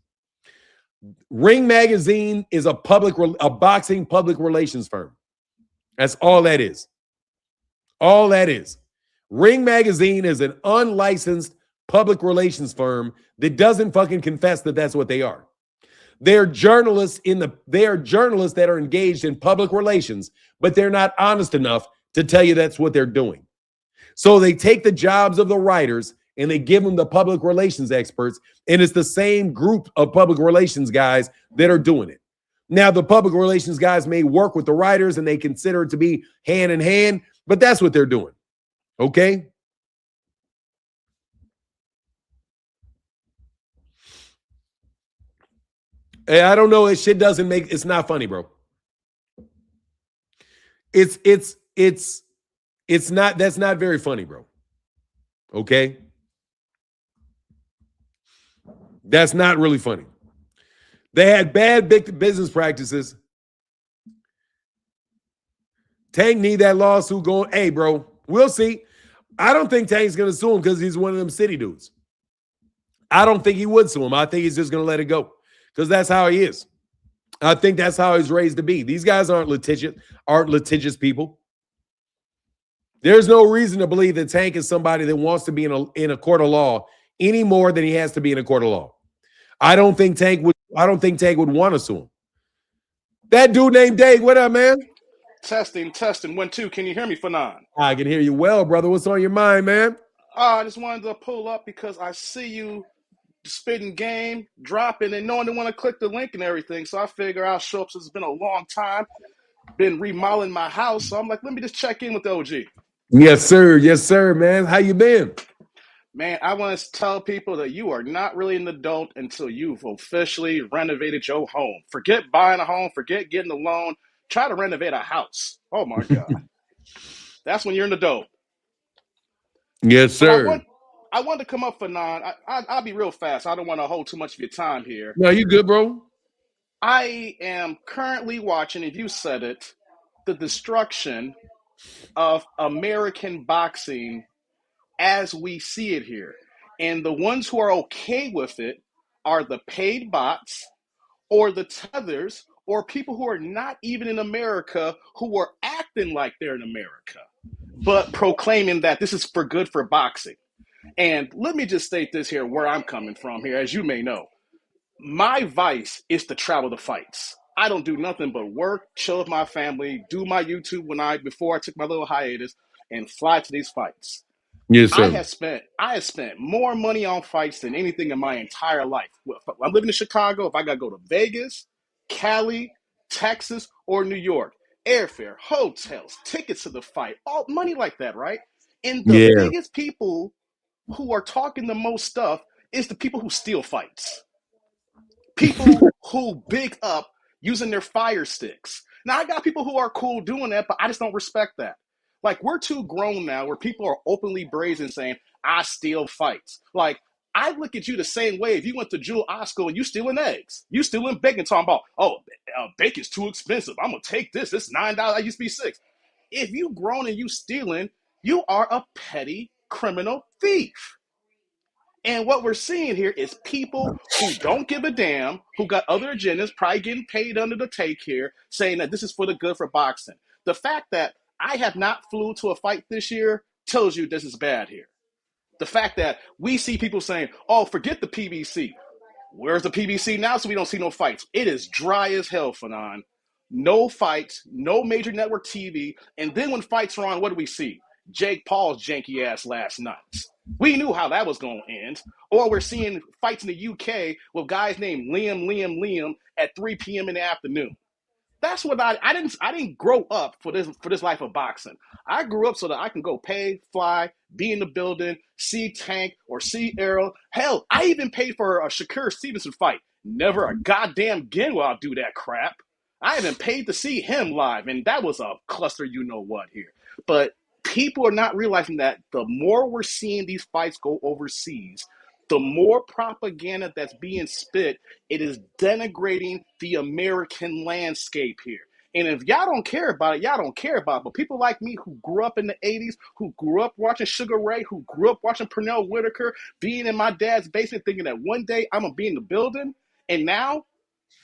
Ring Magazine is a boxing public relations firm. That's all that is. All that is. Ring Magazine is an unlicensed public relations firm that doesn't fucking confess that that's what they are. They're journalists that are engaged in public relations, but they're not honest enough to tell you that's what they're doing. So they take the jobs of the writers and they give them the public relations experts, and it's the same group of public relations guys that are doing it. Now, the public relations guys may work with the writers and they consider it to be hand in hand, but that's what they're doing. Okay? Hey, I don't know. This shit it's not funny, bro. That's not very funny, bro. Okay? That's not really funny. They had bad business practices. Tank need that lawsuit going. Hey, bro, we'll see. I don't think Tank's going to sue him because he's one of them city dudes. I don't think he would sue him. I think he's just going to let it go because that's how he is. I think that's how he's raised to be. These guys aren't litigious people. There's no reason to believe that Tank is somebody that wants to be in a court of law any more than he has to be in a court of law. I don't think Tank would want to sue him. That dude named Dave, what up, man? Testing, 1, 2. Can you hear me, Fanon? I can hear you well, brother. What's on your mind, man? I just wanted to pull up because I see you spitting game, dropping, and no one want to click the link and everything. So I figure I'll show up since it's been a long time. Been remodeling my house. So I'm like, let me just check in with the OG. Yes, sir. Yes, sir, man. How you been? Man, I want to tell people that you are not really an adult until you've officially renovated your home. Forget buying a home. Forget getting a loan. Try to renovate a house. Oh, my God. That's when you're an adult. Yes, sir. I wanted to come up, Fanon. I'll be real fast. I don't want to hold too much of your time here. No, you good, bro? I am currently watching, if you said it, the destruction of American boxing as we see it here. And the ones who are okay with it are the paid bots or the tethers or people who are not even in America who are acting like they're in America, but proclaiming that this is for good for boxing. And let me just state this here where I'm coming from here, as you may know. My vice is to travel to fights. I don't do nothing but work, chill with my family, do my YouTube before I took my little hiatus, and fly to these fights. Yes, I sir. have spent more money on fights than anything in my entire life. If I'm living in Chicago, if I gotta go to Vegas, Cali, Texas, or New York, airfare, hotels, tickets to the fight, all money like that, right? And the Yeah. biggest people who are talking the most stuff is the people who steal fights. People who big up using their fire sticks. Now I got people who are cool doing that, but I just don't respect that. Like we're too grown now where people are openly brazen saying, I steal fights. Like I look at you the same way if you went to Jewel Osco and you stealing eggs. You stealing bacon talking about, oh, bacon's too expensive. I'm gonna take this. It's $9. I used to be $6. If you grown and you stealing, you are a petty criminal thief. And what we're seeing here is people who don't give a damn, who got other agendas, probably getting paid under the take here, saying that this is for the good for boxing. The fact that I have not flew to a fight this year tells you this is bad here. The fact that we see people saying, oh, forget the PBC. Where's the PBC now so we don't see no fights? It is dry as hell, Fanon. No fights, no major network TV. And then when fights are on, what do we see? Jake Paul's janky ass last night. We knew how that was going to end. Or we're seeing fights in the UK with guys named Liam at 3 p.m. in the afternoon. That's what I didn't grow up for this life of boxing. I grew up so that I can go pay, fly, be in the building, see Tank or see Errol. Hell, I even paid for a Shakur Stevenson fight. Never a goddamn again will I do that crap. I even paid to see him live, and that was a cluster you know what here. But people are not realizing that the more we're seeing these fights go overseas, the more propaganda that's being spit, it is denigrating the American landscape here. And if y'all don't care about it, y'all don't care about it. But people like me who grew up in the 80s, who grew up watching Sugar Ray, who grew up watching Pernell Whitaker, being in my dad's basement thinking that one day I'm going to be in the building, and now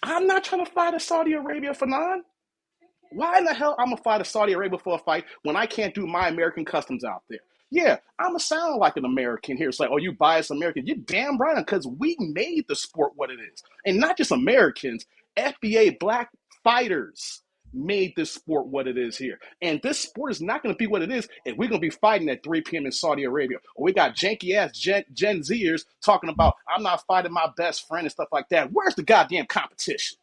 I'm not trying to fly to Saudi Arabia for none. Why in the hell I'm gonna fly to Saudi Arabia for a fight when I can't do my American customs out there? Yeah, I'm gonna sound like an American here. It's like, oh, you biased American. You're damn right, because we made the sport what it is. And not just Americans, FBA black fighters made this sport what it is here. And this sport is not gonna be what it is if we're gonna be fighting at 3 p.m. in Saudi Arabia. Or we got janky ass Gen Zers talking about I'm not fighting my best friend and stuff like that. Where's the goddamn competition?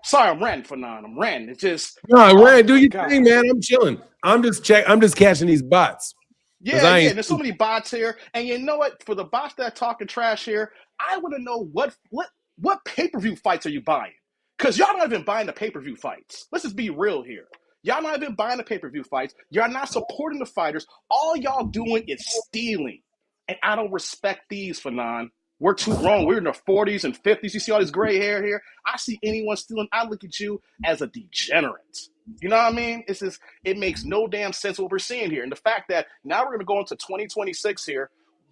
Sorry, I'm ranting for none. I'm ranting. It's just, No, oh Rand, do my your God. thing, man. I'm chilling. I'm just catching these bots because Yeah, I yeah. ain't. And there's so many bots here. And you know what? For the bots that are talking trash here, I want to know what pay-per-view fights are you buying? Because y'all not even buying the pay-per-view fights. Let's just be real here. Y'all not even buying the pay-per-view fights. Y'all not supporting the fighters. All y'all doing is stealing. And I don't respect these, Fanon. We're too grown. We're in the 40s and 50s. You see all this gray hair here? I see anyone stealing. I look at you as a degenerate. You know what I mean? It's just, it makes no damn sense what we're seeing here. And the fact that now we're going to go into 2026 here,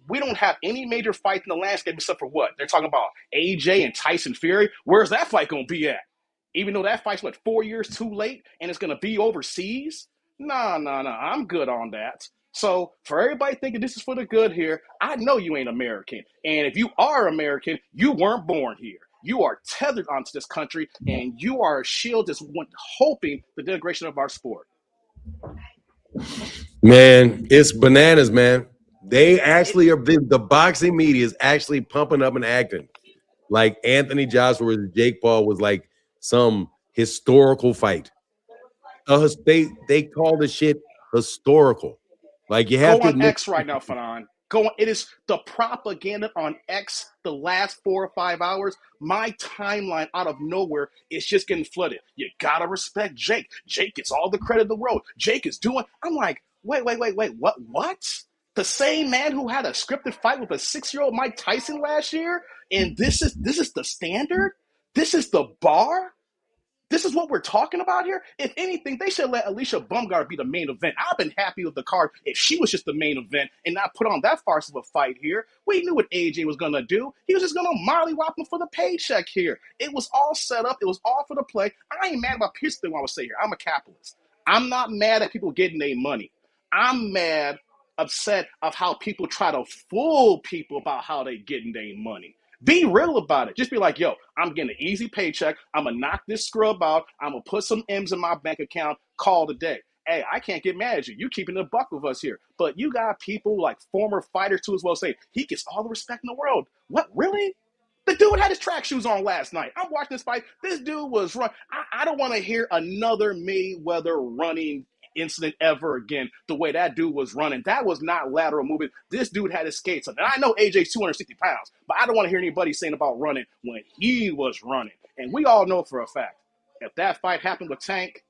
we don't have any major fight in the landscape except for what? They're talking about AJ and Tyson Fury. Where's that fight going to be at? Even though that fight's, what, 4 years too late and it's going to be overseas? Nah, nah, nah. I'm good on that. So for everybody thinking this is for the good here, I know you ain't American. And if you are American, you weren't born here. You are tethered onto this country, and you are a shield that's hoping the denigration of our sport. Man, it's bananas, man. They It, actually are the boxing media is actually pumping up and acting like Anthony Joshua versus Jake Paul was like some historical fight. They call the shit historical. Like you have Go to on admit, X right now, Fanon. Go on. It is the propaganda on X the last 4 or 5 hours. My timeline out of nowhere is just getting flooded. You gotta respect Jake. Jake gets all the credit in the world. Jake is doing. I'm like, wait. What? The same man who had a scripted fight with a 6-year-old Mike Tyson last year, and this is the standard. This is the bar. This is what we're talking about here. If anything, they should let Alicia Bumgarner be the main event. I've been happy with the card if she was just the main event and not put on that farce of a fight here. We knew what AJ was gonna do. He was just gonna mollywop him for the paycheck here. It was all set up. It was all for the play. I ain't mad about here's the thing I would say here. I'm a capitalist. I'm not mad at people getting their money. I'm mad, upset of how people try to fool people about how they getting their money. Be real about it. Just be like, yo, I'm getting an easy paycheck. I'm going to knock this scrub out. I'm going to put some M's in my bank account. Call it a day. Hey, I can't get mad at you. You keeping the buck with us here. But you got people like former fighters too as well say, he gets all the respect in the world. What, really? The dude had his track shoes on last night. I'm watching this fight. This dude was run. I don't want to hear another Mayweather running incident ever again. The way that dude was running, that was not lateral movement. This dude had his skates on. And I know AJ's 260 pounds, but I don't want to hear anybody saying about running when he was running. And we all know for a fact, if that fight happened with Tank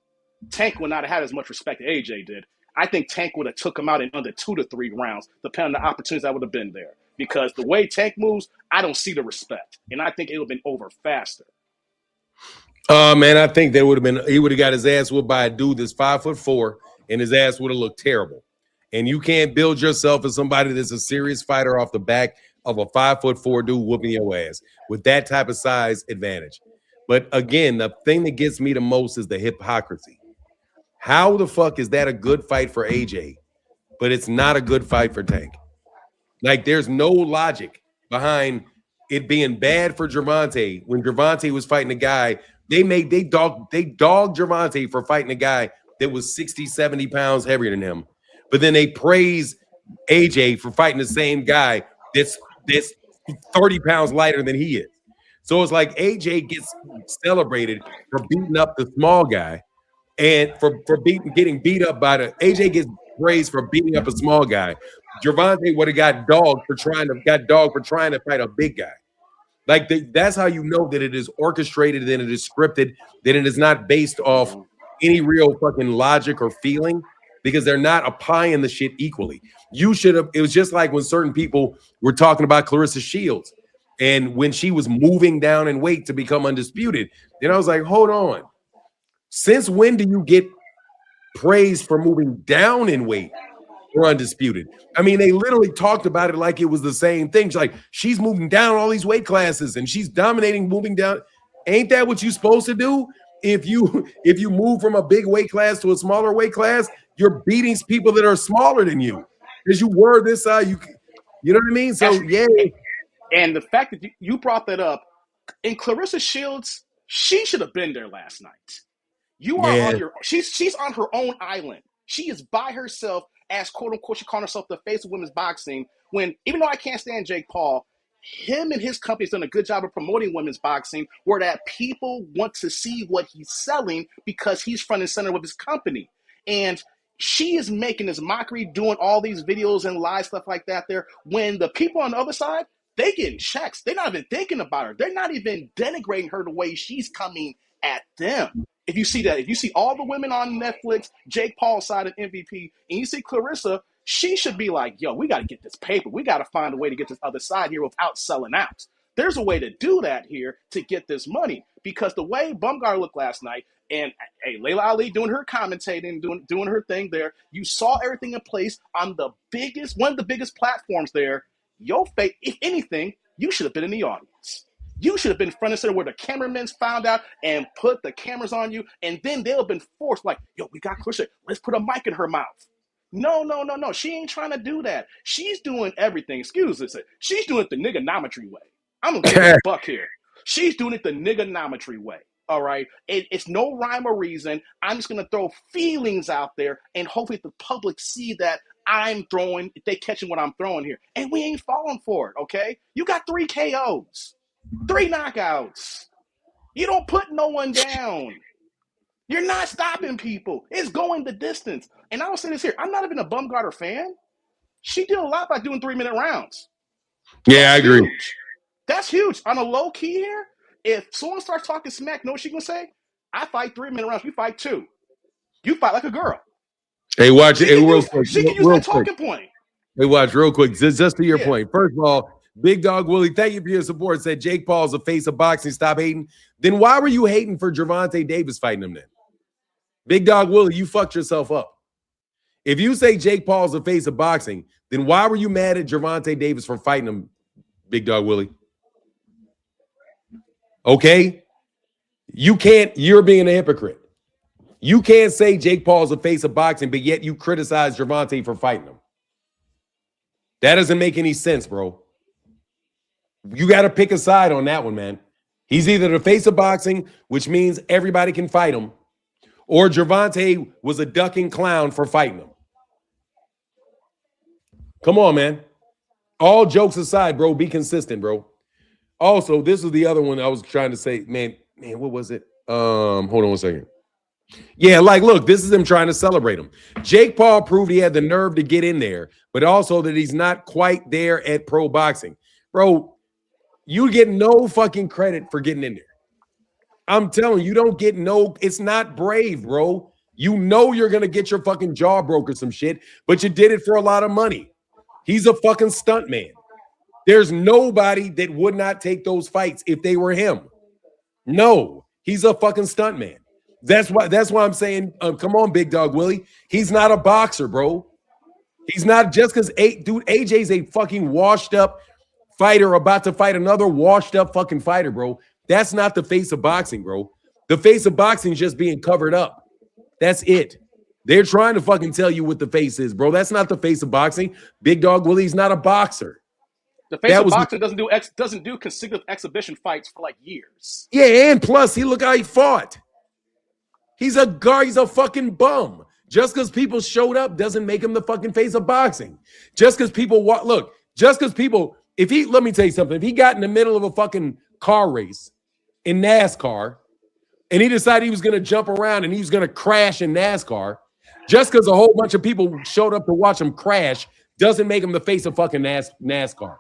would not have had as much respect as AJ did. I think Tank would have took him out in under 2 to 3 rounds, depending on the opportunities that would have been there. Because the way Tank moves, I don't see the respect. And I think it would have been over faster. Man, I think he would have got his ass whooped by a dude that's 5'4", and his ass would have looked terrible. And you can't build yourself as somebody that's a serious fighter off the back of a 5'4" dude whooping your ass with that type of size advantage. But again, the thing that gets me the most is the hypocrisy. How the fuck is that a good fight for AJ, but it's not a good fight for Tank? Like, there's no logic behind it being bad for Gervonta when Gervonta was fighting a guy. They dogged Gervonta for fighting a guy that was 60, 70 pounds heavier than him. But then they praise AJ for fighting the same guy that's 30 pounds lighter than he is. So it's like AJ gets celebrated for beating up the small guy and for getting beat up by AJ gets praised for beating up a small guy. Gervonta would have got dogged for trying to fight a big guy. Like, that's how you know that it is orchestrated and it is scripted, that it is not based off any real fucking logic or feeling, because they're not applying the shit equally. It was just like when certain people were talking about Clarissa Shields and when she was moving down in weight to become undisputed. Then I was like, hold on. Since when do you get praise for moving down in weight or undisputed? I mean, they literally talked about it like it was the same thing. Like, she's moving down all these weight classes and she's dominating moving down. Ain't that what you're supposed to do? If you move from a big weight class to a smaller weight class, you're beating people that are smaller than you. Because you were this side, you know what I mean? So yeah. And the fact that you brought that up, and Clarissa Shields, she should have been there last night. You are on your. She's on her own island. She is by herself as quote unquote she called herself the face of women's boxing. When even though I can't stand Jake Paul, him and his company's done a good job of promoting women's boxing, where that people want to see what he's selling because he's front and center with his company. And she is making this mockery, doing all these videos and live stuff like that there. When the people on the other side, they getting checks. They're not even thinking about her. They're not even denigrating her the way she's coming at them. If you see that, if you see all the women on Netflix, Jake Paul side of MVP, and you see Clarissa, she should be like, yo, we got to get this paper. We got to find a way to get this other side here without selling out. There's a way to do that here to get this money, because the way Bumgarner looked last night, and hey, Layla Ali doing her commentating, doing her thing there, you saw everything in place on one of the biggest platforms there. Your face, if anything, you should have been in the audience. You should have been front and center where the cameramen found out and put the cameras on you, and then they'll have been forced like, yo, we got Clarissa. Let's put a mic in her mouth. No. She ain't trying to do that. She's doing everything. Excuse me. She's doing it the niggonometry way. I'm going to give a buck here. She's doing it the niggonometry way. All right? It's no rhyme or reason. I'm just going to throw feelings out there, and hopefully the public see that they catching what I'm throwing here. And we ain't falling for it, okay? You got 3 KOs. 3 knockouts. You don't put no one down. You're not stopping people. It's going the distance. And I will say this here. I'm not even a Bumgarner fan. She did a lot by doing 3-minute rounds. Yeah, I agree. Huge. That's huge. On a low key here, if someone starts talking smack, know what she gonna say? I fight 3-minute rounds. We fight 2. You fight like a girl. Hey, watch it. She can use that talking point. Hey, watch real quick. Just to your point. First of all, Big Dog Willie, thank you for your support. Said Jake Paul's the face of boxing. Stop hating. Then why were you hating for Gervonta Davis fighting him then? Big Dog Willie, you fucked yourself up. If you say Jake Paul's the face of boxing, then why were you mad at Gervonta Davis for fighting him, Big Dog Willie? Okay? You're being a hypocrite. You can't say Jake Paul's the face of boxing, but yet you criticize Gervonta for fighting him. That doesn't make any sense, bro. You got to pick a side on that one, man. He's either the face of boxing, which means everybody can fight him, or Gervonta was a ducking clown for fighting him. Come on, man. All jokes aside, bro, be consistent, bro. Also, this is the other one I was trying to say, man, what was it? Hold on 1 second. Yeah, like, look, this is him trying to celebrate him. Jake Paul proved he had the nerve to get in there, but also that he's not quite there at pro boxing. Bro, you get no fucking credit for getting in there. I'm telling you, you don't get no, it's not brave, bro. You know you're going to get your fucking jaw broke or some shit, but you did it for a lot of money. He's a fucking stunt man. There's nobody that would not take those fights if they were him. No, he's a fucking stunt man. That's why I'm saying, come on, Big Dog Willie. He's not a boxer, bro. He's not just because AJ's a fucking washed up fighter about to fight another washed up fucking fighter, bro. That's not the face of boxing, bro. The face of boxing is just being covered up. That's it. They're trying to fucking tell you what the face is, bro. That's not the face of boxing. Big Dog Willie's not a boxer. The face of boxing doesn't do consecutive exhibition fights for like years. Yeah, and plus, look how he fought. He's a fucking bum. Just because people showed up doesn't make him the fucking face of boxing. Just because people let me tell you something. If he got in the middle of a fucking car race in NASCAR and he decided he was going to jump around and he was going to crash in NASCAR, just because a whole bunch of people showed up to watch him crash doesn't make him the face of fucking NASCAR.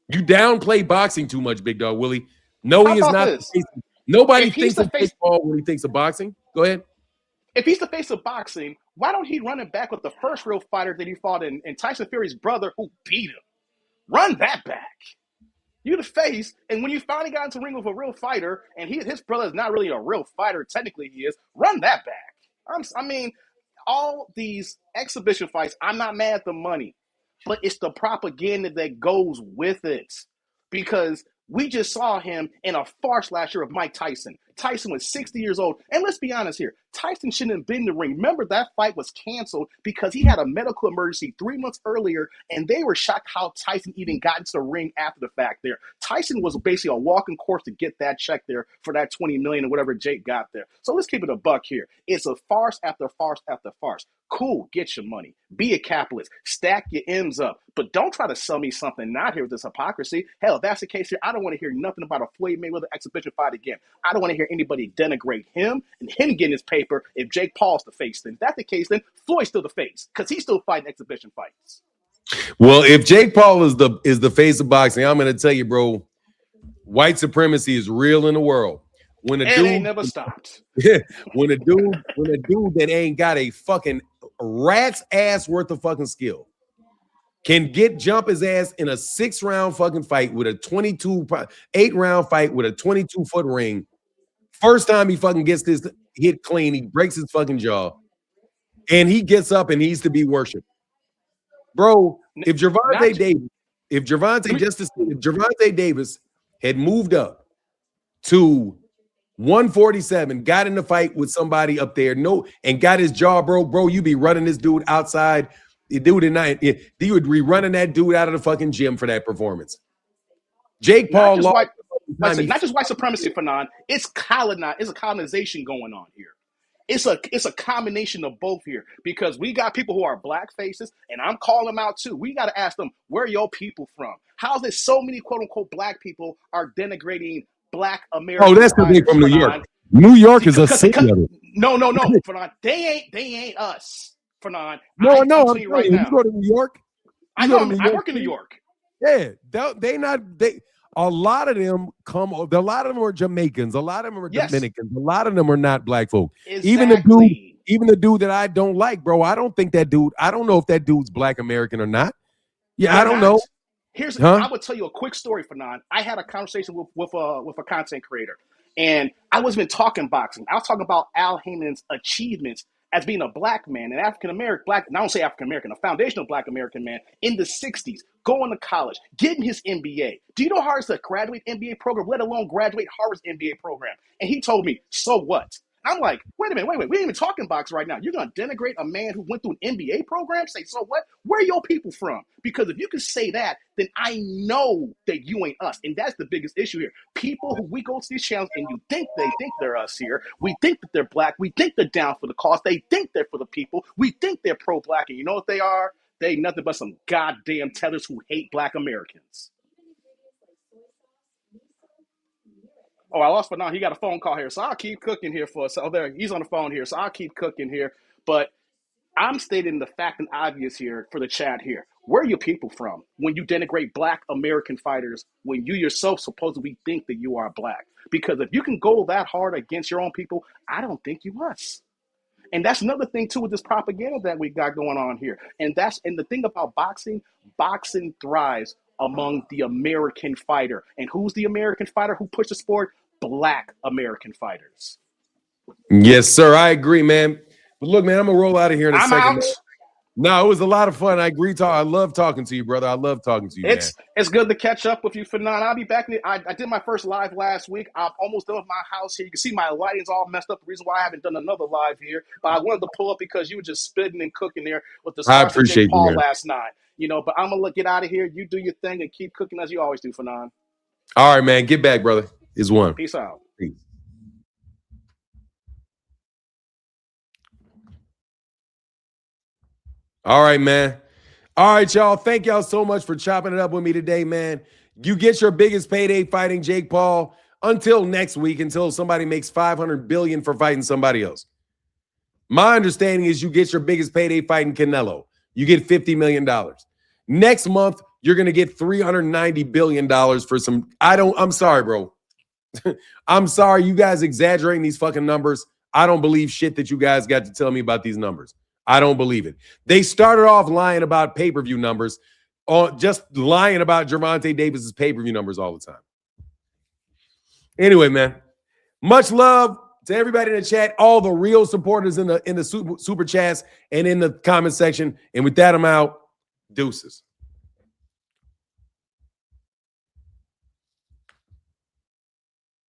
You downplay boxing too much, Big Dog Willie. No, he is not. Nobody thinks of baseball when he thinks of boxing. Go ahead. If he's the face of boxing, why don't he run it back with the first real fighter that he fought in Tyson Fury's brother who beat him? Run that back. You the face, and when you finally got into the ring with a real fighter, and his brother is not really a real fighter, technically he is, run that back. I mean, all these exhibition fights, I'm not mad at the money, but it's the propaganda that goes with it. Because we just saw him in a farce last year of Mike Tyson. Tyson was 60 years old. And let's be honest here. Tyson shouldn't have been in the ring. Remember, that fight was canceled because he had a medical emergency 3 months earlier, and they were shocked how Tyson even got into the ring after the fact there. Tyson was basically a walking course to get that check there for that $20 million or whatever Jake got there. So let's keep it a buck here. It's a farce after farce after farce. Cool, get your money. Be a capitalist. Stack your M's up. But don't try to sell me something not here with this hypocrisy. Hell, if that's the case here, I don't want to hear nothing about a Floyd Mayweather exhibition fight again. I don't want to hear anybody denigrate him and him getting his paper if Jake Paul's the face. Then if that's the case, then Floyd's still the face because he's still fighting exhibition fights. Well, if Jake Paul is the face of boxing, I'm going to tell you, bro, white supremacy is real in the world. When a dude ain't never stopped. when a dude that ain't got a fucking rat's ass worth of fucking skill can jump his ass in a 6-round fucking fight with a 8-round fight with a 22-foot ring. First time he fucking gets this hit clean, he breaks his fucking jaw, and he gets up and needs to be worshipped. Bro, if Gervonta Davis had moved up to 147, got in the fight with somebody up there, and got his jaw broke, bro, you be running this dude outside. You would be running that dude out of the fucking gym for that performance. Jake Paul not just white supremacy, Fanon. It's a colonization going on here. It's a combination of both here because we got people who are black faces, and I'm calling them out too. We got to ask them, where are your people from? How is it so many quote unquote black people are denigrating black Americans? Oh, that's the thing from New York. New York is a city of it. No, Fanon. They ain't us, Fanon. No, I'm telling you right now. You go to New York. I work in New York. Yeah, a lot of them are Jamaicans. A lot of them are Dominicans. A lot of them are not black folk. Exactly. Even the dude that I don't like, bro. I don't know if that dude's black American or not. Yeah, I don't know. I would tell you a quick story, Fanon. I had a conversation with a content creator, and I wasn't even talking boxing. I was talking about Al Haymond's achievements as being a black man, an African American black. And I don't say African American, a foundational black American man in the '60s, going to college, getting his MBA. Do you know how hard it's to graduate MBA program, let alone graduate Harvard's MBA program? And he told me, so what? I'm like, wait a minute, we ain't even talking box right now. You're going to denigrate a man who went through an MBA program? Say, so what? Where are your people from? Because if you can say that, then I know that you ain't us. And that's the biggest issue here. People who we go to these channels and you think they're us here. We think that they're black. We think they're down for the cause. They think they're for the people. We think they're pro-black. And you know what they are? They ain't nothing but some goddamn tellers who hate black Americans. Oh, I lost, but now he got a phone call here, so I'll keep cooking here for us. Oh, there, he's on the phone here, so I'll keep cooking here. But I'm stating the fact and obvious here for the chat here. Where are your people from when you denigrate black American fighters when you yourself supposedly think that you are black? Because if you can go that hard against your own people, I don't think you us. And that's another thing too with this propaganda that we got going on here. And the thing about boxing thrives among the American fighter. And who's the American fighter who pushed the sport? Black American fighters. Yes, sir. I agree, man. But look, man, I'm gonna roll out of here in a second. Out. Man. No, it was a lot of fun. I agree. I love talking to you, brother. I love talking to you. It's good to catch up with you, Fanon. I'll be back. I did my first live last week. I'm almost done with my house here. You can see my lighting's all messed up. The reason why I haven't done another live here, but I wanted to pull up because you were just spitting and cooking there with the stars of Jake Paul last night. You know, but I'm gonna get out of here. You do your thing and keep cooking as you always do, Fanon. All right, man. Get back, brother. It's one. Peace out. Peace. All right, man. All right, y'all. Thank y'all so much for chopping it up with me today, man. You get your biggest payday fighting Jake Paul until next week, until somebody makes $500 billion for fighting somebody else. My understanding is you get your biggest payday fighting Canelo. You get $50 million. Next month, you're going to get $390 billion for some. I'm sorry, bro. I'm sorry. You guys exaggerating these fucking numbers. I don't believe shit that you guys got to tell me about these numbers. I don't believe it. They started off lying about pay-per-view numbers, just lying about Gervonta Davis's pay-per-view numbers all the time. Anyway, man, much love to everybody in the chat, all the real supporters in the super chats and in the comment section. And with that, I'm out. Deuces.